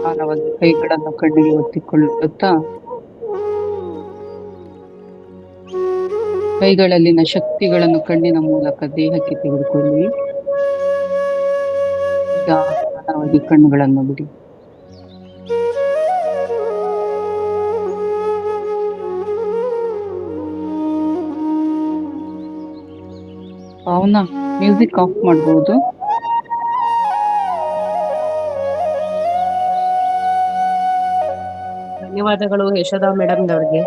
ನಿಧಾನವಾಗಿ ಕೈಗಳನ್ನು ಕಣ್ಣಿಗೆ ಒತ್ತಿಕೊಳ್ಳುತ್ತಾ ಕೈಗಳಲ್ಲಿನ ಶಕ್ತಿಗಳನ್ನು ಕಣ್ಣಿನ ಮೂಲಕ ದೇಹಕ್ಕೆ ತೆಗೆದುಕೊಳ್ಳಿ. ನಿಧಾನವಾಗಿ ಕಣ್ಣುಗಳನ್ನು ಬಿಡಿ. ಭಾವನಾ, ಮ್ಯೂಸಿಕ್ ಆಫ್ ಮಾಡಬಹುದು. ಧನ್ಯವಾದಗಳು ಯಶೋದಾ ಮೇಡಮ್ ಅವರಿಗೆ.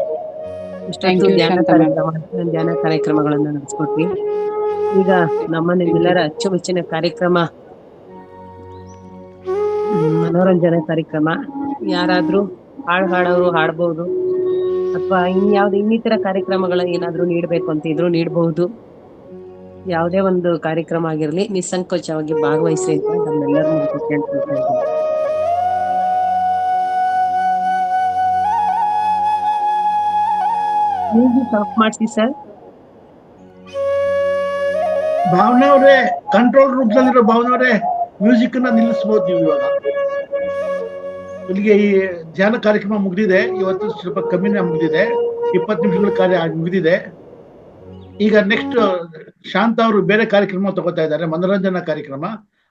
ಇಷ್ಟೊಂದು ಧ್ಯಾನ ಕಾರ್ಯಕ್ರಮಗಳನ್ನು ನಡೆಸ್ಕೊಟ್ವಿ. ಈಗ ನಮ್ಮ ನಿಮ್ಮೆಲ್ಲರ ಅಚ್ಚುಮೆಚ್ಚಿನ ಕಾರ್ಯಕ್ರಮ ಮನೋರಂಜನಾ ಕಾರ್ಯಕ್ರಮ. ಯಾರಾದ್ರೂ ಹಾಡೋರು ಹಾಡ್ಬಹುದು, ಅಥವಾ ಇನ್ನಿತರ ಕಾರ್ಯಕ್ರಮಗಳ ಏನಾದ್ರೂ ನೀಡ್ಬೇಕು ಅಂತ ಇದ್ರು ನೀಡಬಹುದು. ಯಾವುದೇ ಒಂದು ಕಾರ್ಯಕ್ರಮ ಆಗಿರ್ಲಿ ನಿಸ್ಸಂಕೋಚವಾಗಿ ಭಾಗವಹಿಸಿ ಅಂತ ನಮ್ಮೆಲ್ಲರ ಮೂಲಕ ಕೇಳ್ಕೊಳ್ತಾ ಇದ್ದೀನಿ. ಮ್ಯೂಸಿಕ್ ಆಫ್ ಮಾಡಿಸಿ ಸರ್. ಭಾವನಾ ಅವರೇ, ಕಂಟ್ರೋಲ್ ರೂಮ್ ನಲ್ಲಿರೋ ಭಾವನಾ ಅವರೇ, ಮ್ಯೂಸಿಕ್ ನ ನಿಲ್ಲಿಸಬಹುದು ನೀವು ಇವಾಗ. ಇಲ್ಲಿಗೆ ಈ ಧ್ಯಾನ ಕಾರ್ಯಕ್ರಮ ಮುಗಿದಿದೆ. ಇವತ್ತು ಸ್ವಲ್ಪ ಕಮ್ಮಿನೇ ಮುಗಿದಿದೆ, 20 ನಿಮಿಷಗಳ ಕಾರ್ಯ ಮುಗಿದಿದೆ. ಈಗ ನೆಕ್ಸ್ಟ್ ಶಾಂತ ಅವರು ಬೇರೆ ಕಾರ್ಯಕ್ರಮ ತಗೋತಾ ಇದ್ದಾರೆ, ಮನೋರಂಜನಾ ಕಾರ್ಯಕ್ರಮ.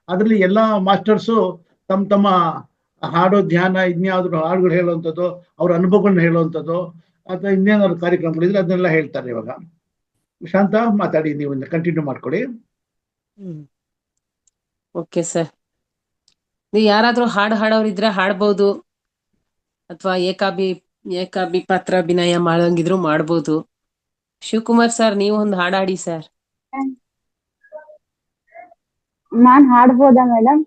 ಅದರಲ್ಲಿ ಎಲ್ಲಾ ಮಾಸ್ಟರ್ಸು ತಮ್ಮ ಹಾಡೋ ಧ್ಯಾನ ಇನ್ಯಾವ್ದು ಹಾಡುಗಳು ಹೇಳುವಂಥದ್ದು, ಅವ್ರ ಅನುಭವಗಳನ್ನ ಹೇಳುವಂಥದ್ದು, ಅಥವಾ ಇನ್ನೇನಾದ್ರು ಕಾರ್ಯಕ್ರಮಗಳಿದ್ರೆ ಅದನ್ನೆಲ್ಲ ಹೇಳ್ತಾರೆ. ಇವಾಗ ಶಾಂತ ಮಾತಾಡಿ, ನೀವು ಕಂಟಿನ್ಯೂ ಮಾಡ್ಕೊಡಿ. Okay sir. ನೀವು ಯಾರಾದ್ರೂ ಹಾಡೋರಿದ್ರೆ ಹಾಡ್ಬೋದು, ಅಥವಾ ಏಕಾಬಿ ಪಾತ್ರಾಭಿನಯ ಮಾಡೋಂಗಿದ್ರು ಮಾಡ್ಬೋದು. ಶಿವಕುಮಾರ್ ಸರ್, ನೀವು ಒಂದು ಹಾಡಾಡಿ ಸರ್. ನಾನ್ ಹಾಡ್ಬೋದಾ ಮೇಡಮ್?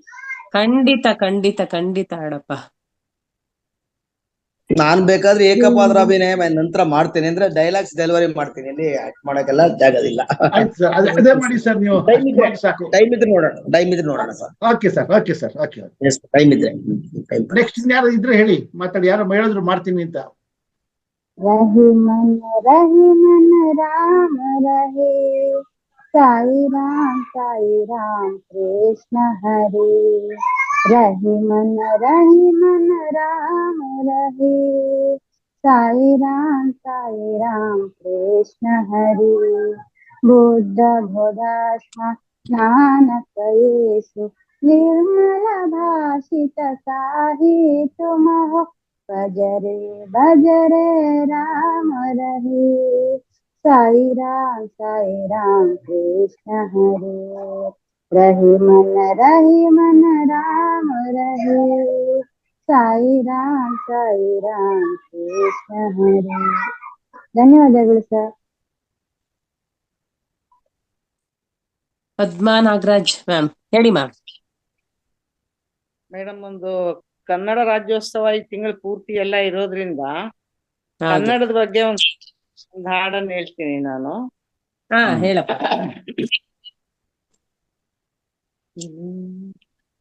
ಖಂಡಿತ ಖಂಡಿತ ಖಂಡಿತ ಹಾಡಪ್ಪ. ನಾನ್ ಬೇಕಾದ್ರೆ ಏಕಪಾತ್ರಾಭಿನಯ ನಂತರ ಮಾಡ್ತೇನೆ, ಅಂದ್ರೆ ಡೈಲಾಗ್ಸ್ ಡೆಲಿವರಿ ಮಾಡ್ತೀನಿ. ಇಲ್ಲಿ ಆಕ್ಟ್ ಮಾಡಕ್ಕೆಲ್ಲ ಜಾಗದಿಲ್ಲ. ಅದೇ ಮಾಡಿ ಸರ್, ನೀವು ಟೈಮ್ ಇದ್ರೆ ನೋಡೋಣ sir. Okay sir, okay sir, okay. Time ಇದ್ರೆ ನೆಕ್ಸ್ಟ್ ಯಾರು ಇದ್ರೆ ಹೇಳಿ, ಮಾತಾಡಿ. ಯಾರು ಹೇಳಿದ್ರು ಮಾಡ್ತೀನಿ ಅಂತ. ರಹಿಮನ್ ರಹಿಮನ್ ರಾಮ ರಹೇ, ಸಾಯಿ ರಾಮ್ ಕೃಷ್ಣ ಹರೇ. ರಹಿಮನ್ ರಹಿಮನ್ ರಾಮ ರಹೇ, ಸಾಯಿ ರಾಮ್ ಕೃಷ್ಣ ಹರೇ. ಬುದ್ಧ ಬೋಧಾಸ್ಮ ನಾನಕ ಯೇಸು, ನಿರ್ಮಲ ಭಾಷಿತ ಸಾಹಿತ್ಯ ಮಹೋ बजरे बजरे राम रहे, साई राम कृष्ण हरे, रही मन राम रहे, साई राम कृष्ण हरे. ಧನ್ಯವಾದಗಳು ಸರ್. ಪದ್ಮಾ ನಾಗರಾಜ್ ಮ್ಯಾಮ್ ಹೇಳಿ ಮ್ಯಾಮ್. ಮೇಡಮ್, ಒಂದು ಕನ್ನಡ ರಾಜ್ಯೋತ್ಸವ ಈ ತಿಂಗಳು ಪೂರ್ತಿ ಎಲ್ಲ ಇರೋದ್ರಿಂದ ಹೌದು. ಕನ್ನಡದ ಬಗ್ಗೆ ಒಂದು ಹಾಡನ್ನು ಹೇಳ್ತೀನಿ ನಾನು. ಹಾ ಹೇಳಪ್ಪ.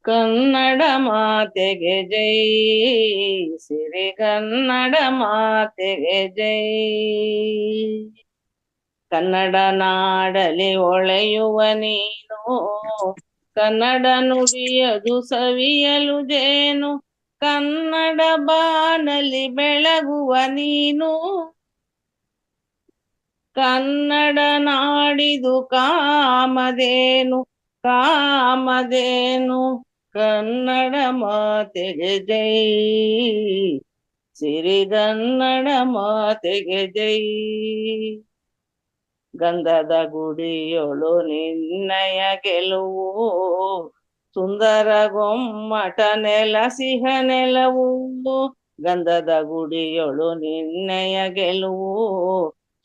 ಕನ್ನಡ ಮಾತೆಗೆ ಜೈ, ಸಿರಿಗನ್ನಡ ಮಾತೆಗೆ ಜೈ. ಕನ್ನಡ ನಾಡಲಿ ಹೊಳೆಯುವ ನೀನು, ಕನ್ನಡ ನುಡಿಯದು ಸವಿಯಲು ಜೇನು. ಕನ್ನಡ ಬಾನಲಿ ಬೆಳಗುವ ನೀನು, ಕನ್ನಡ ನಾಡಿದು ಕಾಮಧೇನು ಕಾಮಧೇನು. ಕನ್ನಡ ಮಾತೆಗೆ ಜೈ, ಸಿರಿಗನ್ನಡ ಮಾತೆಗೆ ಜೈ. ಗಂಧದ ಗುಡಿಯೊಳು ನಿನ್ನಯ ಗೆಲುವು, ಸುಂದರ ಗೊಮ್ಮಟ ನೆಲಸಿಹ ನೆಲವು. ಗಂಧದ ಗುಡಿಯೊಳು ನಿನ್ನಯ ಗೆಲುವು,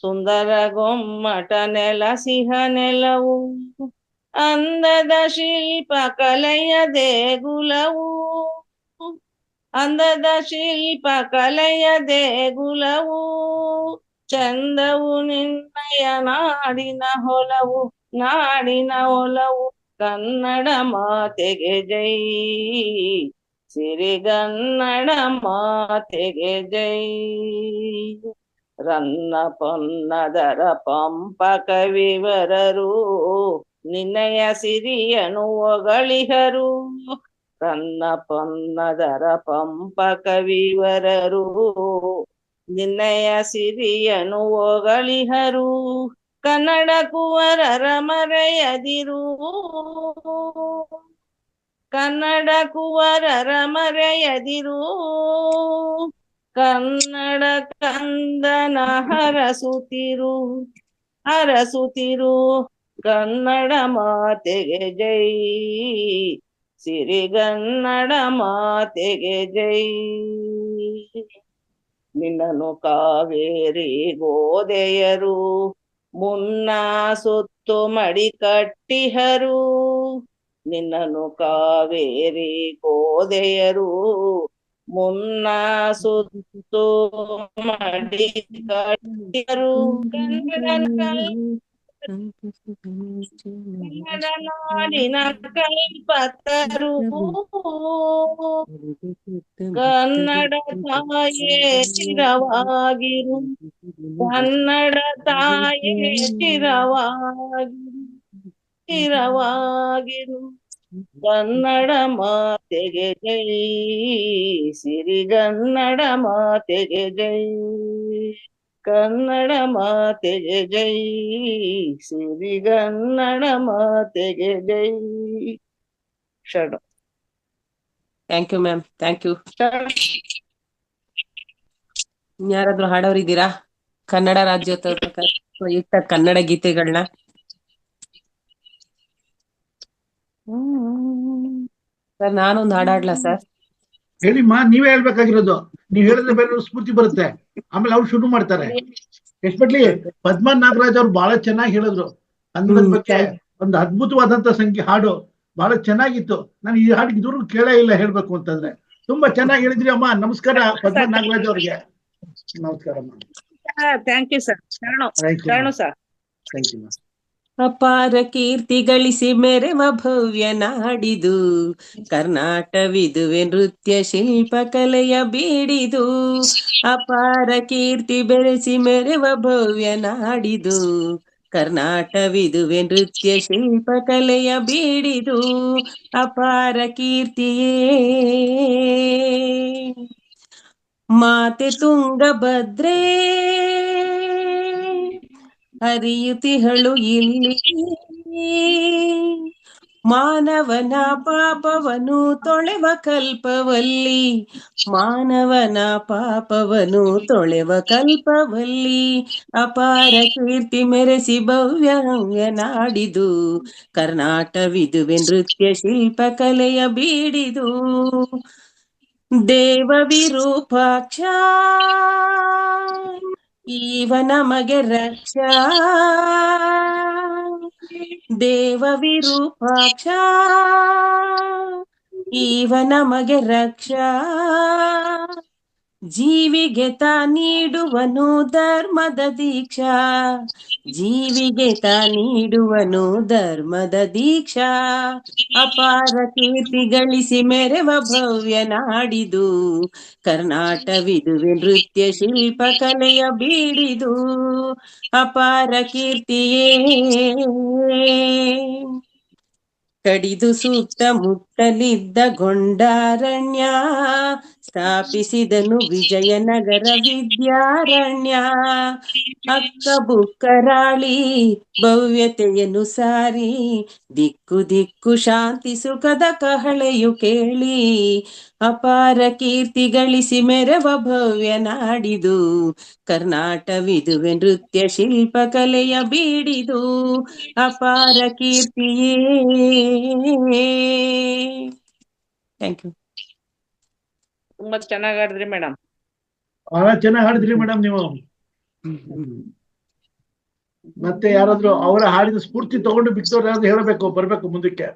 ಸುಂದರ ಗೊಮ್ಮಟ ನೆಲಸಿಹ ನೆಲವು. ಅಂದದ ಶಿಲ್ಪ ಕಲೆಯ ದೇಗುಲವು, ಅಂದದ ಶಿಲ್ಪ ಕಲೆಯ ದೇಗುಲವು. ಚಂದವು ನಿನ್ನಯ ನಾಡಿನ ಹೊಲವು, ನಾಡಿನ ಹೊಲವು. ಕನ್ನಡ ಮಾತೆಗೆ ಜೈ, ಸಿರಿಗನ್ನಡ ಮಾತೆಗೆ ಜೈ. ರನ್ನ ಪೊನ್ನದರ ಪಂಪ ಕವಿವರರು, ನಿನ್ನಯ ಸಿರಿಯನು ಹೊಗಳಿಹರು. ರನ್ನ ಪೊನ್ನದರ ಪಂಪ ಕವಿವರರು, ನಿನ್ನಯ ಸಿರಿಯನು ಹೊಗಳಿಹರು. ಕನ್ನಡ ಕುವರರ ಮರೆಯದಿರು, ಕನ್ನಡ ಕುವರರ ಮರೆಯದಿರು. ಕನ್ನಡ ಕಂದನ ಹರಸುತ್ತಿರು, ಹರಸುತ್ತಿರು. ಕನ್ನಡ ಮಾತೆಗೆ ಜೈ, ಸಿರಿಗನ್ನಡ ಮಾತೆಗೆ ಜೈ. ನಿನ್ನನು ಕಾವೇರಿ ಗೋದೆಯರು, ಮುನ್ನ ಸುತ್ತು ಮಡಿ ಕಟ್ಟಿಹರು. ನಿನ್ನನು ಕಾವೇರಿ ಗೋದೆಯರು, ಮುನ್ನ ಸುತ್ತು ಮಡಿ ಕಟ್ಟಿಹರು. ಕನ್ನಡ ನಾಡಿನ ಕಲ್ಪತರು, ಕನ್ನಡ ತಾಯೇ ಚಿರವಾಗಿರು, ಕನ್ನಡ ತಾಯೇ ಚಿರವಾಗಿರು, ಚಿರವಾಗಿರು. ಕನ್ನಡ ಮಾತೆಗೆ ಜೈ, ಸಿರಿಗನ್ನಡ ಮಾತೆಗೆ ಜೈ. ಕನ್ನಡ ಮಾತೆಗೆ ಜೈ, ಸಿರಿಗನ್ನಡ ಮಾತೆಗೆ ಜೈ. ಶರಣ. Thank you ma'am, thank you. ಯಾರಾದ್ರೂ ಹಾಡೋರಿದ್ದೀರಾ ಕನ್ನಡ ರಾಜ್ಯೋತ್ಸವ ಪ್ರಯುಕ್ತ ಕನ್ನಡ ಗೀತೆಗಳನ್ನ? ಸರ್ ನಾನೊಂದು ಹಾಡಾಡ್ಲಾ ಸರ್? ಹೇಳಿಮ್ಮ, ನೀವೇ ಹೇಳ್ಬೇಕಾಗಿರೋದು. ನೀವ್ ಹೇಳಿದ್ರೆ ಬೇರೆ ಸ್ಫೂರ್ತಿ ಬರುತ್ತೆ, ಆಮೇಲೆ ಅವ್ರು ಶುರು ಮಾಡ್ತಾರೆ. ಎಸ್ಪೆಷಲಿ ಪದ್ಮಾ ನಾಗರಾಜ್ ಅವ್ರು ಬಹಳ ಚೆನ್ನಾಗಿ ಹೇಳಿದ್ರು ಕನ್ನಡದ ಬಗ್ಗೆ. ಒಂದು ಅದ್ಭುತವಾದಂತ ಸಂಖ್ಯೆ ಹಾಡು, ಬಹಳ ಚೆನ್ನಾಗಿತ್ತು. ನಾನು ಈ ಹಾಡು ಇದುವರೆಗೂ ಕೇಳೇ ಇಲ್ಲ ಹೇಳ್ಬೇಕು ಅಂತಂದ್ರೆ. ತುಂಬಾ ಚೆನ್ನಾಗಿ ಹೇಳಿದ್ರಿ ಅಮ್ಮ. ನಮಸ್ಕಾರ ಪದ್ಮಾ ನಾಗರಾಜ್ ಅವ್ರಿಗೆ. ನಮಸ್ಕಾರ ಅಮ್ಮ. Thank you sir. ಶರಣು ಸರ್. Thank you. ಅಪಾರ ಕೀರ್ತಿ ಗಳಿಸಿ ಮೆರೆವ ಭವ್ಯ ನಾಡಿದು, ಕರ್ನಾಟವಿದುವೆ ನೃತ್ಯ ಶಿಲ್ಪ ಕಲೆಯ ಬೀಡಿದು. ಅಪಾರ ಕೀರ್ತಿ ಬೆಳೆಸಿ ಮೆರೆವ ಭವ್ಯ ನಾಡಿದು, ಕರ್ನಾಟವಿದುವೆ ನೃತ್ಯ ಶಿಲ್ಪ ಕಲೆಯ ಬೀಡಿದು. ಅಪಾರ ಕೀರ್ತಿಯೇ ಮಾತೆ ತುಂಗಭದ್ರೆ, ಹರಿಯುತಿಹಳು ಇಲ್ಲಿ ಮಾನವನ ಪಾಪವನು ತೊಳೆವ ಕಲ್ಪವಲ್ಲಿ, ಮಾನವನ ಪಾಪವನು ತೊಳೆವ ಕಲ್ಪವಲ್ಲಿ, ಅಪಾರ ಕೀರ್ತಿ ಮೆರೆಸಿ ಭವ್ಯ ನಾಡಿದು, ಕರ್ನಾಟವಿದುವೆ ನೃತ್ಯ ಶಿಲ್ಪ ಕಲೆಯ ಬೀಡಿದು. ದೇವ ವಿರೂಪಾಕ್ಷ ಈವ ನಮಗೆ ರಕ್ಷಾ, ದೇವ ವಿರೂಪಾಕ್ಷ ಈವ ನಮಗೆ ರಕ್ಷಾ, ಜೀವಿಗೆ ತಾ ನೀಡುವನು ಧರ್ಮದ ದೀಕ್ಷಾ, ಜೀವಿಗೆ ತಾ ನೀಡುವನು ಧರ್ಮದ ದೀಕ್ಷಾ, ಅಪಾರ ಕೀರ್ತಿ ಗಳಿಸಿ ಮೆರೆವ ಭವ್ಯ ನಾಡಿದು, ಕರ್ನಾಟವಿದುವೆ ನೃತ್ಯ ಶಿಲ್ಪ ಕಲೆಯ ಬೀಡಿದು, ಅಪಾರ ಕೀರ್ತಿಯೇ ಕಡಿದು ಸುತ್ತ ಮುಟ್ಟಲಿದ್ದ ಗೊಂಡಾರಣ್ಯ, ಸ್ಥಾಪಿಸಿದನು ವಿಜಯನಗರ ವಿದ್ಯಾರಣ್ಯ, ಅಕ್ಕ ಬುಕ್ಕರಾಳಿ ಭವ್ಯತೆಯನ್ನು ಸಾರಿ, ದಿಕ್ಕು ದಿಕ್ಕು ಶಾಂತಿ ಸುಖದ ಕಹಳೆಯು ಕೇಳಿ, ಅಪಾರ ಕೀರ್ತಿ ಗಳಿಸಿ ಮೆರವ ಭವ್ಯ ನಾಡಿದು, ಕರ್ನಾಟವಿದುವೆ ನೃತ್ಯ ಶಿಲ್ಪ ಕಲೆಯ ಬೀಡಿದು, ಅಪಾರ ಕೀರ್ತಿಯೇ. Thank you. ತುಂಬಾ ಚೆನ್ನಾಗಿ ಆಡಿದ್ರಿ ಮೇಡಮ್. ಬಹಳ ಚೆನ್ನಾಗಿ ಹಾಡಿದ್ರಿ ಮೇಡಮ್ ನೀವು. ಮತ್ತೆ ಯಾರಾದ್ರೂ ಅವರ ಹಾಡಿದ ಸ್ಫೂರ್ತಿ ತಗೊಂಡು ಬಿಟ್ಟವ್ರು ಯಾರಾದ್ರೂ ಹೇಳಬೇಕು, ಬರ್ಬೇಕು ಮುಂದಕ್ಕೆ.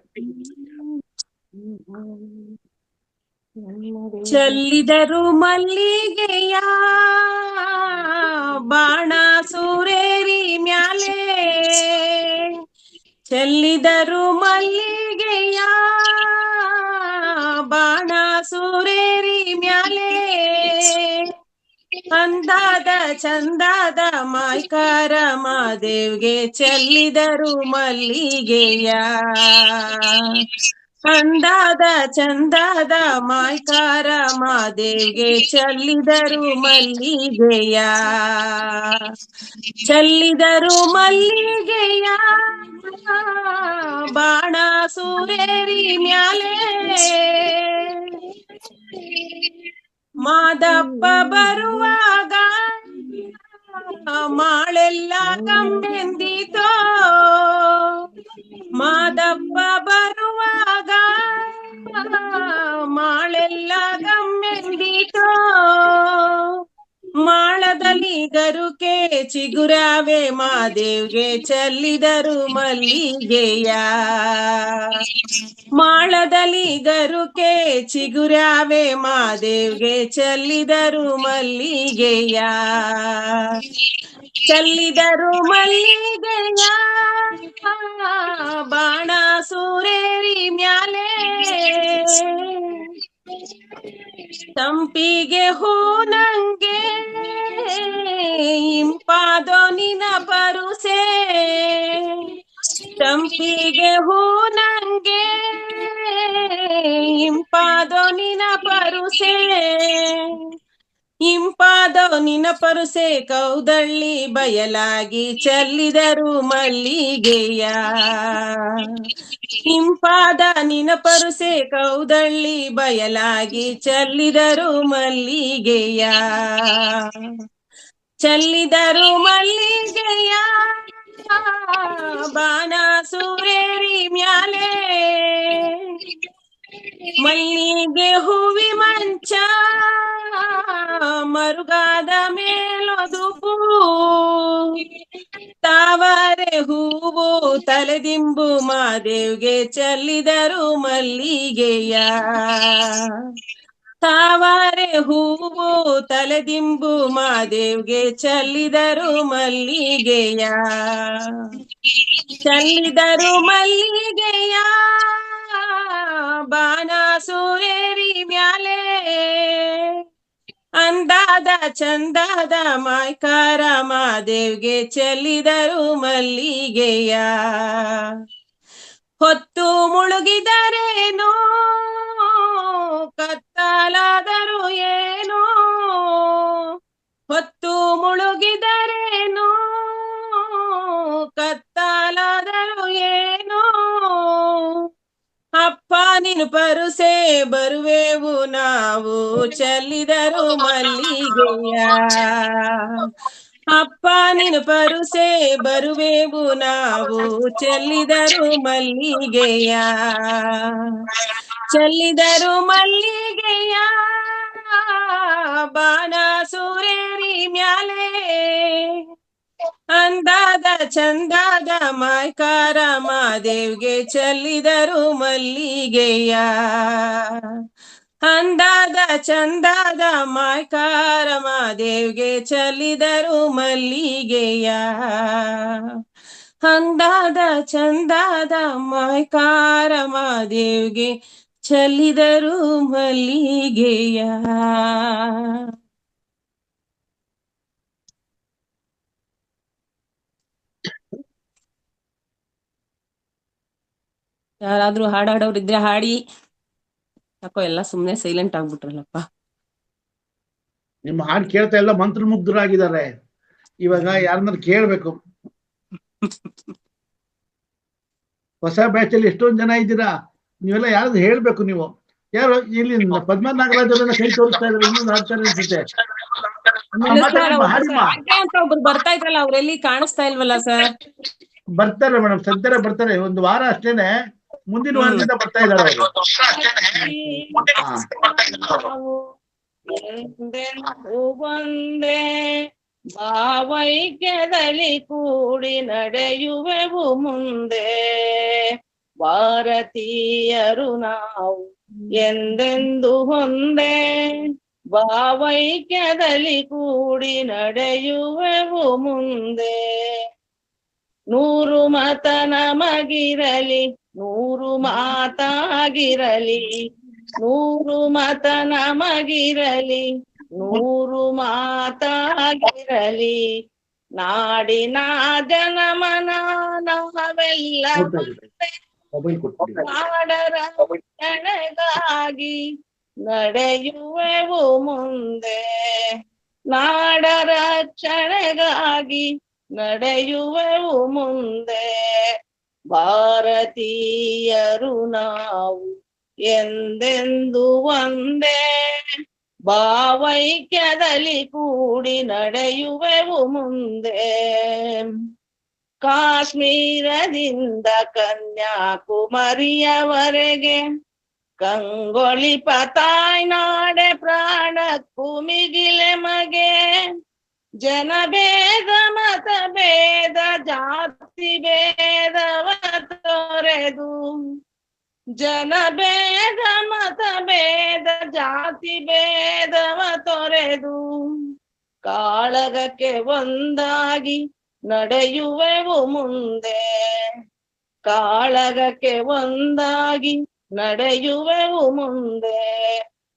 ಚೆಲ್ಲಿದರು ಮಲ್ಲಿಗೆಯ ಬಾಣ ಸೂರೇರಿ ಮ್ಯಾಲೆ, ಚೆಲ್ಲಿದರು ಮಲ್ಲಿಗೆಯ ಬಾಣ ಸೂರೇರಿ ಮ್ಯಾಲೆ, ಅಂದಾದ ಚಂದಾದ ಮಾಯ್ಕಾರ ಮಾದೇವ್ಗೆ ಚೆಲ್ಲಿದರು ಮಲ್ಲಿಗೆಯ, ಅಂದಾದ ಚಂದಾದ ಮಾಯ್ಕಾರ ಮಾದೇವ್ಗೆ ಚೆಲ್ಲಿದರು ಮಲ್ಲಿಗೆಯ, ಚೆಲ್ಲಿದರು ಮಲ್ಲಿಗೆಯ ಬಾಣ ಸೂರೇರಿ ಮ್ಯಾಲೆ, ಮಾದಪ್ಪ ಬರುವಾಗ ಮಾಳೆಲ್ಲ ಕಮ್ಮೆಂದಿತೋ, ಮಾದಪ್ಪ ಬರುವಾಗ ಮಾಳೆಲ್ಲ ಕಮ್ಮೆಂದಿತೋ, ಮಾಳದಲ್ಲಿ ಗರುಕೆ ಚಿಗುರಾವೆ ಮಾದೇವ್ಗೆ ಚೆಲ್ಲಿದರು ಮಲ್ಲಿಗೆಯ, ಮಾಳದಲ್ಲಿ ಗರುಕೆ ಚಿಗುರಾವೆ ಮಾದೇವ್ಗೆ ಚೆಲ್ಲಿದರು ಮಲ್ಲಿಗೆಯ, ಚೆಲ್ಲಿದರು ಮಲ್ಲಿಗೆಯ ಬಾಣ ಸೂರೇರಿ ಮ್ಯಾಲೆ, ಸಂಪಿಗೆ ಹೂ ನಂಗೆ ಇಂಪಾದೋ ನಿನ ಪರುಸೆ, ಸಂಪಿಗೆ ಹೂ ನಂಗೆ ಇಂಪಾದೋ ನಿನ ಪರುಸೆ, ಇಂಪಾದೋ ನಿನ ಪರುಸೆ ಕೌದಳ್ಳಿ ಬಯಲಾಗಿ ಚೆಲ್ಲಿದರು ಮಲ್ಲಿಗೆಯ, ಇಂಪಾದ ನಿನ ಪರುಸೆ ಕೌದಳ್ಳಿ ಬಯಲಾಗಿ ಚೆಲ್ಲಿದರು ಮಲ್ಲಿಗೆಯ, ಚೆಲ್ಲಿದರು ಮಲ್ಲಿಗೆಯ ಬಾಣ ಸೂರೇರಿ ಮ್ಯಾಲೆ, ಮಲ್ಲಿಗೆ ಹೂವಿ ಮಂಚ ಮರುಗಾದ ಮೇಲೊದುಪು, ತಾವರೆ ಹೂವು ತಲೆದಿಂಬು ಮಾದೇವ್ಗೆ ಚೆಲ್ಲಿದರು ಮಲ್ಲಿಗೆಯ, ತಾವರೆ ಹೂವು ತಲೆದಿಂಬು ಮಾದೇವ್ಗೆ ಚೆಲ್ಲಿದರು ಮಲ್ಲಿಗೆಯ, ಚೆಲ್ಲಿದರು ಮಲ್ಲಿಗೆಯ ಬಾಣ ಸೂರೇರಿ ಮ್ಯಾಲೆ, ಅಂದಾದ ಚಂದಾದ ಮಾಯ್ಕಾರ ಮಾದೇವ್ಗೆ ಚೆಲ್ಲಿದರು ಮಲ್ಲಿಗೆಯ, ಹೊತ್ತು ಮುಳುಗಿದರೇನೋ ಕತ್ತಲಾದರು ಏನೋ, ಹೊತ್ತು ಮುಳುಗಿದರೇನೋ ಕತ್ತಲಾದರು ಏನೋ, ನೀನು ಪರುಸೆ ಬರುವೆವು ನಾವು ಚೆಲ್ಲಿದರು ಮಲ್ಲಿಗೆಯ. ಅಪ್ಪ ನೀನು ಪರುಸೆ ಬರುವೆವು ನಾವು ಚೆಲ್ಲಿದರು ಮಲ್ಲಿಗೆಯ. ಚೆಲ್ಲಿದರು ಮಲ್ಲಿಗೆಯ ಬಾಣ ಸೂರೇರಿ ಮ್ಯಾಲೆ. ಅಂದಾದ ಚಂದಾದ ಮಾಯ್ಕಾರ ಮಾದೇವ್ಗೆ ಚೆಲ್ಲಿದರು ಮಲ್ಲಿಗೆಯ. ಅಂದಾದ ಚಂದಾದ ಮಾಯ್ಕಾರ ಮಾದೇವ್ಗೆ ಚೆಲ್ಲಿದರು ಮಲ್ಲಿಗೆಯ. ಅಂದಾದ ಚಂದಾದ ಮಾಯ್ಕಾರ ಮಾದೇವ್ಗೆ ಚೆಲ್ಲಿದರು ಮಲ್ಲಿಗೆಯ. ಯಾರಾದ್ರೂ ಹಾಡಾಡೋರಿದ್ರೆ ಹಾಡಿ. ಯಾಕೋ ಎಲ್ಲ ಸುಮ್ನೆ ಸೈಲೆಂಟ್ ಆಗ್ಬಿಟ್ರಲ್ಲಪ್ಪ. ನಿಮ್ಮ ಹಾಡು ಕೇಳ್ತಾ ಎಲ್ಲ ಮಂತ್ರಮುಗ್ಧರಾಗಿದ್ದಾರೆ. ಇವಾಗ ಯಾರನ್ನಾರು ಕೇಳ್ಬೇಕು. ಹೊಸ ಬ್ಯಾಚ್ ಅಲ್ಲಿ ಎಷ್ಟೊಂದ್ ಜನ ಇದ್ದೀರಾ, ನೀವೆಲ್ಲ ಯಾರಾದ್ರೂ ಹೇಳ್ಬೇಕು. ನೀವು ಯಾರು ಇಲ್ಲಿ ಪದ್ಮ ನಾಗರಾಜ್ ಅವರೆಲ್ಲ ಕೈ ತೋರಿಸ್ತಾ ಇದ್ರೆ ಇನ್ನೊಂದು ಹಾಡ್ತಾರೆ ಅನ್ಸುತ್ತೆ. ಒಬ್ರು ಬರ್ತಾ ಇದ್ರಲ್ಲ, ಅವ್ರೆಲ್ಲಿ ಕಾಣಿಸ್ತಾ ಇಲ್ವಲ್ಲ ಸರ್? ಬರ್ತಾರೆ ಮೇಡಮ್, ಸದ್ಯನೇ ಬರ್ತಾರೆ. ಒಂದು ವಾರ ಅಷ್ಟೇನೆ, ಮುಂದಿನ ವಾರದಿಂದ ಬರ್ತಾ ಇದ್ದಾರೆ ಒಂದೇ ಭಾವೈಕ್ಯದಲ್ಲಿ ಕೂಡಿ ನಡೆಯುವೆವು ಮುಂದೆ. ಭಾರತೀಯರು ನಾವು ಎಂದೆಂದು ಒಂದೇ ಭಾವೈಕ್ಯದಲ್ಲಿ ಕೂಡಿ ನಡೆಯುವೆವು ಮುಂದೆ. 100 ಮತ ನಮಗಿರಲಿ, 100 ಮಾತಾಗಿರಲಿ. 100 ಮತ ನಮಗಿರಲಿ, 100 ಮಾತಾಗಿರಲಿ. ನಾಡಿನ ಜನಮನ ನಾವೆಲ್ಲ ನಾಡರ ರಕ್ಷಣೆಗಾಗಿ ನಡೆಯುವೆವು ಮುಂದೆ. ನಾಡರ ರಕ್ಷಣೆಗಾಗಿ ನಡೆಯುವೆವು ಮುಂದೆ. ಭಾರತೀಯರು ನಾವು ಎಂದೆಂದು ಒಂದೇ ಭಾವೈಕ್ಯದಲ್ಲಿ ಕೂಡಿ ನಡೆಯುವೆವು ಮುಂದೆ. ಕಾಶ್ಮೀರದಿಂದ ಕನ್ಯಾಕುಮಾರಿಯವರೆಗೆ ಕಂಗೊಳಿಪ ತಾಯ್ನಾಡೆ ಪ್ರಾಣಕ್ಕೂ ಮಿಗಿಲೆ ಮಗೆ. ಜನಭೇದ ಮತ ಭೇದ ಜಾತಿ ಭೇದವ ತೊರೆದು, ಜನಭೇದ ಮತ ಭೇದ ಜಾತಿ ಭೇದವ ತೊರೆದು ಕಾಳಗಕ್ಕೆ ಒಂದಾಗಿ ನಡೆಯುವೆವು ಮುಂದೆ. ಕಾಳಗಕ್ಕೆ ಒಂದಾಗಿ ನಡೆಯುವೆವು ಮುಂದೆ.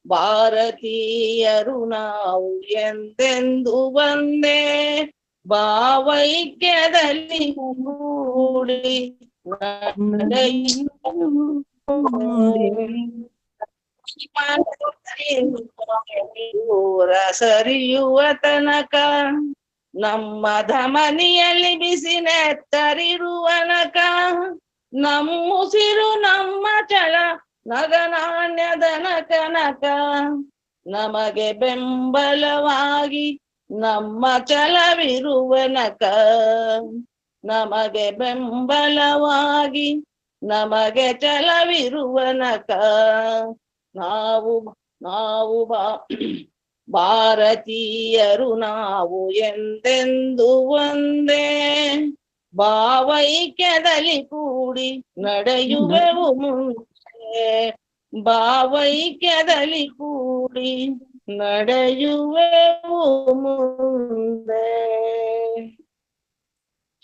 ಭಾರತೀಯರು ನಾವು ಎಂದೆಂದು ಒಂದೇ ಭಾವೈಕ್ಯದಲ್ಲಿ ಕೂಡಿ ದೂರ ಸರಿಯುವ ತನಕ ನಮ್ಮ ಧಮನಿಯಲ್ಲಿ ಬಿಸಿ ನೆತ್ತರಿರುವನಕ. ನಮ್ಮುಸಿರು ನಮ್ಮ ಛಲ ನಗನಾಣ್ಯದ ನಕನಕ. ನಮಗೆ ಬೆಂಬಲವಾಗಿ ನಮ್ಮ ಛಲವಿರುವನಕ. ನಮಗೆ ಬೆಂಬಲವಾಗಿ ನಮಗೆ ಛಲವಿರುವನಕ. ನಾವು ಭಾರತೀಯರು ನಾವು ಎಂದೆಂದು ಒಂದೇ ಭಾವೈಕ್ಯದಲ್ಲಿ ಕೂಡಿ ನಡೆಯುವೆವು ಮುಂದೆ. ಭಾವೈಕ್ಯದಲ್ಲಿ ಕೂಡಿ ನಡೆಯುವೆವು ಮುಂದೆ.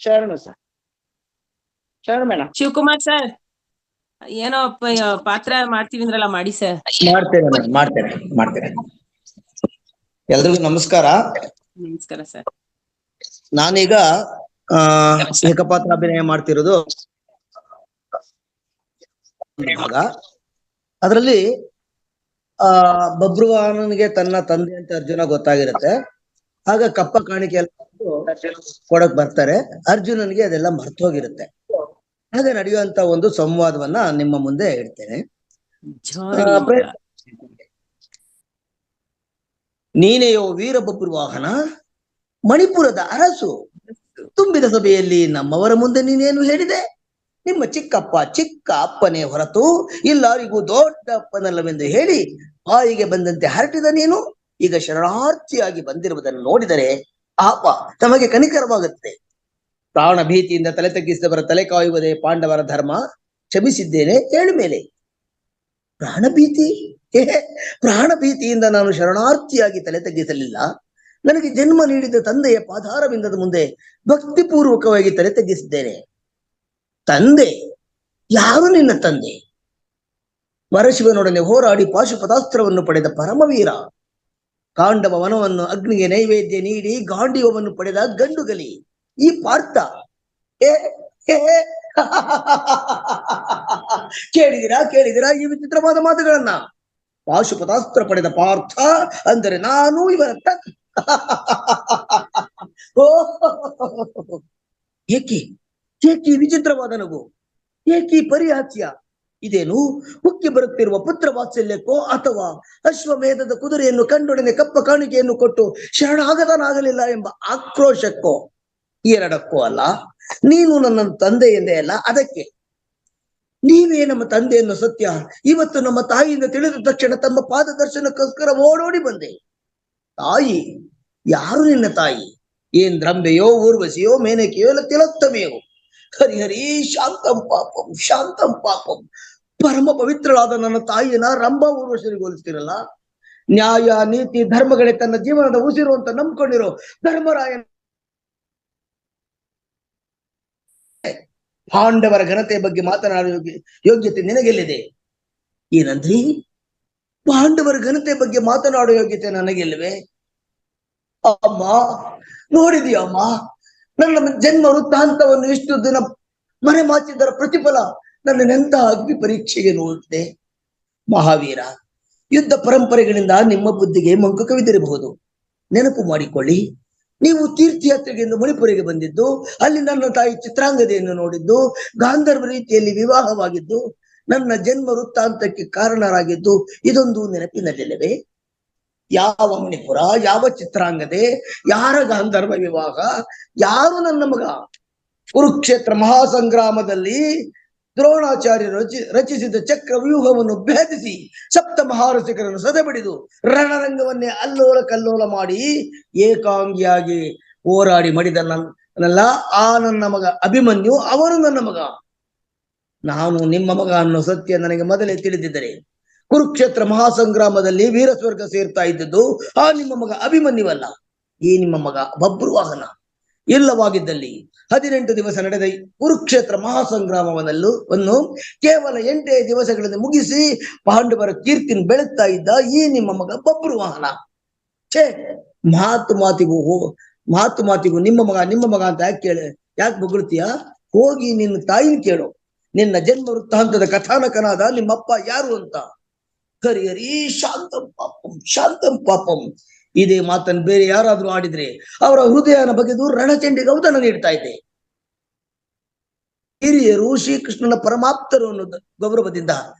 ಶರಣು ಸರ್, ಶರಣು ಮೇಡಮ್. ಶಿವಕುಮಾರ್ ಸರ್, ಏನೋ ಪಾತ್ರ ಮಾಡ್ತೀವಿ ಅಂದ್ರಲ್ಲ, ಮಾಡಿ ಸರ್. ಮಾಡ್ತೇನೆ. ಎಲ್ರಿಗೂ ನಮಸ್ಕಾರ. ನಮಸ್ಕಾರ ಸರ್. ನಾನೀಗ ಏಕಪಾತ್ರ ಅಭಿನಯ ಮಾಡ್ತಿರೋದು ಭಾಗ. ಅದರಲ್ಲಿ ಬಬ್ರುವಾಹನನಿಗೆ ತನ್ನ ತಂದೆ ಅಂತ ಅರ್ಜುನ ಗೊತ್ತಾಗಿರುತ್ತೆ. ಆಗ ಕಪ್ಪ ಕಾಣಿಕೆ ಕೊಡಕ್ ಬರ್ತಾರೆ. ಅರ್ಜುನನಿಗೆ ಅದೆಲ್ಲ ಮರ್ತೋಗಿರುತ್ತೆ. ಹಾಗೆ ನಡೆಯುವಂತ ಒಂದು ಸಂವಾದವನ್ನ ನಿಮ್ಮ ಮುಂದೆ ಇಡ್ತೇನೆ. ನೀನೆಯೋ ವೀರಬಬ್ರುವಾಹನ, ಮಣಿಪುರದ ಅರಸು. ತುಂಬಿದ ಸಭೆಯಲ್ಲಿ ನಮ್ಮವರ ಮುಂದೆ ನೀನೇನು ಹೇಳಿದೆ? ನಿಮ್ಮ ಚಿಕ್ಕ ಅಪ್ಪನೇ ಹೊರತು ಎಲ್ಲರಿಗೂ ದೊಡ್ಡ ಅಪ್ಪನಲ್ಲವೆಂದು ಹೇಳಿ ಬಾಯಿಗೆ ಬಂದಂತೆ ಹರಟಿದ ನೀನು ಈಗ ಶರಣಾರ್ಥಿಯಾಗಿ ಬಂದಿರುವುದನ್ನು ನೋಡಿದರೆ ಆಪ ತಮಗೆ ಕನಿಕರವಾಗುತ್ತದೆ. ಪ್ರಾಣ ಭೀತಿಯಿಂದ ತಲೆ ತಗ್ಗಿಸಿದವರ ತಲೆ ಕಾಯುವುದೇ ಪಾಂಡವರ ಧರ್ಮ. ಕ್ಷಮಿಸಿದ್ದೇನೆ, ಹೇಳು ಮೇಲೆ. ಪ್ರಾಣ ಭೀತಿಯಿಂದ ನಾನು ಶರಣಾರ್ಥಿಯಾಗಿ ತಲೆ ತಗ್ಗಿಸಲಿಲ್ಲ. ನನಗೆ ಜನ್ಮ ನೀಡಿದ ತಂದೆಯ ಪಾದಾರವಿಂದದ ಮುಂದೆ ಭಕ್ತಿಪೂರ್ವಕವಾಗಿ ತಲೆ ತಗ್ಗಿಸಿದ್ದೇನೆ. ತಂದೆ? ಯಾರು ನಿನ್ನ ತಂದೆ? ವರಶಿವನೊಡನೆ ಹೋರಾಡಿ ಪಾಶುಪತಾಸ್ತ್ರವನ್ನು ಪಡೆದ ಪರಮವೀರ. ಕಾಂಡವ ವನವನ್ನು ಅಗ್ನಿಗೆ ನೈವೇದ್ಯ ನೀಡಿ ಗಾಂಡೀವವನ್ನು ಪಡೆದ ಗಂಡುಗಲಿ ಈ ಪಾರ್ಥ. ಕೇಳಿದಿರಾ ಈ ವಿಚಿತ್ರವಾದ ಮಾತುಗಳನ್ನ? ಪಾಶುಪತಾಸ್ತ್ರ ಪಡೆದ ಪಾರ್ಥ ಅಂದರೆ ನಾನು ಇವರ ಏಕೆ ವಿಚಿತ್ರವಾದ ನಗು? ಏಕೆ ಪರಿಹಾಸ್ಯ? ಇದೇನು ಉಕ್ಕಿ ಬರುತ್ತಿರುವ ಪುತ್ರ ವಾತ್ಸಲ್ಯಕ್ಕೋ ಅಥವಾ ಅಶ್ವಮೇಧದ ಕುದುರೆಯನ್ನು ಕಂಡೊಡನೆ ಕಪ್ಪ ಕಾಣಿಕೆಯನ್ನು ಕೊಟ್ಟು ಶರಣಾಗತನಾಗಲಿಲ್ಲ ಎಂಬ ಆಕ್ರೋಶಕ್ಕೋ? ಎರಡಕ್ಕೂ ಅಲ್ಲ. ನೀನು ನನ್ನ ತಂದೆ ಎಂದೇ ಅಲ್ಲ, ಅದಕ್ಕೆ. ನೀವೇ ನಮ್ಮ ತಂದೆ ಎನ್ನುವ ಸತ್ಯ ಇವತ್ತು ನಮ್ಮ ತಾಯಿಯಿಂದ ತಿಳಿದ ತಕ್ಷಣ ತಮ್ಮ ಪಾದ ದರ್ಶನಕ್ಕೋಸ್ಕರ ಓಡೋಡಿ ಬಂದೆ. ತಾಯಿ? ಯಾರು ನಿನ್ನ ತಾಯಿ? ಏನ್ ದ್ರಂಬೆಯೋ, ಊರ್ವಶಿಯೋ, ಮೇನಕೆಯೋ, ಇಲ್ಲ ತಿಲೋತ್ತಮೆಯೋ? ಹರಿಹರಿ ಶಾಂತಂ ಪಾಪಂ. ಪರಮ ಪವಿತ್ರಳಾದ ನನ್ನ ತಾಯಿಯನ್ನ ರಂಭಾ ಊರ್ವಶರಿಗೆ ಹೋಲಿಸ್ತಿರಲ್ಲ. ನ್ಯಾಯ ನೀತಿ ಧರ್ಮಗಳೇ ತನ್ನ ಜೀವನದ ಉಸಿರು ಅಂತ ನಂಬ್ಕೊಂಡಿರೋ ಧರ್ಮರಾಯನ ಪಾಂಡವರ ಘನತೆಯ ಬಗ್ಗೆ ಮಾತನಾಡುವ ಯೋಗ್ಯತೆ ನಿನಗೆಲ್ಲಿದೆ? ಏನಂದ್ರಿ? ಪಾಂಡವರ ಘನತೆಯ ಬಗ್ಗೆ ಮಾತನಾಡುವ ಯೋಗ್ಯತೆ ನನಗೆಲ್ಲವೇ? ಅಮ್ಮ, ನೋಡಿದೀಯಮ್ಮ, ನನ್ನ ಜನ್ಮ ವೃತ್ತಾಂತವನ್ನು ಇಷ್ಟು ದಿನ ಮರೆ ಮಾಚಿದ್ದರ ಪ್ರತಿಫಲ ನನ್ನನೆಂತ ಅಗ್ನಿ ಪರೀಕ್ಷೆಗೆ ನೋಡಿದೆ. ಮಹಾವೀರ, ಯುದ್ಧ ಪರಂಪರೆಗಳಿಂದ ನಿಮ್ಮ ಬುದ್ಧಿಗೆ ಮಂಕು ಕವಿದಿರಬಹುದು. ನೆನಪು ಮಾಡಿಕೊಳ್ಳಿ, ನೀವು ತೀರ್ಥಯಾತ್ರೆಗೆ ಎಂದು ಮಣಿಪುರಿಗೆ ಬಂದಿದ್ದು, ಅಲ್ಲಿ ನನ್ನ ತಾಯಿ ಚಿತ್ರಾಂಗದೆಯನ್ನು ನೋಡಿದ್ದು, ಗಾಂಧರ್ವ ರೀತಿಯಲ್ಲಿ ವಿವಾಹವಾಗಿದ್ದು, ನನ್ನ ಜನ್ಮ ವೃತ್ತಾಂತಕ್ಕೆ ಕಾರಣರಾಗಿದ್ದು ಇದೊಂದು ನೆನಪಿನಲ್ಲಿಲ್ಲವೇ? ಯಾವ ಮಣಿಪುರ, ಯಾವ ಚಿತ್ರಾಂಗದೆ, ಯಾರ ಗಾಂಧರ್ವ ವಿವಾಹ, ಯಾರು ನನ್ನ ಮಗ? ಕುರುಕ್ಷೇತ್ರ ಮಹಾಸಂಗ್ರಾಮದಲ್ಲಿ ದ್ರೋಣಾಚಾರ್ಯರು ರಚಿಸಿದ ಚಕ್ರ ವ್ಯೂಹವನ್ನು ಭೇದಿಸಿ ಸಪ್ತ ಮಹಾರಸಿಕರನ್ನು ಸದೆಬಡಿದು ರಣರಂಗವನ್ನೇ ಅಲ್ಲೋಲ ಕಲ್ಲೋಲ ಮಾಡಿ ಏಕಾಂಗಿಯಾಗಿ ಹೋರಾಡಿ ಮಡಿದ ನನ್ನಲ್ಲ ಆ ನನ್ನ ಮಗ ಅಭಿಮನ್ಯು. ಅವನು ನನ್ನ ಮಗ. ನಾನು ನಿಮ್ಮ ಮಗ ಅನ್ನೋ ಸತ್ಯ ನನಗೆ ಮೊದಲೇ ತಿಳಿದಿದ್ದರೆ ಕುರುಕ್ಷೇತ್ರ ಮಹಾಸಂಗ್ರಾಮದಲ್ಲಿ ವೀರಸ್ವರ್ಗ ಸೇರ್ತಾ ಇದ್ದದ್ದು ಆ ನಿಮ್ಮ ಮಗ ಅಭಿಮನ್ಯುವಲ್ಲ, ಈ ನಿಮ್ಮ ಮಗ ಬಬ್ರುವಾಹನ. ಇಲ್ಲವಾಗಿದ್ದಲ್ಲಿ 18 ದಿವಸ ನಡೆದ ಕುರುಕ್ಷೇತ್ರ ಮಹಾಸಂಗ್ರಾಮವನ್ನು ಕೇವಲ 8 ದಿವಸಗಳಲ್ಲಿ ಮುಗಿಸಿ ಪಾಂಡವರ ಕೀರ್ತಿನ ಬೆಳಗ್ತಾ ಇದ್ದ ಈ ನಿಮ್ಮ ಮಗ ಬಬ್ರುವಾಹನ. ಮಾತು ಮಾತಿಗೂ ನಿಮ್ಮ ಮಗ ಅಂತ ಯಾಕೆ ಬೊಗಳ್ತೀಯ? ಹೋಗಿ ನಿನ್ನ ತಾಯಿನ ಕೇಳು, ನಿನ್ನ ಜನ್ಮ ವೃತ್ತಾಂತದ ಕಥಾನಕನಾದ ನಿಮ್ಮಪ್ಪ ಯಾರು ಅಂತ. ಹರಿಹರಿ ಶಾಂತಂ ಪಾಪಂ. ಇದೇ ಮಾತನ್ನು ಬೇರೆ ಯಾರಾದ್ರೂ ಆಡಿದ್ರೆ ಅವರ ಹೃದಯನ ಬಗೆದು ರಣಚಂಡಿಗೆ ಔತಣ ನೀಡ್ತಾ ಇದ್ದೆ. ಹಿರಿಯರು ಶ್ರೀಕೃಷ್ಣನ ಪರಮಾಪ್ತರು ಅನ್ನೋ ಗೌರವದಿಂದ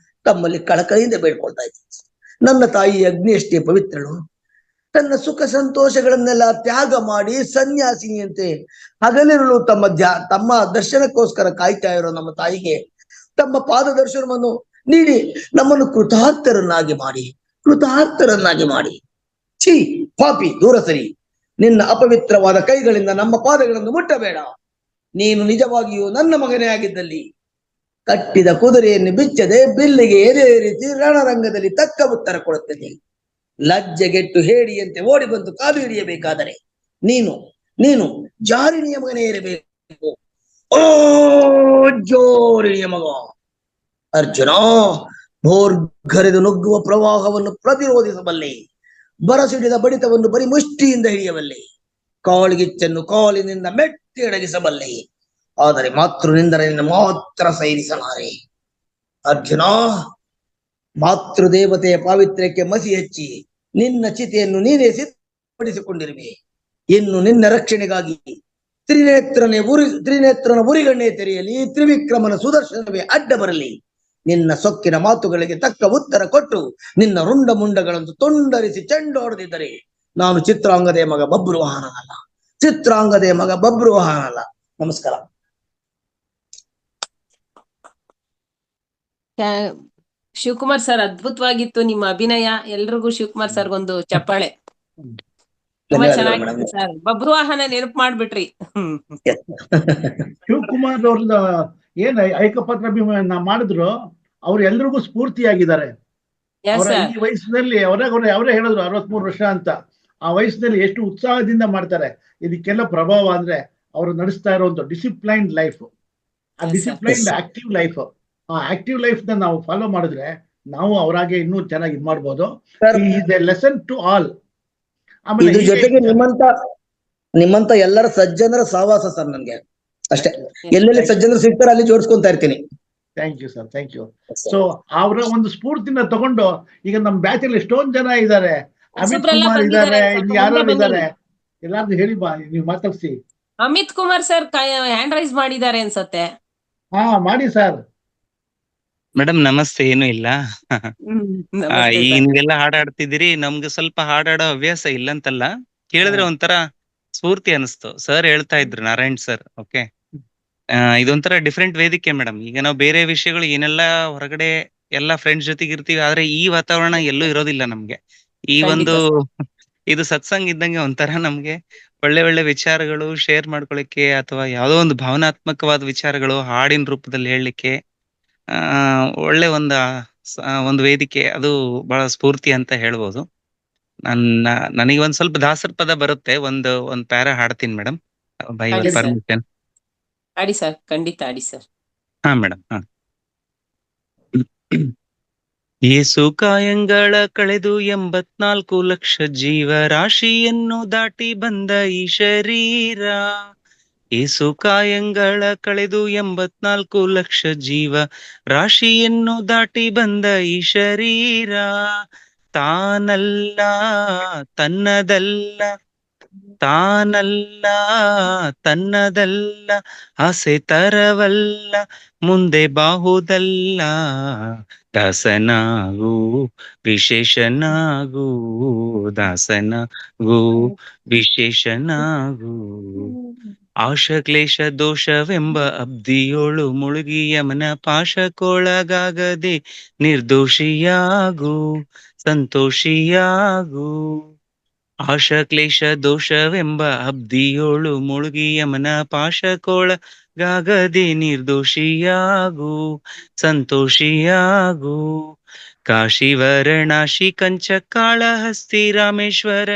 ತಮ್ಮಲ್ಲಿ ಕಳಕಳಿಯಿಂದ ಬೇಡ್ಕೊಳ್ತಾ ಇದ್ದೆ. ನನ್ನ ತಾಯಿ ಅಗ್ನಿಯಷ್ಟೇ ಪವಿತ್ರಳು. ತನ್ನ ಸುಖ ಸಂತೋಷಗಳನ್ನೆಲ್ಲ ತ್ಯಾಗ ಮಾಡಿ ಸನ್ಯಾಸಿನಿಯಂತೆ ಹಗಲಿರಲು ತಮ್ಮ ದರ್ಶನಕ್ಕೋಸ್ಕರ ಕಾಯ್ತಾ ಇರೋ ನಮ್ಮ ತಾಯಿಗೆ ತಮ್ಮ ಪಾದ ದರ್ಶನವನ್ನು ನೀಡಿ ನಮ್ಮನ್ನು ಕೃತಾರ್ಥರನ್ನಾಗಿ ಮಾಡಿ ಛೀ ಪಾಪಿ, ದೂರ ಸರಿ. ನಿನ್ನ ಅಪವಿತ್ರವಾದ ಕೈಗಳಿಂದ ನಮ್ಮ ಪಾದಗಳನ್ನು ಮುಟ್ಟಬೇಡ. ನೀನು ನಿಜವಾಗಿಯೂ ನನ್ನ ಮಗನೇ ಆಗಿದ್ದಲ್ಲಿ ಕಟ್ಟಿದ ಕುದುರೆಯನ್ನು ಬಿಚ್ಚದೆ ಬಿಲ್ಲಿಗೆ ಎದೆರಿಸಿ ರಣರಂಗದಲ್ಲಿ ತಕ್ಕ ಉತ್ತರ ಕೊಡುತ್ತದೆ. ಲಜ್ಜೆಗೆಟ್ಟು ಹೇಡಿಯಂತೆ ಓಡಿ ಬಂದು ಕಾಲು ಹಿಡಿಯಬೇಕಾದರೆ ನೀನು ಜಾರಿಣಿಯ ಮಗನೇ ಇರಬೇಕು. ಓ ಜೋರಿಣಿಯ ಮಗ ಅರ್ಜುನ, ಭೋರ್ಗರೆದು ನುಗ್ಗುವ ಪ್ರವಾಹವನ್ನು ಪ್ರತಿರೋಧಿಸಬಲ್ಲೆ. ಬರಸಿಡಿದ ಬಡಿತವನ್ನು ಬರೀ ಮುಷ್ಟಿಯಿಂದ ಹಿಡಿಯಬಲ್ಲೆ. ಕಾಳಿಗಿಚ್ಚನ್ನು ಕಾಲಿನಿಂದ ಮೆಟ್ಟಿ ಅಡಗಿಸಬಲ್ಲೆ. ಆದರೆ ಮಾತೃನಿಂದರಿಂದ ಮಾತ್ರ ಸೈರಿಸಲಾರೆ. ಅರ್ಜುನ, ಮಾತೃದೇವತೆಯ ಪಾವಿತ್ರ್ಯಕ್ಕೆ ಮಸಿ ಹಚ್ಚಿ ನಿನ್ನ ಚಿತೆಯನ್ನು ನೀನೇ ಸಿದ್ಧಪಡಿಸಿಕೊಂಡಿರುವೆ. ಇನ್ನು ನಿನ್ನ ರಕ್ಷಣೆಗಾಗಿ ತ್ರಿನೇತ್ರನ ಉರಿಗಣ್ಣೆ ತೆರೆಯಲಿ, ತ್ರಿವಿಕ್ರಮನ ಸುದರ್ಶನವೇ ಅಡ್ಡ ಬರಲಿ. ನಿನ್ನ ಸೊಕ್ಕಿನ ಮಾತುಗಳಿಗೆ ತಕ್ಕ ಉತ್ತರ ಕೊಟ್ಟು ನಿನ್ನ ರುಂಡ ಮುಂಡಗಳನ್ನು ತುಂಡರಿಸಿ ಚೆಂಡೋಡದಿದ್ದರೆ ನಾನು ಚಿತ್ರಾಂಗದೆ ಮಗ ಬಬ್ರುವಾಹನನಲ್ಲ, ಚಿತ್ರಾಂಗದೆ ಮಗ ಬಬ್ರುವಾಹನನಲ್ಲ. ನಮಸ್ಕಾರ. ಶಿವಕುಮಾರ್ ಸರ್, ಅದ್ಭುತವಾಗಿತ್ತು ನಿಮ್ಮ ಅಭಿನಯ. ಎಲ್ರಿಗೂ ಶಿವಕುಮಾರ್ ಸರ್ ಒಂದು ಚಪ್ಪಾಳೆ. ತುಂಬಾ ಚೆನ್ನಾಗಿತ್ತು ಸರ್. ಬಬ್ರುವಾಹನ ನೆನಪು ಮಾಡ್ಬಿಟ್ರಿ. ಶಿವಕುಮಾರ್ ಅವ್ರನ್ನ ಏನ್ ಐಕಪತ್ರ ಮಾಡಿದ್ರು, ಅವ್ರು ಎಲ್ರಿಗೂ ಸ್ಫೂರ್ತಿಯಾಗಿದ್ದಾರೆ. ಅವರ ಈ ವಯಸ್ಸಿನಲ್ಲಿ ಅವರೇ ಹೇಳಿದ್ರು 63 ವರ್ಷ ಅಂತ. ಆ ವಯಸ್ಸಿನಲ್ಲಿ ಎಷ್ಟು ಉತ್ಸಾಹದಿಂದ ಮಾಡ್ತಾರೆ. ಇದಕ್ಕೆಲ್ಲ ಪ್ರಭಾವ ಅಂದ್ರೆ ಅವರು ನಡೆಸ್ತಾ ಇರುವಂತ ಡಿಸಿಪ್ಲೈನ್ಡ್ ಲೈಫ್, ಆ ಡಿಸಿಪ್ಲೈನ್ಡ್ ಆಕ್ಟಿವ್ ಲೈಫ್. ಆ ಆಕ್ಟಿವ್ ಲೈಫ್ ನ ನಾವು ಫಾಲೋ ಮಾಡಿದ್ರೆ ನಾವು ಅವರಾಗೆ ಇನ್ನೂ ಚೆನ್ನಾಗಿ ಇದ್ ಮಾಡ್ಬೋದು. Lesson to all. ಆಮೇಲೆ ಜೊತೆಗೆ ನಿಮ್ಮಂತ ಎಲ್ಲರ ಸಜ್ಜನರ ಸಹವಾಸ ಸರ್ ನನ್ಗೆ ಅಷ್ಟೇ. ಎಲ್ಲೆಲ್ಲಿ ಸಜ್ಜನರು ಸಿಗ್ತಾರೆ ಅಲ್ಲಿ ಜೋಡಿಸ್ಕೊಂತಾ ಇರ್ತೀನಿ. Thank you sir, thank you. So ಅವರ ಒಂದು ಸ್ಫೂರ್ತಿನ ತಗೊಂಡು ಈಗ ನಮ್ ಬ್ಯಾಚ್ ಅಲ್ಲಿ ಎಷ್ಟೊಂದ್ ಜನ ಇದ್ದಾರೆ. ಅಮಿತ್ ಕುಮಾರ್ ಇದ್ದಾರೆ, ಯಾರು ಇದ್ದಾರೆ, ಎಲ್ಲಾರ್ದು ಹೇಳಿ ಬಾ, ನೀವು ಮಾತಾಡ್ಸಿ. Amit Kumar sir hand raise ಮಾಡಿದ್ದಾರೆ ಅನ್ಸತ್ತೆ. ಹಾ, ಮಾಡಿ ಸರ್. ಮೇಡಮ್ ನಮಸ್ತೆ. ಏನು ಇಲ್ಲ, ನೀವೆಲ್ಲ ಹಾಡಾಡ್ತಿದ್ದೀರಿ. ನಮ್ಗೆ ಸ್ವಲ್ಪ ಹಾಡಾಡೋ ಹವ್ಯಾಸ ಇಲ್ಲ ಅಂತಲ್ಲ, ಕೇಳಿದ್ರೆ ಒಂಥರ ಸ್ಫೂರ್ತಿ ಅನಿಸ್ತು. ಸರ್ ಹೇಳ್ತಾ ಇದ್ರು, ನಾರಾಯಣ್ ಸರ್. ಓಕೆ, ಇದೊಂಥರ ಡಿಫ್ರೆಂಟ್ ವೇದಿಕೆ ಮೇಡಮ್. ಈಗ ನಾವು ಬೇರೆ ವಿಷಯಗಳು ಏನೆಲ್ಲ ಹೊರಗಡೆ ಎಲ್ಲಾ ಫ್ರೆಂಡ್ಸ್ ಜೊತೆಗೆ ಇರ್ತೀವಿ, ಆದ್ರೆ ಈ ವಾತಾವರಣ ಎಲ್ಲೂ ಇರೋದಿಲ್ಲ ನಮ್ಗೆ. ಈ ಒಂದು ಇದು ಸತ್ಸಂಗ್ ಇದ್ದಂಗೆ ಒಂಥರ ನಮ್ಗೆ ಒಳ್ಳೆ ಒಳ್ಳೆ ವಿಚಾರಗಳು ಶೇರ್ ಮಾಡ್ಕೊಳಿಕ್ಕೆ, ಅಥವಾ ಯಾವ್ದೋ ಒಂದು ಭಾವನಾತ್ಮಕವಾದ ವಿಚಾರಗಳು ಹಾಡಿನ ರೂಪದಲ್ಲಿ ಹೇಳಲಿಕ್ಕೆ ಒಳ್ಳೆ ಒಂದು ವೇದಿಕೆ. ಅದು ಬಹಳ ಸ್ಫೂರ್ತಿ ಅಂತ ಹೇಳ್ಬೋದು. ನನಗೆ ಒಂದ್ ಸ್ವಲ್ಪ ದಾಸರ ಪದ ಬರುತ್ತೆ, ಒಂದ್ ಪ್ಯಾರ ಹಾಡ್ತೀನಿ ಮೇಡಮ್, ಬೈ ಪರ್ಮಿಷನ್. ಆಡಿ ಸರ್, ಖಂಡಿತ ಆಡಿ ಸರ್. ಹಾ ಮೇಡಮ್. ಏಸು ಕಾಯಂಗಳ ಕಳೆದು 84 ಲಕ್ಷ ಜೀವರಾಶಿಯನ್ನು ದಾಟಿ ಬಂದ ಈ ಶರೀರ. ಏಸು ಕಾಯಂಗಳ ಕಳೆದು 84 ಲಕ್ಷ ಜೀವ ರಾಶಿಯನ್ನು ದಾಟಿ ಬಂದ ಈ ಶರೀರ. ತಾನಲ್ಲ ತನ್ನದಲ್ಲ, ತಾನಲ್ಲ ತನ್ನದಲ್ಲ, ಆಸೆ ತರವಲ್ಲ, ಮುಂದೆ ಬಾಹುದಲ್ಲ. ದಾಸನಾಗೂ ವಿಶೇಷನಾಗೂ, ದಾಸನಾಗೂ ವಿಶೇಷನಾಗೂ. ಆಶಕ್ಲೇಶ ದೋಷವೆಂಬ ಅಬ್ದಿಯೋಳು ಮುಳುಗಿ ಯಮನ ಪಾಶಕ್ಕೊಳಗಾಗದೆ ನಿರ್ದೋಷಿಯಾಗೂ ಸಂತೋಷಿಯಾಗೂ. ಆಶಕ್ಲೇಶ ದೋಷವೆಂಬ ಅಬ್ದಿಯೋಳು ಮುಳುಗಿ ಯಮನ ಪಾಶಕ್ಕೊಳಗಾಗದೆ ನಿರ್ದೋಷಿಯಾಗೂ ಸಂತೋಷಿಯಾಗೂ. ಕಾಶಿ ವಾರಣಾಸಿ ಕಂಚ ಕಾಳಹಸ್ತಿ ರಾಮೇಶ್ವರ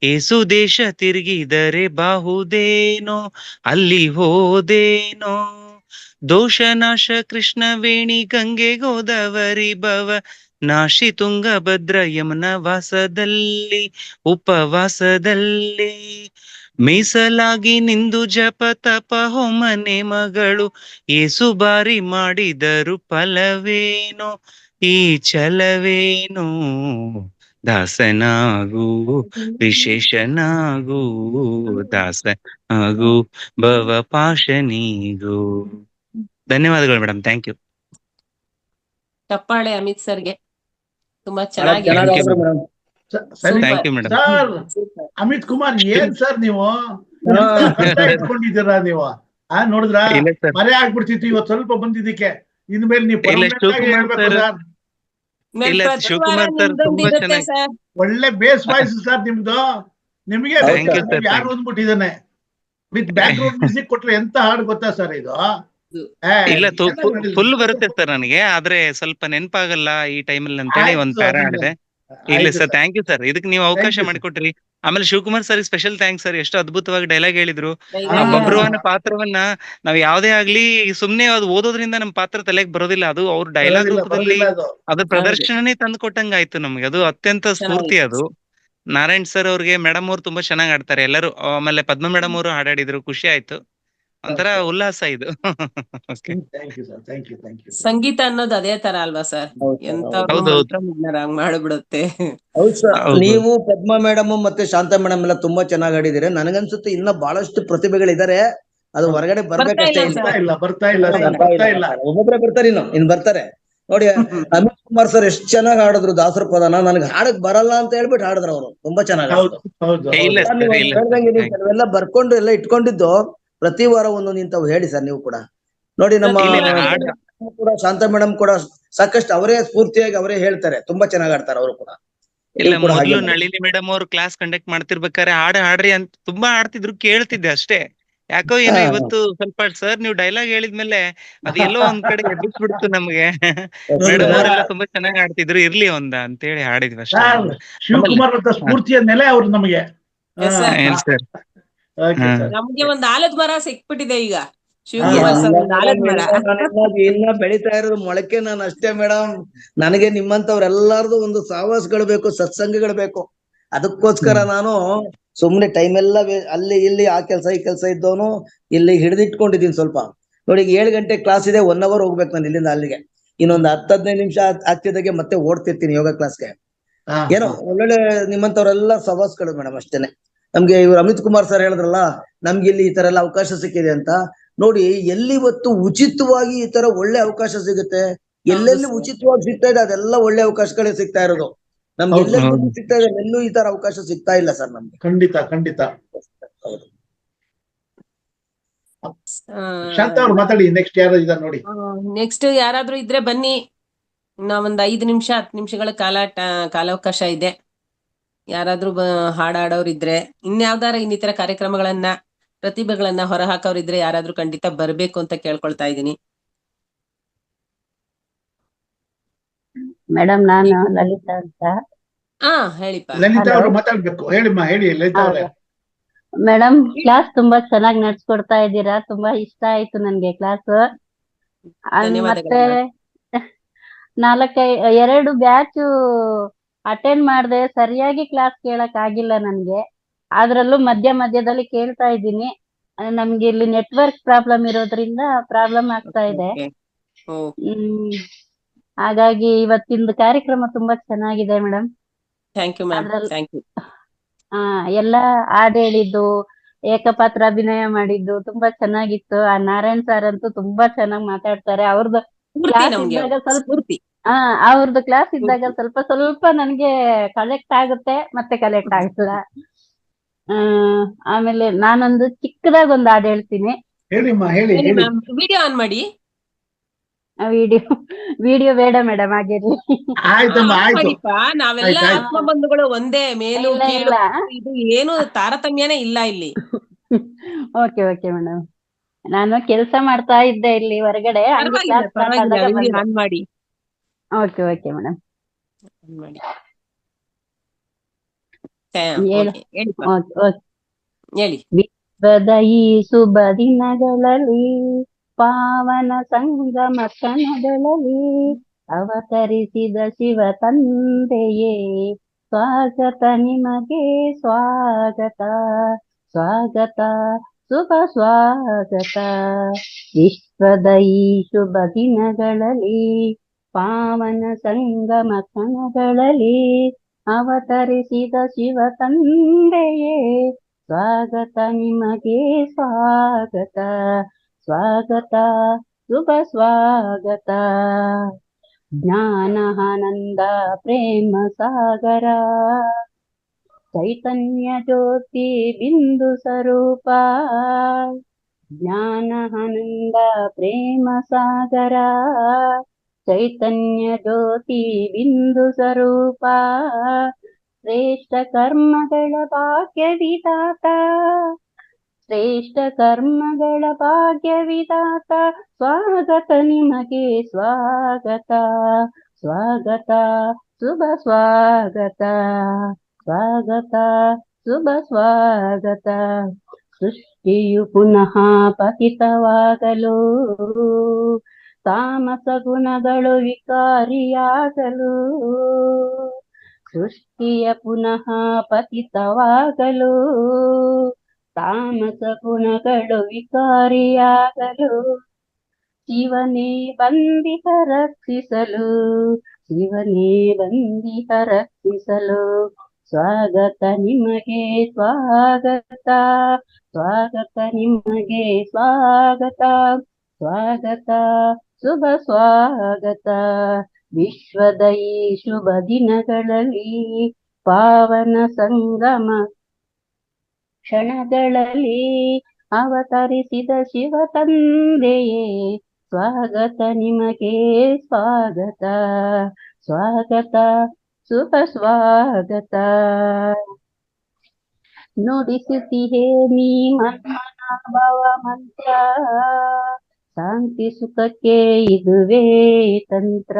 ಏಸು ದೇಶ ತಿರುಗಿದರೆ ಬಾಹುದೇನೋ ಅಲ್ಲಿ ಹೋದೇನೋ. ದೋಷನಾಶ ಕೃಷ್ಣ ವೇಣಿ ಗಂಗೆ ಗೋದಾವರಿ ಭವ ನಾಶಿ ತುಂಗಭದ್ರ ಯಮುನ ವಾಸದಲ್ಲಿ ಉಪವಾಸದಲ್ಲಿ. ಮೀಸಲಾಗಿ ನಿಂದು ಜಪ ತಪ ಹೋಮನೆ ಮಗಳು ಏಸು ಬಾರಿ ಮಾಡಿದರು ಫಲವೇನೋ ಈ ಛಲವೇನೋ. ದಾಸನಾಗೂ ವಿಶೇಷನಾಗೂ, ದಾಸನಾಗೂ ಭವ ಪಾಶನಿಗೂ. ಧನ್ಯವಾದಗಳು ಮೇಡಮ್, ಥ್ಯಾಂಕ್ ಯು. ಚಪ್ಪಾಳೆ ಅಮಿತ್ ಸರ್ಗೆ. ತುಂಬಾ ಚೆನ್ನಾಗಿ thank you madam. Sir, Amit Kumar ಏನ್ ಸರ್ ನೀವು ಇಟ್ಕೊಂಡಿದ್ದೀರಾ ನೀವು? ನೋಡಿದ್ರ ಮರೆ ಆಗ್ಬಿಡ್ತಿತ್ತು ಇವತ್ತು ಸ್ವಲ್ಪ ಬಂದಿದ್ದಕ್ಕೆ. ಇನ್ಮೇಲೆ ನೀವು ಶಿವಕುಮಾರ್ ಸರ್ ತುಂಬಾ ಚೆನ್ನಾಗಿ, ಒಳ್ಳೆ ಬೇಸ್ ವಾಯ್ಸ್ ಸರ್ ನಿಮ್ದು. ನಿಮ್ಗೆ ಯಾರು ಅಂದ್ಬಿಟ್ಟಿದ್ದಾನೆ ವಿತ್ ಬ್ಯಾಕ್ ಗ್ರೌಂಡ್ ಮ್ಯೂಸಿಕ್ ಕೊಟ್ರೆ ಎಂತ ಹಾಡು ಗೊತ್ತಾ ಸರ್ ಇದು? ಇಲ್ಲ, ಫುಲ್ ಬರುತ್ತೆ ಸರ್ ನನಗೆ, ಆದ್ರೆ ಸ್ವಲ್ಪ ನೆನಪಾಗಲ್ಲ ಈ ಟೈಮಲ್ಲಿ ಅಂತೇಳಿ ಒಂದ್ ಪ್ಯಾರ ಹಾಡಿದೆ. ಇಲ್ಲ ಸರ್, ಥ್ಯಾಂಕ್ ಯು ಸರ್, ಇದಕ್ಕೆ ನೀವು ಅವಕಾಶ ಮಾಡಿಕೊಟ್ರಿ. ಆಮೇಲೆ Shivakumar sir special thanks sir, ಎಷ್ಟು ಅದ್ಭುತವಾಗಿ ಡೈಲಾಗ್ ಹೇಳಿದ್ರು. ಬಬ್ರುವನ ಪಾತ್ರವನ್ನ ನಾವ್ ಯಾವ್ದೇ ಆಗ್ಲಿ ಸುಮ್ನೆ ಅದು ಓದೋದ್ರಿಂದ ನಮ್ ಪಾತ್ರ ತಲೆಗೆ ಬರೋದಿಲ್ಲ, ಅದು ಅವ್ರ ಡೈಲಾಗ್ ರೂಪದಲ್ಲಿ ಅದ್ರ ಪ್ರದರ್ಶನನೇ ತಂದು ಕೊಟ್ಟಂಗ ಆಯ್ತು ನಮ್ಗೆ. ಅದು ಅತ್ಯಂತ ಸ್ಫೂರ್ತಿ. ಅದು ನಾರಾಯಣ್ ಸರ್ ಅವ್ರಿಗೆ, ಮೇಡಮ್ ಅವ್ರು ತುಂಬಾ ಚೆನ್ನಾಗ್ ಆಡ್ತಾರೆ ಎಲ್ಲರೂ. ಆಮೇಲೆ ಪದ್ಮ ಮೇಡಮ್ ಅವರು ಹಾಡಾಡಿದ್ರು, ಖುಷಿ ಆಯ್ತು, ಒಂಥರ ಉಲ್ಲಾಸ ಇದು. ಸಂಗೀತ ಅನ್ನೋದು ಅದೇ ತರ ಅಲ್ವಾ ಸರ್? ಎಂತ ಮಾಡ್ಬಿಡುತ್ತೆ. ಹೌದು ಸರ್, ನೀವು ಪದ್ಮಾ ಮೇಡಮ್ ಮತ್ತೆ ಶಾಂತಾ ಮೇಡಮ್ ಎಲ್ಲ ತುಂಬಾ ಚೆನ್ನಾಗಿ ಆಡಿದಿರಿ. ನನಗನ್ಸುತ್ತೆ ಇನ್ನ ಬಹಳಷ್ಟು ಪ್ರತಿಭೆಗಳಿದ್ದಾರೆ, ಅದು ಹೊರಗಡೆ ಬರ್ಬೇಕಷ್ಟೇ. ಬರ್ತಾ ಇಲ್ಲ ಒಬ್ಬೊಬ್ರೆ ಬರ್ತಾರೆ, ಇನ್ನು ಬರ್ತಾರೆ. ನೋಡಿ ಅಮಿತ್ ಕುಮಾರ್ ಸರ್ ಎಷ್ಟ್ ಚೆನ್ನಾಗಿ ಹಾಡಿದ್ರು ದಾಸರ ಪದನ. ನನಗೆ ಹಾಡಕ್ ಬರಲ್ಲ ಅಂತ ಹೇಳ್ಬಿಟ್ಟು ಹಾಡಿದ್ರು ಅವರು. ತುಂಬಾ ಚೆನ್ನಾಗಿ ಹೇಳ್ದಂಗೆ ನೀವು ಕೆಲವೆಲ್ಲ ಬರ್ಕೊಂಡು ಎಲ್ಲ ಇಟ್ಕೊಂಡಿದ್ದು ಪ್ರತಿ ವಾರ ಒಂದೊಂದು ಇಂಥವು ಹೇಳಿ ಸರ್ ನೀವು ಕೂಡ. ನೋಡಿ ನಮ್ಮ ಕೂಡ ಶಾಂತ ಮೇಡಮ್ ಕೂಡ ಸಾಕಷ್ಟು ಅವರೇ ಸ್ಫೂರ್ತಿಯಾಗಿ ಅವರೇ ಹೇಳ್ತಾರೆ. ತುಂಬಾ ಚೆನ್ನಾಗಿ ಆಡ್ತಾರೆ ಅವರು ಕೂಡ. ಇಲ್ಲ, ಮೊದಲು ನಳಿನಿ ಮೇಡಮ್ ಅವ್ರು ಕ್ಲಾಸ್ ಕಂಡಕ್ಟ್ ಮಾಡ್ತಿರ್ಬೇಕಾದ್ರೆ ಹಾಡ್ರಿ ಅಂತ ತುಂಬಾ ಹಾಡ್ತಿದ್ರು, ಕೇಳ್ತಿದ್ದೆ ಅಷ್ಟೇ. ಯಾಕೋ ಏನೋ ಇವತ್ತು ಸ್ವಲ್ಪ ಸರ್ ನೀವು ಡೈಲಾಗ್ ಹೇಳಿದ್ಮೇಲೆ ಅದು ಎಲ್ಲೋ ಒಂದ್ ಕಡೆ ಎಬ್ಬಿಸ್ಬಿಡ್ತು ನಮ್ಗೆ. ಮೇಡಮ್ ಅವರೆಲ್ಲ ತುಂಬಾ ಚೆನ್ನಾಗಿ ಆಡ್ತಿದ್ರು, ಇರ್ಲಿ ಅಂತೇಳಿ ಹಾಡಿದ್ವಿ ಅಷ್ಟೇ. ಶಿವಕುಮಾರ್ ಅಂತ ಸ್ಫೂರ್ತಿಯ ನೆಲೆ ಅವ್ರು ನಮಗೆ. ನಮ್ಗೆ ಒಂದ್ ಆಲದ ಮರ ಸಿಕ್ಬಿಟ್ಟಿದೆ ಈಗ ಶಿವಕುಮಾರ್ ಸರ್. ಆಲದ ಮರ ಇನ್ನ ಬೆಳಿತಾ ಇರೋದು ಮೊಳಕೆ ನಾನು ಅಷ್ಟೇ ಮೇಡಮ್. ನನಗೆ ನಿಮ್ಮಂತವ್ರೆಲ್ಲಾರ್ದು ಒಂದು ಸಹವಾಸಗಳು ಬೇಕು, ಸತ್ಸಂಗಗಳು ಬೇಕು. ಅದಕ್ಕೋಸ್ಕರ ನಾನು ಸುಮ್ನೆ ಟೈಮ್ ಎಲ್ಲ ಅಲ್ಲಿ ಇಲ್ಲಿ ಆ ಕೆಲಸ ಈ ಕೆಲಸ ಇದ್ದವನು ಇಲ್ಲಿ ಹಿಡಿದಿಟ್ಕೊಂಡಿದ್ದೀನಿ ಸ್ವಲ್ಪ. ನೋಡಿ 7 ಗಂಟೆ ಕ್ಲಾಸ್ ಇದೆ, 1 hour ಹೋಗ್ಬೇಕು ನಾನು ಇಲ್ಲಿಂದ ಅಲ್ಲಿಗೆ. ಇನ್ನೊಂದು 10-15 ನಿಮಿಷ ಆಗ್ತಿದ್ದಾಗೆ ಮತ್ತೆ ಓಡ್ತಿರ್ತೀನಿ ಯೋಗ ಕ್ಲಾಸ್ಗೆ. ಏನೋ ಒಳ್ಳೊಳ್ಳೆ ನಿಮ್ಮಂತವ್ರೆಲ್ಲ ಸಹವಾಸಗಳು ಮೇಡಮ್ ಅಷ್ಟೇನೆ. ನಮ್ಗೆ ಇವ್ರು ಅಮಿತ್ ಕುಮಾರ್ ಸರ್ ಹೇಳಿದ್ರಲ್ಲ, ನಮ್ಗೆ ಇಲ್ಲಿ ಈ ತರ ಎಲ್ಲ ಅವಕಾಶ ಸಿಕ್ಕಿದೆ ಅಂತ. ನೋಡಿ ಎಲ್ಲಿ ಇವತ್ತು ಉಚಿತವಾಗಿ ಈ ತರ ಒಳ್ಳೆ ಅವಕಾಶ ಸಿಗುತ್ತೆ, ಎಲ್ಲೆಲ್ಲಿ ಉಚಿತವಾಗಿ ಸಿಗ್ತಾ ಇದೆ ಅದೆಲ್ಲ ಒಳ್ಳೆ ಅವಕಾಶಗಳೇ ಸಿಗ್ತಾ ಇರೋದು. ನಮ್ಗೆ ಎಲ್ಲೆಲ್ಲಿ ಸಿಗ್ತಾ ಇದೆ ಎಲ್ಲೂ ಈ ತರ ಅವಕಾಶ ಸಿಗ್ತಾ ಇಲ್ಲ ಸರ್ ನಮ್ಗೆ. ಖಂಡಿತ ಶಾಂತ ಅವ್ರು ಮಾತಾಡಿ. ನೆಕ್ಸ್ಟ್ ಯಾರು ಇದ್ದಾರೆ ನೋಡಿ. ನೆಕ್ಸ್ಟ್ ಯಾರಾದ್ರೂ ಇದ್ರೆ ಬನ್ನಿ. ನಾವೊಂದ್ 5 ನಿಮಿಷ 10 ನಿಮಿಷಗಳ ಕಾಲಾವಕಾಶ ಇದೆ. ಯಾರಾದ್ರೂ ಹಾಡಾಡೋರು ಇದ್ರೆ, ಇನ್ಯಾವ್ದಾರ ಇನ್ನಿತರ ಕಾರ್ಯಕ್ರಮಗಳನ್ನ ಪ್ರತಿಭೆಗಳನ್ನ ಹೊರಹಾಕೋರಿದ್ರೆ ಯಾರಾದ್ರೂ ಖಂಡಿತ ಬರ್ಬೇಕು ಅಂತ ಕೇಳ್ಕೊಳ್ತಾ ಇದ್ದೀನಿ. ಮೇಡಮ್ ನಾನು ಲಲಿತಾ ಅಂತ. ಹೇಳಿಪ್ಪ. ಲಲಿತಾ ಅವರು ಮಾತಾಡ್ಬೇಕು. ಹೇಳಿಮ್ಮ, ಹೇಳಿ ಲಲಿತಾ ಅವರೇ. ಮೇಡಮ್ ಕ್ಲಾಸ್ ತುಂಬಾ ಚೆನ್ನಾಗಿ ನಡ್ಸ್ಕೊಡ್ತಾ ಇದ್ದೀರಾ. ತುಂಬಾ ಇಷ್ಟ ಆಯ್ತು ನನ್ಗೆ ಕ್ಲಾಸ್. ಮತ್ತೆ 2 ಬ್ಯಾಚ್ ಅಟೆಂಡ್ ಮಾಡ್ದೆ, ಸರಿಯಾಗಿ ಕ್ಲಾಸ್ ಕೇಳಕ್ ಆಗಿಲ್ಲ ನನ್ಗೆ. ಅದ್ರಲ್ಲೂ ಮಧ್ಯದಲ್ಲಿ ಕೇಳ್ತಾ ಇದ್ದೀನಿ. ನಮ್ಗೆ ಇಲ್ಲಿ ನೆಟ್ವರ್ಕ್ ಪ್ರಾಬ್ಲಮ್ ಇರೋದ್ರಿಂದ ಪ್ರಾಬ್ಲಮ್ ಆಗ್ತಾ ಇದೆ. ಹಾಗಾಗಿ ಇವತ್ತಿಂದು ಕಾರ್ಯಕ್ರಮ ತುಂಬಾ ಚೆನ್ನಾಗಿದೆ ಮೇಡಮ್. ಎಲ್ಲ ಹಾಡ್ ಹೇಳಿದ್ದು, ಏಕಪಾತ್ರ ಅಭಿನಯ ಮಾಡಿದ್ದು ತುಂಬಾ ಚೆನ್ನಾಗಿತ್ತು. ಆ ನಾರಾಯಣ್ ಸರ್ ಅಂತೂ ತುಂಬಾ ಚೆನ್ನಾಗಿ ಮಾತಾಡ್ತಾರೆ. ಅವ್ರದ್ದು ಕ್ಲಾಸ್ ಇದ್ದಾಗ ಅವ್ರದ್ದು ಕ್ಲಾಸ್ ಇದ್ದಾಗ ಸ್ವಲ್ಪ ನನ್ಗೆ ಕಲೆಕ್ಟ್ ಆಗುತ್ತೆ, ಮತ್ತೆ ಕಲೆಕ್ಟ್ ಆಗಲ್ಲ. ಆಮೇಲೆ ನಾನೊಂದು ಚಿಕ್ಕದಾಗ ಒಂದು ಹಾಡು ಹೇಳ್ತೀನಿ. ವಿಡಿಯೋ ಆನ್ ಮಾಡಿ. ವಿಡಿಯೋ ಬೇಡ ಮೇಡಮ್, ಹಾಗಿರ್ಲಿ. ನಾವೆಲ್ಲ ಆತ್ಮ ಬಂಧುಗಳು ಒಂದೇ, ಮೇಲು ಕೀಳು ಇದು ಏನು ತಾರತಮ್ಯನೇ ಇಲ್ಲ ಇಲ್ಲಿ. Okay madam. ನಾನು ಕೆಲಸ ಮಾಡ್ತಾ ಇದ್ದೆ ಇಲ್ಲಿ ಹೊರಗಡೆ. ಆನ್ ಮಾಡಿ. Okay madam. ಹೇಳಿ. ವಿಶ್ವದ ಈ ಶುಭ ದಿನಗಳಲ್ಲಿ, ಪಾವನ ಸಂಗಮ ಕ್ಷಣಗಳಲ್ಲಿ ಅವತರಿಸಿದ ಶಿವ ತಂದೆಯೇ ಸ್ವಾಗತ ನಿಮಗೆ, ಸ್ವಾಗತ ಶುಭ ಸ್ವಾಗತ. ವಿಶ್ವದ ಈ ಶುಭ ದಿನಗಳಲ್ಲಿ, ಪಾವನ ಸಂಗಮ ಕ್ಷಣಗಳಲ್ಲಿ ಅವತರಿಸಿದ ಶಿವ ತಂದೆಯೇ ಸ್ವಾಗತ ನಿಮಗೆ, ಸ್ವಾಗತ ಶುಭ ಸ್ವಾಗತ. ಜ್ಞಾನ ಆನಂದ ಪ್ರೇಮ ಸಾಗರ, ಚೈತನ್ಯ ಜ್ಯೋತಿ ಬಿಂದು ಸ್ವರೂಪ. ಜ್ಞಾನ ಆನಂದ ಪ್ರೇಮ ಸಾಗರ, ಚೈತನ್ಯ ಜ್ಯೋತಿ ಬಿಂದು ಸ್ವರೂಪ. ಶ್ರೇಷ್ಠ ಕರ್ಮಗಳ ಭಾಗ್ಯ ವಿಧಾತ, ಶ್ರೇಷ್ಠ ಕರ್ಮಗಳ ಭಾಗ್ಯ ವಿಧಾತ. ಸ್ವಾಗತ ನಿಮಗೆ, ಸ್ವಾಗತ ಶುಭ ಸ್ವಾಗತ ಶುಭ ಸ್ವಾಗತ. ಸೃಷ್ಟಿಯು ಪುನಃ ಪತಿತವಾಗಲು, ತಾಮಸ ಗುಣಗಳು ವಿಕಾರಿಯಾಗಲು. ಸೃಷ್ಟಿಯ ಪುನಃ ಪತಿತವಾಗಲು, ತಾಮಸ ಗುಣಗಳು ವಿಕಾರಿಯಾಗಲು. ಶಿವನೇ ಬಂದಿಹ ರಕ್ಷಿಸಲು, ಶಿವನೇ ಬಂದಿಹ ರಕ್ಷಿಸಲು. ಸ್ವಾಗತ ನಿಮಗೆ, ಸ್ವಾಗತ ನಿಮಗೆ, ಸ್ವಾಗತ ಸ್ವಾಗತ ಶುಭ ಸ್ವಾಗತ. ವಿಶ್ವದ ಈ ಶುಭ ದಿನಗಳಲ್ಲಿ ಪಾವನ ಸಂಗಮ ಕ್ಷಣಗಳಲ್ಲಿ ಅವತರಿಸಿದ ಶಿವ ತಂದೆಯೇ ಸ್ವಾಗತ ನಿಮಗೆ ಸ್ವಾಗತ. ಸ್ವಾಗತ ಶುಭ ಸ್ವಾಗತ. ನುಡಿಸುತ್ತಿಹೇ ನೀ ಮನ್ಮನಾಭವ ಮಂತ್ರ, ಶಾಂತಿ ಸುಖಕ್ಕೆ ಇದುವೇ ತಂತ್ರ.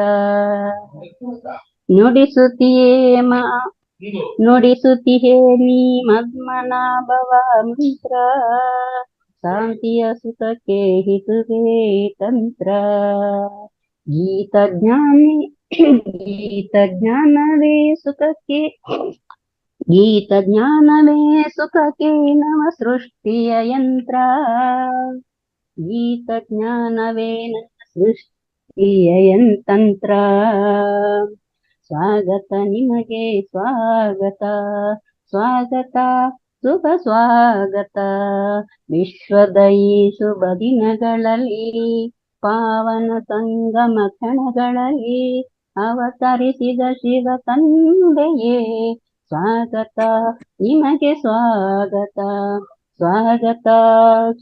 ನುಡಿಸುತ್ತಿಹೇ ನೀ ಮನ್ಮನಾಭವ ಮಂತ್ರ, ಶಾಂತಿಯ ಸುಖಕ್ಕೆ ಇದುವೇ ತಂತ್ರ. ಗೀತಜ್ಞಾನವೇ ಸುಖಕ್ಕೆ ನವ ಸೃಷ್ಟಿಯ ಯಂತ್ರ. ಗೀತಜ್ಞಾನವೇ ನನ್ನ ಸೃಷ್ಟಿಯ ಯಂತ್ರ. ಸ್ವಾಗತ ನಿಮಗೆ ಸ್ವಾಗತ. ಸ್ವಾಗತ ಶುಭ ಸ್ವಾಗತ. ವಿಶ್ವದ ಈ ಶುಭ ದಿನಗಳಲ್ಲಿ ಪಾವನ ಸಂಗಮ ಕ್ಷಣಗಳಲ್ಲಿ ಅವತರಿಸಿದ ಶಿವ ತಂದೆಯೇ ಸ್ವಾಗತ ನಿಮಗೆ ಸ್ವಾಗತ. ಸ್ವಾಗತ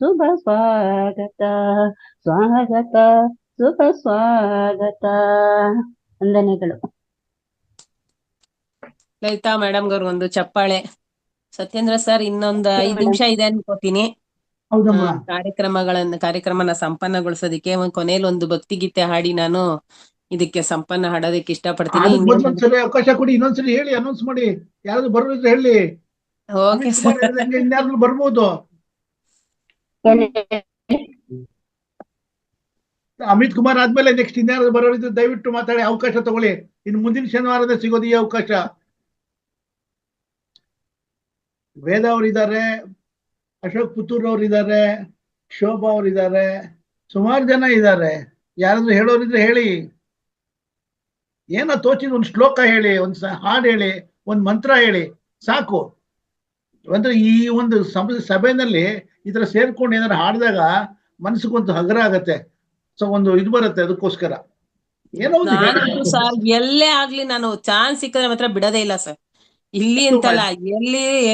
ಶುಭ ಸ್ವಾಗತ. ಸ್ವಾಗತ ಶುಭ ಸ್ವಾಗತ. ವಂದನೆಗಳು. ಲಲಿತಾ ಮೇಡಮ್ ಗವ್ರು ಒಂದು ಚಪ್ಪಾಳೆ. ಸತ್ಯೇಂದ್ರ ಸರ್ ಇನ್ನೊಂದು 5 ನಿಮಿಷ ಇದೆ ಅನ್ಕೋತೀನಿ ಕಾರ್ಯಕ್ರಮನ ಸಂಪನ್ನಗೊಳಿಸೋದಿಕ್ಕೆ. ಕೊನೆಯಲ್ಲಿ ಒಂದು ಭಕ್ತಿ ಗೀತೆ ಹಾಡಿ ನಾನು ಇದಕ್ಕೆ ಸಂಪನ್ನ ಹಾಡೋದಕ್ಕೆ ಇಷ್ಟಪಡ್ತೀನಿ. ಒಂದ್ಸರಿ ಅವಕಾಶ ಕೊಡಿ, ಇನ್ನೊಂದ್ಸರಿ ಹೇಳಿ, ಅನೌನ್ಸ್ ಮಾಡಿ. ಯಾರಾದ್ರೂ ಬರೋದಿದ್ರೆ ಹೇಳಿ. ಓಕೆ ಸರ್, ಇನ್ಯಾರು ಬರ್ಬೋದು? ಅಮಿತ್ ಕುಮಾರ್ ಆದ್ಮೇಲೆ ನೆಕ್ಸ್ಟ್ ಇನ್ಯಾರು ಬರೋರಿದ್ರೆ ದಯವಿಟ್ಟು ಮಾತಾಡಿ, ಅವಕಾಶ ತಗೊಳ್ಳಿ. ಇನ್ನು ಮುಂದಿನ ಶನಿವಾರದ ಸಿಗೋದು ಈ ಅವಕಾಶ. ವೇದ ಅವರಿದ್ದಾರೆ, ಅಶೋಕ್ ಪುತ್ತೂರ್ ಅವರಿದ್ದಾರೆ, ಶೋಭಾ ಅವರಿದ್ದಾರೆ, ಸುಮಾರು ಜನ ಇದ್ದಾರೆ. ಯಾರಾದ್ರೂ ಹೇಳೋರಿದ್ರೆ ಹೇಳಿ. ಏನೋ ತೋಚಿದ ಒಂದು ಶ್ಲೋಕ ಹೇಳಿ, ಒಂದು ಹಾಡು ಹೇಳಿ, ಒಂದು ಮಂತ್ರ ಹೇಳಿ, ಸಾಕು. ಅಂದ್ರೆ ಈ ಒಂದು ಸಭೆಯಲ್ಲಿ ಈ ತರ ಸೇರ್ಕೊಂಡು ಏನಾರು ಹಾಡಿದಾಗ ಮನಸ್ಸಿಗೊಂದು ಹಗರ ಆಗತ್ತೆ. ಸೊ ಒಂದು ಇದು ಬರುತ್ತೆ. ಅದಕ್ಕೋಸ್ಕರ ಏನೋ ಸರ್ ಎಲ್ಲೇ ಆಗ್ಲಿ ನಾನು ಚಾನ್ಸ್ ಸಿಕ್ಕಿದ್ರೆ ಮಾತ್ರ ಬಿಡೋದೇ ಇಲ್ಲ ಸರ್. ಇಲ್ಲಿ ಅಂತಲ್ಲ,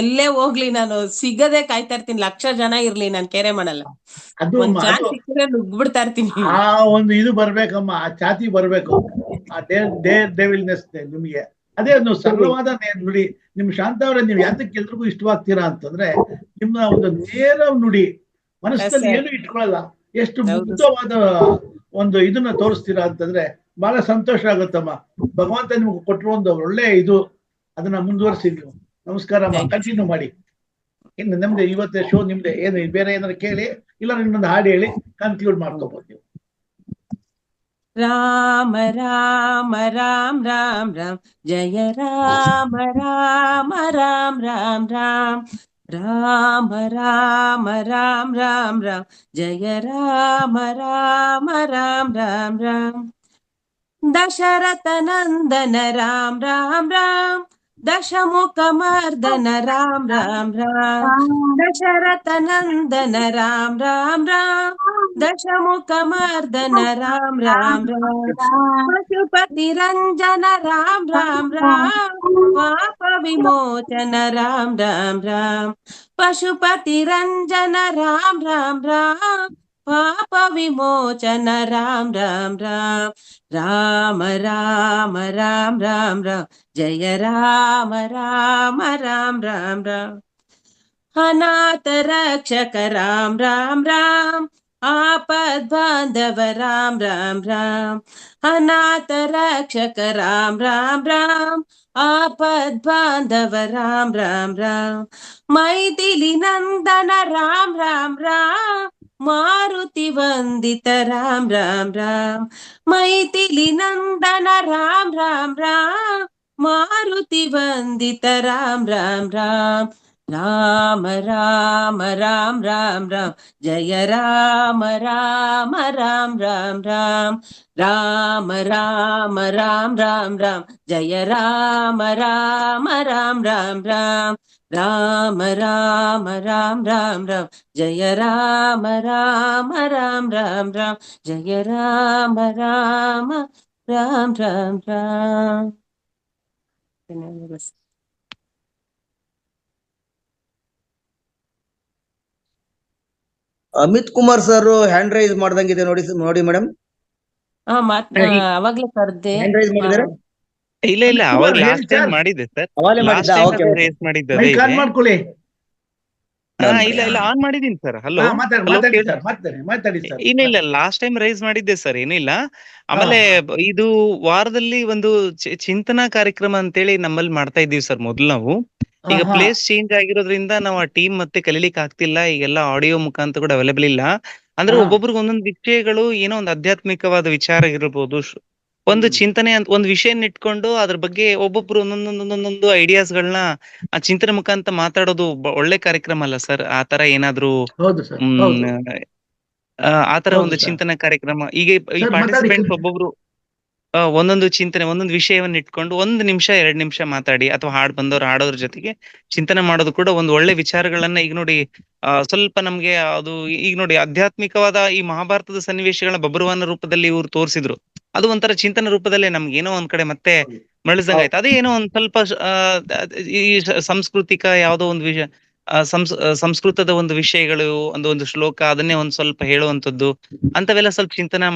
ಎಲ್ಲೇ ಹೋಗ್ಲಿ ನಾನು ಸಿಗದೆ ಕಾಯ್ತಾ ಇರ್ತೀನಿ. 1,00,000 ಜನ ಇರ್ಲಿ, ನಾನ್ ಕೇರೆ ಮಾಡಲ್ಲ. ಒಂದ್ ಚಾನ್ಸ್ ಸಿಕ್ಕಿದ್ರೆ ನುಗ್ಬಿಡ್ತಾ ಇರ್ತೀನಿ. ಆ ಒಂದು ಇದು ಬರ್ಬೇಕಮ್ಮ, ಆ ಛಾತಿ ಬರ್ಬೇಕು, ಆ ಡೇವಿಲ್ನೆಸ್ ನಿಮ್ಗೆ. ಅದೇ ಒಂದು ಸರಳವಾದ ನುಡಿ. ನಿಮ್ ಶಾಂತ ಅವ್ರೆ, ನೀವು ಯಾತಕ್ಕೆ ಎಲ್ರಿಗೂ ಇಷ್ಟವಾಗ್ತೀರಾ ಅಂತಂದ್ರೆ ನಿಮ್ಮ ಒಂದು ನೇರ ನುಡಿ, ಮನಸ್ಸಲ್ಲಿ ಏನು ಇಟ್ಕೊಳ್ಳಲ್ಲ. ಎಷ್ಟು ಮುಗ್ಧವಾದ ಒಂದು ಇದನ್ನ ತೋರಿಸ್ತೀರಾ ಅಂತಂದ್ರೆ ಬಹಳ ಸಂತೋಷ ಆಗುತ್ತಮ್ಮ. ಭಗವಂತ ನಿಮ್ಗೆ ಕೊಟ್ಟರು ಒಂದು ಒಳ್ಳೆ ಇದು, ಅದನ್ನ ಮುಂದುವರಿಸಿ ನೀವು. ನಮಸ್ಕಾರ ಅಮ್ಮ, ಕಂಟಿನ್ಯೂ ಮಾಡಿ. ಇನ್ನು ನಮ್ದೆ ಇವತ್ತೇ ಶೋ ನಿಮ್ದೆ. ಏನು ಬೇರೆ ಏನಾದ್ರು ಕೇಳಿ, ಇಲ್ಲ ಇನ್ನೊಂದು ಹಾಡು ಹೇಳಿ ಕನ್ಕ್ಲೂಡ್ ಮಾಡ್ಕೋಬಹುದು ನೀವು. ರಾಮ ರಾಮ ರಾಮ ರಾಮ ರಾಮ ಜಯ ರಾಮ ರಾಮ ರಾಮ ರಾಮ ರಾಮ. ರಾಮ ರಾಮ ರಾಮ ರಾಮ ರಾಮ ಜಯ ರಾಮ ರಾಮ ರಾಮ ರಾಮ ರಾಮ. ದಶರಥ ನಂದನ ರಾಮ ರಾಮ ರಾಮ, ದಶಮುಖ ಮರ್ದನ ರಾಮ ರಾಮ ರಾಮ. ದಶರಥ ನಂದನ ರಾಮ ರಾಮ ರಾಮ, ದಶಮುಖ ಮರ್ದನ ರಾಮ ರಾಮ ರಾಮ. ಪಶುಪತಿ ರಂಜನ ರಾಮ ರಾಮ ರಾಮ, ಪಾಪ ವಿಮೋಚನ ರಾಮ ರಾಮ ರಾಮ. ಪಶುಪತಿ ರಂಜನ ರಾಮ ರಾಮ ರಾಮ, ಪಾಪ ವಿಮೋಚನ ರಾಮ ರಾಮ ರಾಮ. ರಾಮ ರಾಮ ರಾಮ ರಾಮ ರಾಮ ಜಯ ರಾಮ ರಾಮ ರಾಮ ರಾಮ ರಾಮ. ಅನಾಥ ರಕ್ಷಕ ರಾಮ ರಾಮ ರಾಮ, ಆಪದ್ ಬಾಂಧವ ರಾಮ ರಾಮ ರಾಮ. ಅನಾಥ ರಕ್ಷಕ ರಾಮ ರಾಮ ರಾಮ, ಆಪದ್ ಬಾಂಧವ ರಾಮ ರಾಮ ರಾಮ. ಮೈಥಿಲಿ ನಂದನ ರಾಮ ರಾಮ ರಾಮ, ಮಾರುತಿ ವಂದಿತ ರಾಮ ರಾಮ ರಾಮ. ಮೈಥಿಲಿ ನಂದನ ರಾಮ ರಾಮ ರಾಮ, ಮಾರುತಿ ವಂದಿತ ರಾಮ ರಾಮ ರಾಮ. ರಾಮ ರಾಮ ರಾಮ ರಾಮ ರಾಮ ಜಯ ರಾಮ ರಾಮ ರಾಮ ರಾಮ ರಾಮ ರಾಮ ರಾಮ ರಾಮ ರಾಮ ರಾಮ ಜಯ ರಾಮ ರಾಮ ರಾಮ ರಾಮ ರಾಮ ರಾಮ ರಾಮ ರಾಮ ರಾಮ ರಾಮ ಜಯ ರಾಮ ರಾಮ ರಾಮ ರಾಮ ರಾಮ ಜಯ Rama Rama Rama Rama Rama. Amit Kumar sir hand rice ಮಾಡ್ದಂಗಿದೆ ನೋಡಿ ನೋಡಿ ಮೇಡಮ್. ಅವಾಗ್ಲೇ ಕರ್ದೆ. ಹ್ಯಾಂಡ್ ರೈಸ್ ಮಾಡಿದಾರೆ? ಇಲ್ಲ ಇಲ್ಲ, ಅವಾಗ ಲಾಸ್ಟ್ ಟೈಮ್ ಮಾಡಿದ್ದೆ ಸರ್. ಲಾಸ್ಟ್ ಟೈಮ್ ರೇಸ್ ಮಾಡಿದ್ದೆ ಅದೇ ಇದೆ. ಮಾಡ್ಕೊಳ್ಳಿ. ಇಲ್ಲ ಇಲ್ಲ, ಆನ್ ಮಾಡಿದೀನಿ ಸರ್. ಹಲೋ, ಇಲ್ಲ ಇಲ್ಲ, ಲಾಸ್ಟ್ ಟೈಮ್ ರೈಸ್ ಮಾಡಿದ್ದೆ ಸರ್, ಏನಿಲ್ಲ. ಆಮೇಲೆ ಇದು ವಾರದಲ್ಲಿ ಒಂದು ಚಿಂತನಾ ಕಾರ್ಯಕ್ರಮ ಅಂತೇಳಿ ನಮ್ಮಲ್ಲಿ ಮಾಡ್ತಾ ಇದ್ದೀವಿ ಸರ್ ಮೊದ್ಲು ನಾವು. ಈಗ ಪ್ಲೇಸ್ ಚೇಂಜ್ ಆಗಿರೋದ್ರಿಂದ ನಾವು ಆ ಟೀಮ್ ಮತ್ತೆ ಕಲೀಲಿಕ್ಕೆ ಆಗ್ತಿಲ್ಲ. ಈಗೆಲ್ಲ ಆಡಿಯೋ ಮುಖಾಂತರ ಕೂಡ ಅವೈಲೇಬಲ್ ಇಲ್ಲ. ಅಂದ್ರೆ ಒಬ್ಬೊಬ್ರಿಗೆ ಒಂದೊಂದು ವಿಷಯಗಳು, ಏನೋ ಒಂದು ಆಧ್ಯಾತ್ಮಿಕವಾದ ವಿಚಾರ ಇರ್ಬೋದು, ಒಂದು ಚಿಂತನೆ ಅಂತ ಒಂದು ವಿಷಯನ ಇಟ್ಕೊಂಡು ಅದ್ರ ಬಗ್ಗೆ ಒಬ್ಬೊಬ್ರು ಒಂದೊಂದೊಂದೊಂದೊಂದು ಐಡಿಯಾಸ್ ಗಳನ್ನ ಆ ಚಿಂತನೆ ಮುಖಾಂತರ ಮಾತಾಡೋದು ಒಳ್ಳೆ ಕಾರ್ಯಕ್ರಮ ಅಲ್ಲ ಸರ್? ಆತರ ಏನಾದ್ರು ಆತರ ಒಂದು ಚಿಂತನೆ ಕಾರ್ಯಕ್ರಮ. ಈಗ ಈ ಪಾರ್ಟಿಸಿಪೆಂಟ್ಸ್ ಒಬ್ಬೊಬ್ರು ಒಂದೊಂದು ಚಿಂತನೆ, ಒಂದೊಂದು ವಿಷಯವನ್ನ ಇಟ್ಕೊಂಡು 1 ನಿಮಿಷ 2 ನಿಮಿಷ ಮಾತಾಡಿ, ಅಥವಾ ಹಾಡ್ ಬಂದವ್ರು ಹಾಡೋದ್ರ ಜೊತೆಗೆ ಚಿಂತನೆ ಮಾಡೋದು ಕೂಡ ಒಂದು ಒಳ್ಳೆ ವಿಚಾರಗಳನ್ನ. ಈಗ ನೋಡಿ, ಸ್ವಲ್ಪ ನಮ್ಗೆ ಅದು ಈಗ ನೋಡಿ, ಆಧ್ಯಾತ್ಮಿಕವಾದ ಈ ಮಹಾಭಾರತದ ಸನ್ನಿವೇಶಗಳನ್ನ ಬಬ್ರುವಾಹನ ರೂಪದಲ್ಲಿ ಇವ್ರು ತೋರಿಸಿದ್ರು. ಅದು ಒಂಥರ ಚಿಂತನ ರೂಪದಲ್ಲೇ ನಮ್ಗೆ ಏನೋ ಒಂದ್ ಕಡೆ ಮತ್ತೆ ಮರಳಿಸಂಗ ಆಯ್ತು. ಅದೇ ಏನೋ ಒಂದ್ ಸ್ವಲ್ಪ ಈ ಸಾಂಸ್ಕೃತಿಕ ಯಾವ್ದೋ ಒಂದು ವಿಷಯ, ಸಂಸ್ಕೃತದ ಒಂದು ವಿಷಯಗಳು, ಒಂದು ಶ್ಲೋಕ, ಅದನ್ನೇ ಒಂದ್ ಸ್ವಲ್ಪ ಹೇಳುವಂತದ್ದು, ಅಂತವೆಲ್ಲ ಸ್ವಲ್ಪ ಚಿಂತನಾ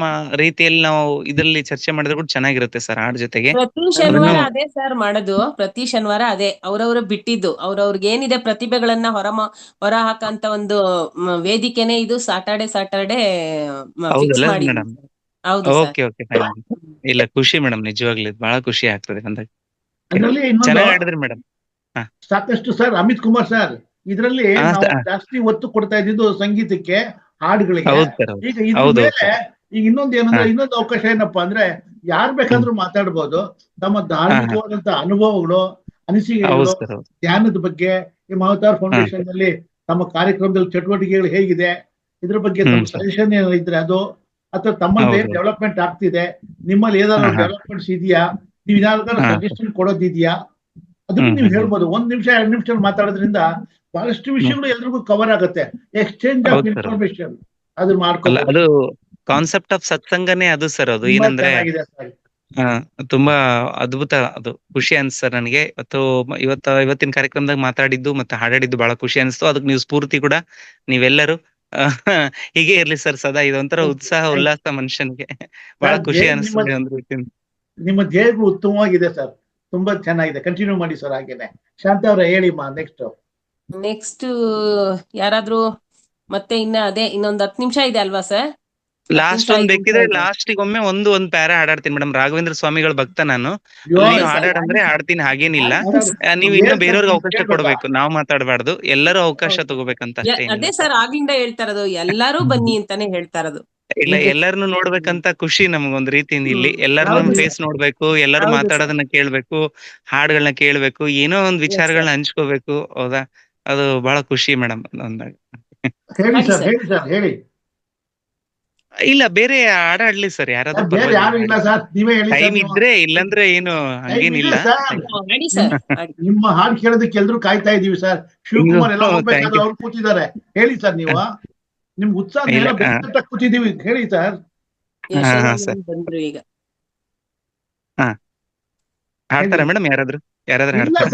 ರೀತಿಯಲ್ಲಿ ನಾವು ಇದರಲ್ಲಿ ಚರ್ಚೆ ಮಾಡಿದ್ರೆ ಕೂಡ ಚೆನ್ನಾಗಿರುತ್ತೆ ಸರ್ ಹಾಡ್ ಜೊತೆಗೆ. ಪ್ರತಿ ಶನಿವಾರ ಅದೇ ಸರ್ ಮಾಡೋದು. ಪ್ರತಿ ಶನಿವಾರ ಅದೇ ಅವ್ರವ್ರು ಬಿಟ್ಟಿದ್ದು, ಅವ್ರವ್ರಿಗೆ ಏನಿದೆ ಪ್ರತಿಭೆಗಳನ್ನ ಹೊರ ಹಾಕಂತ ಒಂದು ವೇದಿಕೆನೆ ಇದು. ಸಾಟರ್ಡೆ ಫಿಕ್ಸ್ ಮಾಡಿ. ಹೌದು ಸರ್. ಓಕೆ ಓಕೆ, ಇಲ್ಲ ಖುಷಿ ಮೇಡಮ್, ನಿಜವಾಗ್ಲಿ ಬಹಳ ಖುಷಿ ಆಗ್ತದೆ ಅಂದಾಗ. ಅದರಲ್ಲಿ ಚೆನ್ನಾಗಿ ಆಡಿದ್ರಿ ಮೇಡಮ್. ಸಾಕಷ್ಟು ಸರ್. ಅಮಿತ್ ಕುಮಾರ್ ಸರ್, ಇದರಲ್ಲಿ ನಾವು ಜಾಸ್ತಿ ಒತ್ತು ಕೊಡ್ತಾ ಇದ್ದಿದ್ದು ಸಂಗೀತಕ್ಕೆ, ಹಾಡುಗಳಿಗೆ. ಈಗ ಇದ್ರ ಮೇಲೆ ಈಗ ಇನ್ನೊಂದು ಏನಂದ್ರೆ, ಇನ್ನೊಂದು ಅವಕಾಶ ಏನಪ್ಪಾ ಅಂದ್ರೆ, ಯಾರ್ ಬೇಕಾದ್ರೂ ಮಾತಾಡ್ಬೋದು. ತಮ್ಮ ಧಾರ್ಮಿಕವಾದಂತ ಅನುಭವಗಳು, ಅನಿಸಿಕೆಗಳು, ಧ್ಯಾನದ ಬಗ್ಗೆ, ಈ ಮಹತಾರ್ ಫೌಂಡೇಶನ್ ನಲ್ಲಿ ತಮ್ಮ ಕಾರ್ಯಕ್ರಮದಲ್ಲಿ ಚಟುವಟಿಕೆಗಳು ಹೇಗಿದೆ, ಇದ್ರ ಬಗ್ಗೆ ತಮ್ಮ ಸಜೆಷನ್ ಏನಾದ್ರು ಇದ್ರೆ ಅದು, ಅಥವಾ ತಮ್ಮಲ್ಲಿ ಡೆವಲಪ್ಮೆಂಟ್ ಆಗ್ತಿದೆ, ನಿಮ್ಮಲ್ಲಿ ಏನಾದ್ರು ಡೆವಲಪ್ಮೆಂಟ್ಸ್ ಇದೆಯಾ, ನೀವು ಏನಾದ್ರು ಸಜೆಷನ್ ಕೊಡೋದಿದ್ಯಾ, ಅದನ್ನ ನೀವು ಹೇಳ್ಬೋದು. 1 ನಿಮಿಷ 2 ನಿಮಿಷ ಮಾತಾಡೋದ್ರಿಂದ ಬಹಳಷ್ಟು ವಿಷಯಗಳು ಎಲ್ರಿಗೂ ಕವರ್ ಆಗುತ್ತೆ. ಎಕ್ಸ್ಚೇಂಜ್ ಆಫ್ ಇನ್ಫಾರ್ಮೇಶನ್ ಅದು ಮಾಡ್ಕೊಳ್ಳೋದು. ಅದು ಕಾನ್ಸೆಪ್ಟ್ ಆಫ್ ಸತ್ಸಂಗನೇ ಅದು ಸರ್. ಅದು ಏನಂದ್ರೆ ತುಂಬಾ ಅದ್ಭುತ, ಅದು ಖುಷಿ ಅನ್ಸ್ ಸರ್ ನನಗೆ. ಇವತ್ತಿನ ಕಾರ್ಯಕ್ರಮದಾಗ ಮಾತಾಡಿದ್ದು ಮತ್ತೆ ಹಾಡಾಡಿದ್ದು ಬಹಳ ಖುಷಿ ಅನಿಸ್ತು. ಅದಕ್ಕೆ ನೀವು ಸ್ಫೂರ್ತಿ ಕೂಡ ನೀವೆಲ್ಲರೂ ಹೀಗೆ ಇರ್ಲಿ ಸರ್ ಸದಾ. ಇದೊಂಥರ ಉತ್ಸಾಹ ಉಲ್ಲಾಸ ಮನುಷ್ಯನಿಗೆ ಬಹಳ ಖುಷಿ ಅನಿಸ್ತದೆ ಒಂದ್ ರೀತಿಯಿಂದ. ನಿಮ್ಮ ಧ್ಯೇಯಗಳು ಉತ್ತಮವಾಗಿದೆ ಸರ್, ತುಂಬಾ ಚೆನ್ನಾಗಿದೆ. ಕಂಟಿನ್ಯೂ ಮಾಡಿ ಸರ್ ಹಾಗೇನೆ. ಶಾಂತ ಅವ್ರ ಹೇಳಿ ನೆಕ್ಸ್ಟ್ ಯಾರಾದ್ರೂ ಮತ್ತೆ ಇನ್ನೊಂದ್ 10 ನಿಮಿಷ ಇದೆ ಅಲ್ವಾ ಸರ್? ಲಾಸ್ಟ್ ಒಂದ್ ಬೇಕಿದ್ರೆ ಲಾಸ್ಟಿಗೆ ಒಮ್ಮೆ ಒಂದ್ ಪ್ಯಾರಾ ಹಾಡಾಡ್ತೀನಿ ಮೇಡಮ್. ರಾಘವೇಂದ್ರ ಸ್ವಾಮಿಗಳ ಭಕ್ತ ನಾನು. ಹಾಡಾಡಂದ್ರೆ ಹಾಡ್ತೀನಿ, ಹಾಗೇನಿಲ್ಲ. ನೀವ್ ಇನ್ನು ಬೇರೆಯವ್ರಿಗೆ ಅವಕಾಶ ಕೊಡ್ಬೇಕು, ನಾವ್ ಮಾತಾಡ್ಬಾರ್ದು. ಎಲ್ಲರೂ ಅವಕಾಶ ತಗೋಬೇಕಂತ ಅಷ್ಟೇ. ಅದೇ ಸರ್ ಆಗ್ಲಿಂದ ಹೇಳ್ತಾ ಇರೋದು, ಎಲ್ಲಾರು ಬನ್ನಿ ಅಂತಾನೆ ಹೇಳ್ತಾ ಇರೋದು. ಇಲ್ಲ, ಎಲ್ಲಾರನು ನೋಡ್ಬೇಕಂತ ಖುಷಿ ನಮ್ಗೊಂದ್ ರೀತಿಯಿಂದ. ಇಲ್ಲಿ ಎಲ್ಲಾರು ಫೇಸ್ ನೋಡ್ಬೇಕು, ಎಲ್ಲಾರು ಮಾತಾಡೋದನ್ನ ಕೇಳ್ಬೇಕು, ಹಾಡುಗಳನ್ನ ಕೇಳ್ಬೇಕು, ಏನೋ ಒಂದ್ ವಿಚಾರಗಳನ್ನ ಹಂಚ್ಕೋಬೇಕು. ಹೌದಾ, ಅದು ಬಹಳ ಖುಷಿ ಮೇಡಮ್ ಅಂದಾಗ. ಇಲ್ಲ, ಬೇರೆ ಹಾಡಾಡ್ಲಿ ಸರ್, ಯಾರಾದ್ರೂ ಟೈಮ್ ಇದ್ರೆ. ಇಲ್ಲಂದ್ರೆ ಏನು ಹಂಗೇನಿಲ್ಲ. ನಿಮ್ಮ ಹಾಡು ಕೇಳೋದಕ್ಕೆ ಎಲ್ರು ಕಾಯ್ತಾ ಇದೀವಿ ಸರ್. ಶಿವಕುಮಾರ್ ಎಲ್ಲ ಹೋಗ್ಬೇಕಾದ್ರೆ ಅವ್ರು ಕೂತಿದ್ದಾರೆ. ಹೇಳಿ ಸರ್, ನೀವು ನಿಮ್ಗೆ ಉತ್ಸಾಹ ಕೂತಿದೀವಿ, ಹೇಳಿ ಸರ್. ಈಗ ಹಾಡ್ತಾರ ಮೇಡಮ್? ಯಾರಾದ್ರೂ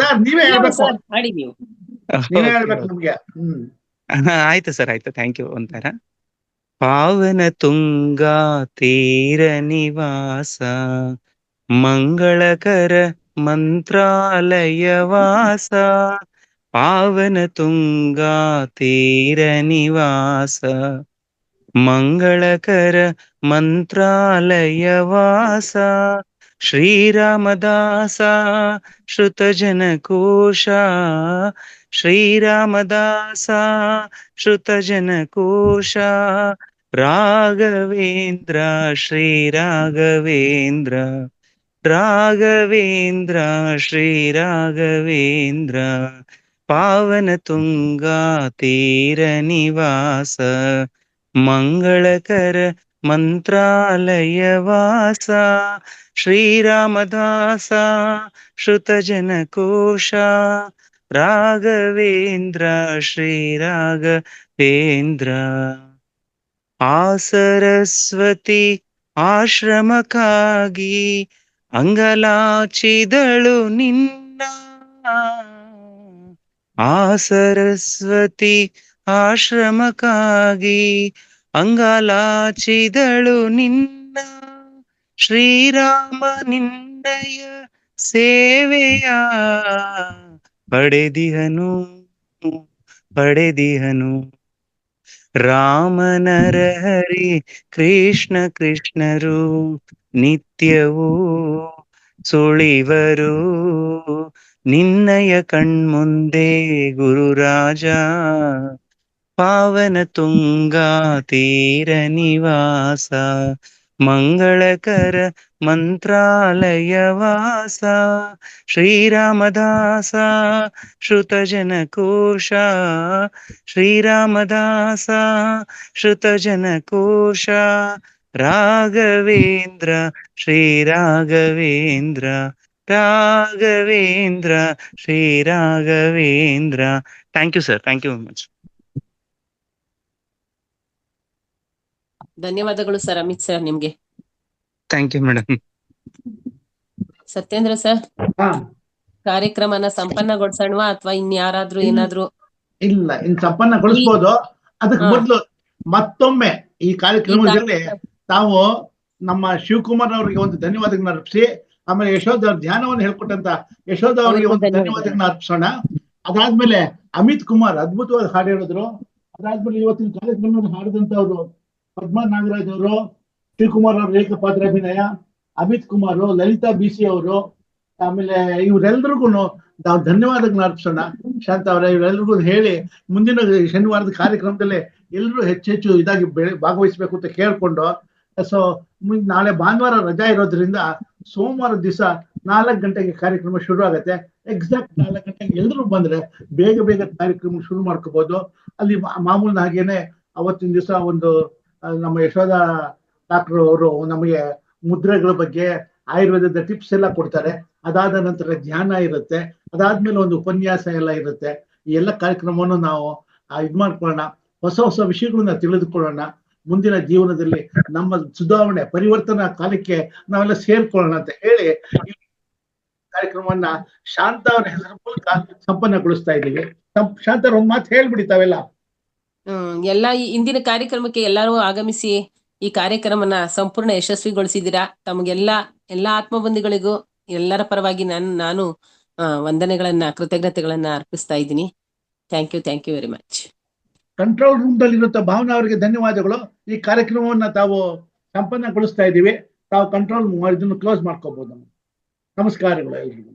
ಸರ್ ನೀವೇ ಹೇಳ್ಬೇಕು, ನೀವೇ ಹೇಳ್ಬೇಕು ನಮ್ಗೆ. ಆಯ್ತು ಸರ್, ಆಯ್ತು, ಥ್ಯಾಂಕ್ ಯು. ಒಂಥರ ಪಾವನ ತುಂಗಾ ತೀರ ನಿವಾಸ, ಮಂಗಳಕರ ಮಂತ್ರಾಲಯ ವಾಸ. ಪಾವನ ತುಂಗಾ ತೀರ ನಿವಾಸ, ಮಂಗಳಕರ ಮಂತ್ರಾಲಯ ವಾಸ. ಶ್ರೀರಾಮದಾಸ ಶ್ರುತ ಜನಕೋಶ, ಶ್ರೀರಾಮದಾಸ ಶ್ರುತ ಜನಕೋಶ. ರಾಘವೇಂದ್ರ ಶ್ರೀ ರಾಘವೇಂದ್ರ, ರಾಘವೇಂದ್ರ ಶ್ರೀ ರಾಘವೇಂದ್ರ. ಪಾವನ ತುಂಗಾ ತೀರ ನಿವಾಸ ಮಂಗಳಕರ ಮಂತ್ರಾಲಯ ವಾಸ ಶ್ರೀರಾಮದಾಸ ಶ್ರುತ ಜನಕೋಶ ರಾಘವೇಂದ್ರ ಶ್ರೀರಾಘವೇಂದ್ರ ಆ ಸರಸ್ವತಿ ಆಶ್ರಮಕ್ಕಾಗಿ ಅಂಗಲಾಚಿದಳು ನಿನ್ನ ಆ ಸರಸ್ವತಿ ಆಶ್ರಮಕ್ಕಾಗಿ ಅಂಗಲಾಚಿದಳು ನಿನ್ನ ಶ್ರೀರಾಮ ನಿನ್ನಯ ಸೇವೆಯ ಪಡೆದಿಹನು ರಾಮನರಹರಿ ಕೃಷ್ಣ ಕೃಷ್ಣರು ನಿತ್ಯವೂ ಸುಳಿವರು ನಿನ್ನಯ ಕಣ್ಮುಂದೆ ಗುರುರಾಜ ಪಾವನ ತುಂಗಾ ತೀರ ನಿವಾಸ ಮಂಗಳಕರ ಮಂತ್ರಾಲಯ ವಾಸ ಶ್ರೀರಾಮದಾಸ ಶ್ರುತ ಜನಕೋಶ ಶ್ರೀರಾಮದಾಸ ಶ್ರುತ ಜನಕೋಶ Raghavendra Sri Raghavendra Raghavendra Sri Raghavendra. Thank you sir, thank you very much. ಧನ್ಯವಾದಗಳು ಸರ್ ಅಮಿತ್ ಸರ್ ನಿಮ್ಗೆ. Thank you madam. Satyendra sir, ಕಾರ್ಯಕ್ರಮನ ಸಂಪನ್ನಗೊಳಿಸೋಣವಾ ಅಥವಾ ಇನ್ಯಾರಾದ್ರೂ ಏನಾದ್ರು? ಇಲ್ಲ, ಇನ್ ಸಂಪನ್ನಗೊಳಿಸ್ಬೋದು. ಅದಕ್ಕೆ ಮೊದಲು ಮತ್ತೊಮ್ಮೆ ಈ ಕಾರ್ಯಕ್ರಮದಲ್ಲಿ ತಾವು ನಮ್ಮ ಶಿವಕುಮಾರ್ ಅವರಿಗೆ ಒಂದು ಧನ್ಯವಾದಗಳನ್ನ ಅರ್ಪಿಸಿ, ಆಮೇಲೆ ಯಶೋಧ ಅವ್ರ ಧ್ಯಾನವನ್ನು ಹೇಳ್ಕೊಟ್ಟಂತ ಯಶೋಧ ಅವರಿಗೆ ಒಂದು ಧನ್ಯವಾದಗಳನ್ನ ಅರ್ಪಿಸೋಣ. ಅದಾದ್ಮೇಲೆ ಅಮಿತ್ ಕುಮಾರ್ ಅದ್ಭುತವಾದ ಹಾಡು ಹೇಳಿದ್ರು. ಅದಾದ್ಮೇಲೆ ಇವತ್ತಿನ ಕಾರ್ಯಕ್ರಮವನ್ನು ಹಾಡಿದಂತವ್ರು ಪದ್ಮಾ ನಾಗರಾಜ್ ಅವರು, ಶಿವಕುಮಾರ್ ಅವರು ಏಕಪಾತ್ರ ಅಭಿನಯ, ಅಮಿತ್ ಕುಮಾರ್, ಲಲಿತಾ ಬಿಸಿ ಅವರು, ಆಮೇಲೆ ಇವರೆಲ್ರಿಗೂ ನಾವು ಧನ್ಯವಾದಗಳನ್ನ ಅರ್ಪಿಸೋಣ. ಶಾಂತ ಅವರೇ, ಇವರೆಲ್ರಿಗೂ ಹೇಳಿ ಮುಂದಿನ ಶನಿವಾರದ ಕಾರ್ಯಕ್ರಮದಲ್ಲಿ ಎಲ್ಲರೂ ಹೆಚ್ಚೆಚ್ಚು ಇದಾಗಿ ಭಾಗವಹಿಸ್ಬೇಕು ಅಂತ ಕೇಳ್ಕೊಂಡು, ಸೊ ನಾಳೆ ಭಾನುವಾರ ರಜಾ ಇರೋದ್ರಿಂದ ಸೋಮವಾರ ದಿವಸ 4 ಗಂಟೆಗೆ ಕಾರ್ಯಕ್ರಮ ಶುರು ಆಗುತ್ತೆ. ಎಕ್ಸಾಕ್ಟ್ 4 ಗಂಟೆಗೆ ಎಲ್ಲರೂ ಬಂದ್ರೆ ಬೇಗ ಬೇಗ ಕಾರ್ಯಕ್ರಮ ಶುರು ಮಾಡ್ಕೋಬಹುದು. ಅಲ್ಲಿ ಮಾಮೂಲಿನ ಹಾಗೇನೆ ಅವತ್ತಿನ ದಿವಸ ಒಂದು ನಮ್ಮ ಯಶೋಧ ಡಾಕ್ಟರ್ ಅವರು ನಮಗೆ ಮುದ್ರೆಗಳ ಬಗ್ಗೆ ಆಯುರ್ವೇದದ ಟಿಪ್ಸ್ ಎಲ್ಲ ಕೊಡ್ತಾರೆ. ಅದಾದ ನಂತರ ಧ್ಯಾನ ಇರುತ್ತೆ. ಅದಾದ್ಮೇಲೆ ಒಂದು ಉಪನ್ಯಾಸ ಎಲ್ಲ ಇರುತ್ತೆ. ಈ ಎಲ್ಲ ಕಾರ್ಯಕ್ರಮವನ್ನು ನಾವು ಇದ್ ಮಾಡ್ಕೊಳ್ಳೋಣ, ಹೊಸ ಹೊಸ ವಿಷಯಗಳನ್ನ ತಿಳಿದುಕೊಳ್ಳೋಣ. ಮುಂದಿನ ಜೀವನದಲ್ಲಿ ನಮ್ಮ ಸುಧಾರಣೆ ಪರಿವರ್ತನಾ ಕಾಲಕ್ಕೆ ನಾವೆಲ್ಲ ಸೇರ್ಕೊಳ್ಳೋಣ ಅಂತ ಹೇಳಿ ಈ ಕಾರ್ಯಕ್ರಮವನ್ನ ಶಾಂತ ಅವರ ಹೆಸರ ಮೂಲಕ ಸಂಪನ್ನಗೊಳಿಸ್ತಾ ಇದ್ದೀವಿ. ಶಾಂತ ಅವ್ರ ಒಂದ್ ಮಾತು ಹೇಳ್ಬಿಡಿ ತಾವೆಲ್ಲ. ಎಲ್ಲ ಇಂದಿನ ಕಾರ್ಯಕ್ರಮಕ್ಕೆ ಎಲ್ಲರೂ ಆಗಮಿಸಿ ಈ ಕಾರ್ಯಕ್ರಮನ ಸಂಪೂರ್ಣ ಯಶಸ್ವಿಗೊಳಿಸಿದ್ದೀರಾ. ತಮಗೆಲ್ಲ ಎಲ್ಲಾ ಆತ್ಮಬಂಧುಗಳಿಗೂ ಎಲ್ಲರ ಪರವಾಗಿ ನಾನು ವಂದನೆಗಳನ್ನ ಕೃತಜ್ಞತೆಗಳನ್ನ ಅರ್ಪಿಸ್ತಾ ಇದ್ದೀನಿ. Thank you very much. Control room ದಲ್ಲಿ ಇರುವಂತ ಭಾವನಾ ಅವರಿಗೆ ಧನ್ಯವಾದಗಳು. ಈ ಕಾರ್ಯಕ್ರಮವನ್ನ ತಾವು ಸಂಪನ್ನಗೊಳಿಸ್ತಾ ಇದ್ದೀವಿ. ತಾವು ಕಂಟ್ರೋಲ್ ಇದನ್ನು ಕ್ಲೋಸ್ ಮಾಡ್ಕೋಬಹುದು. ನಮಸ್ಕಾರಗಳು ಎಲ್ರಿಗೂ.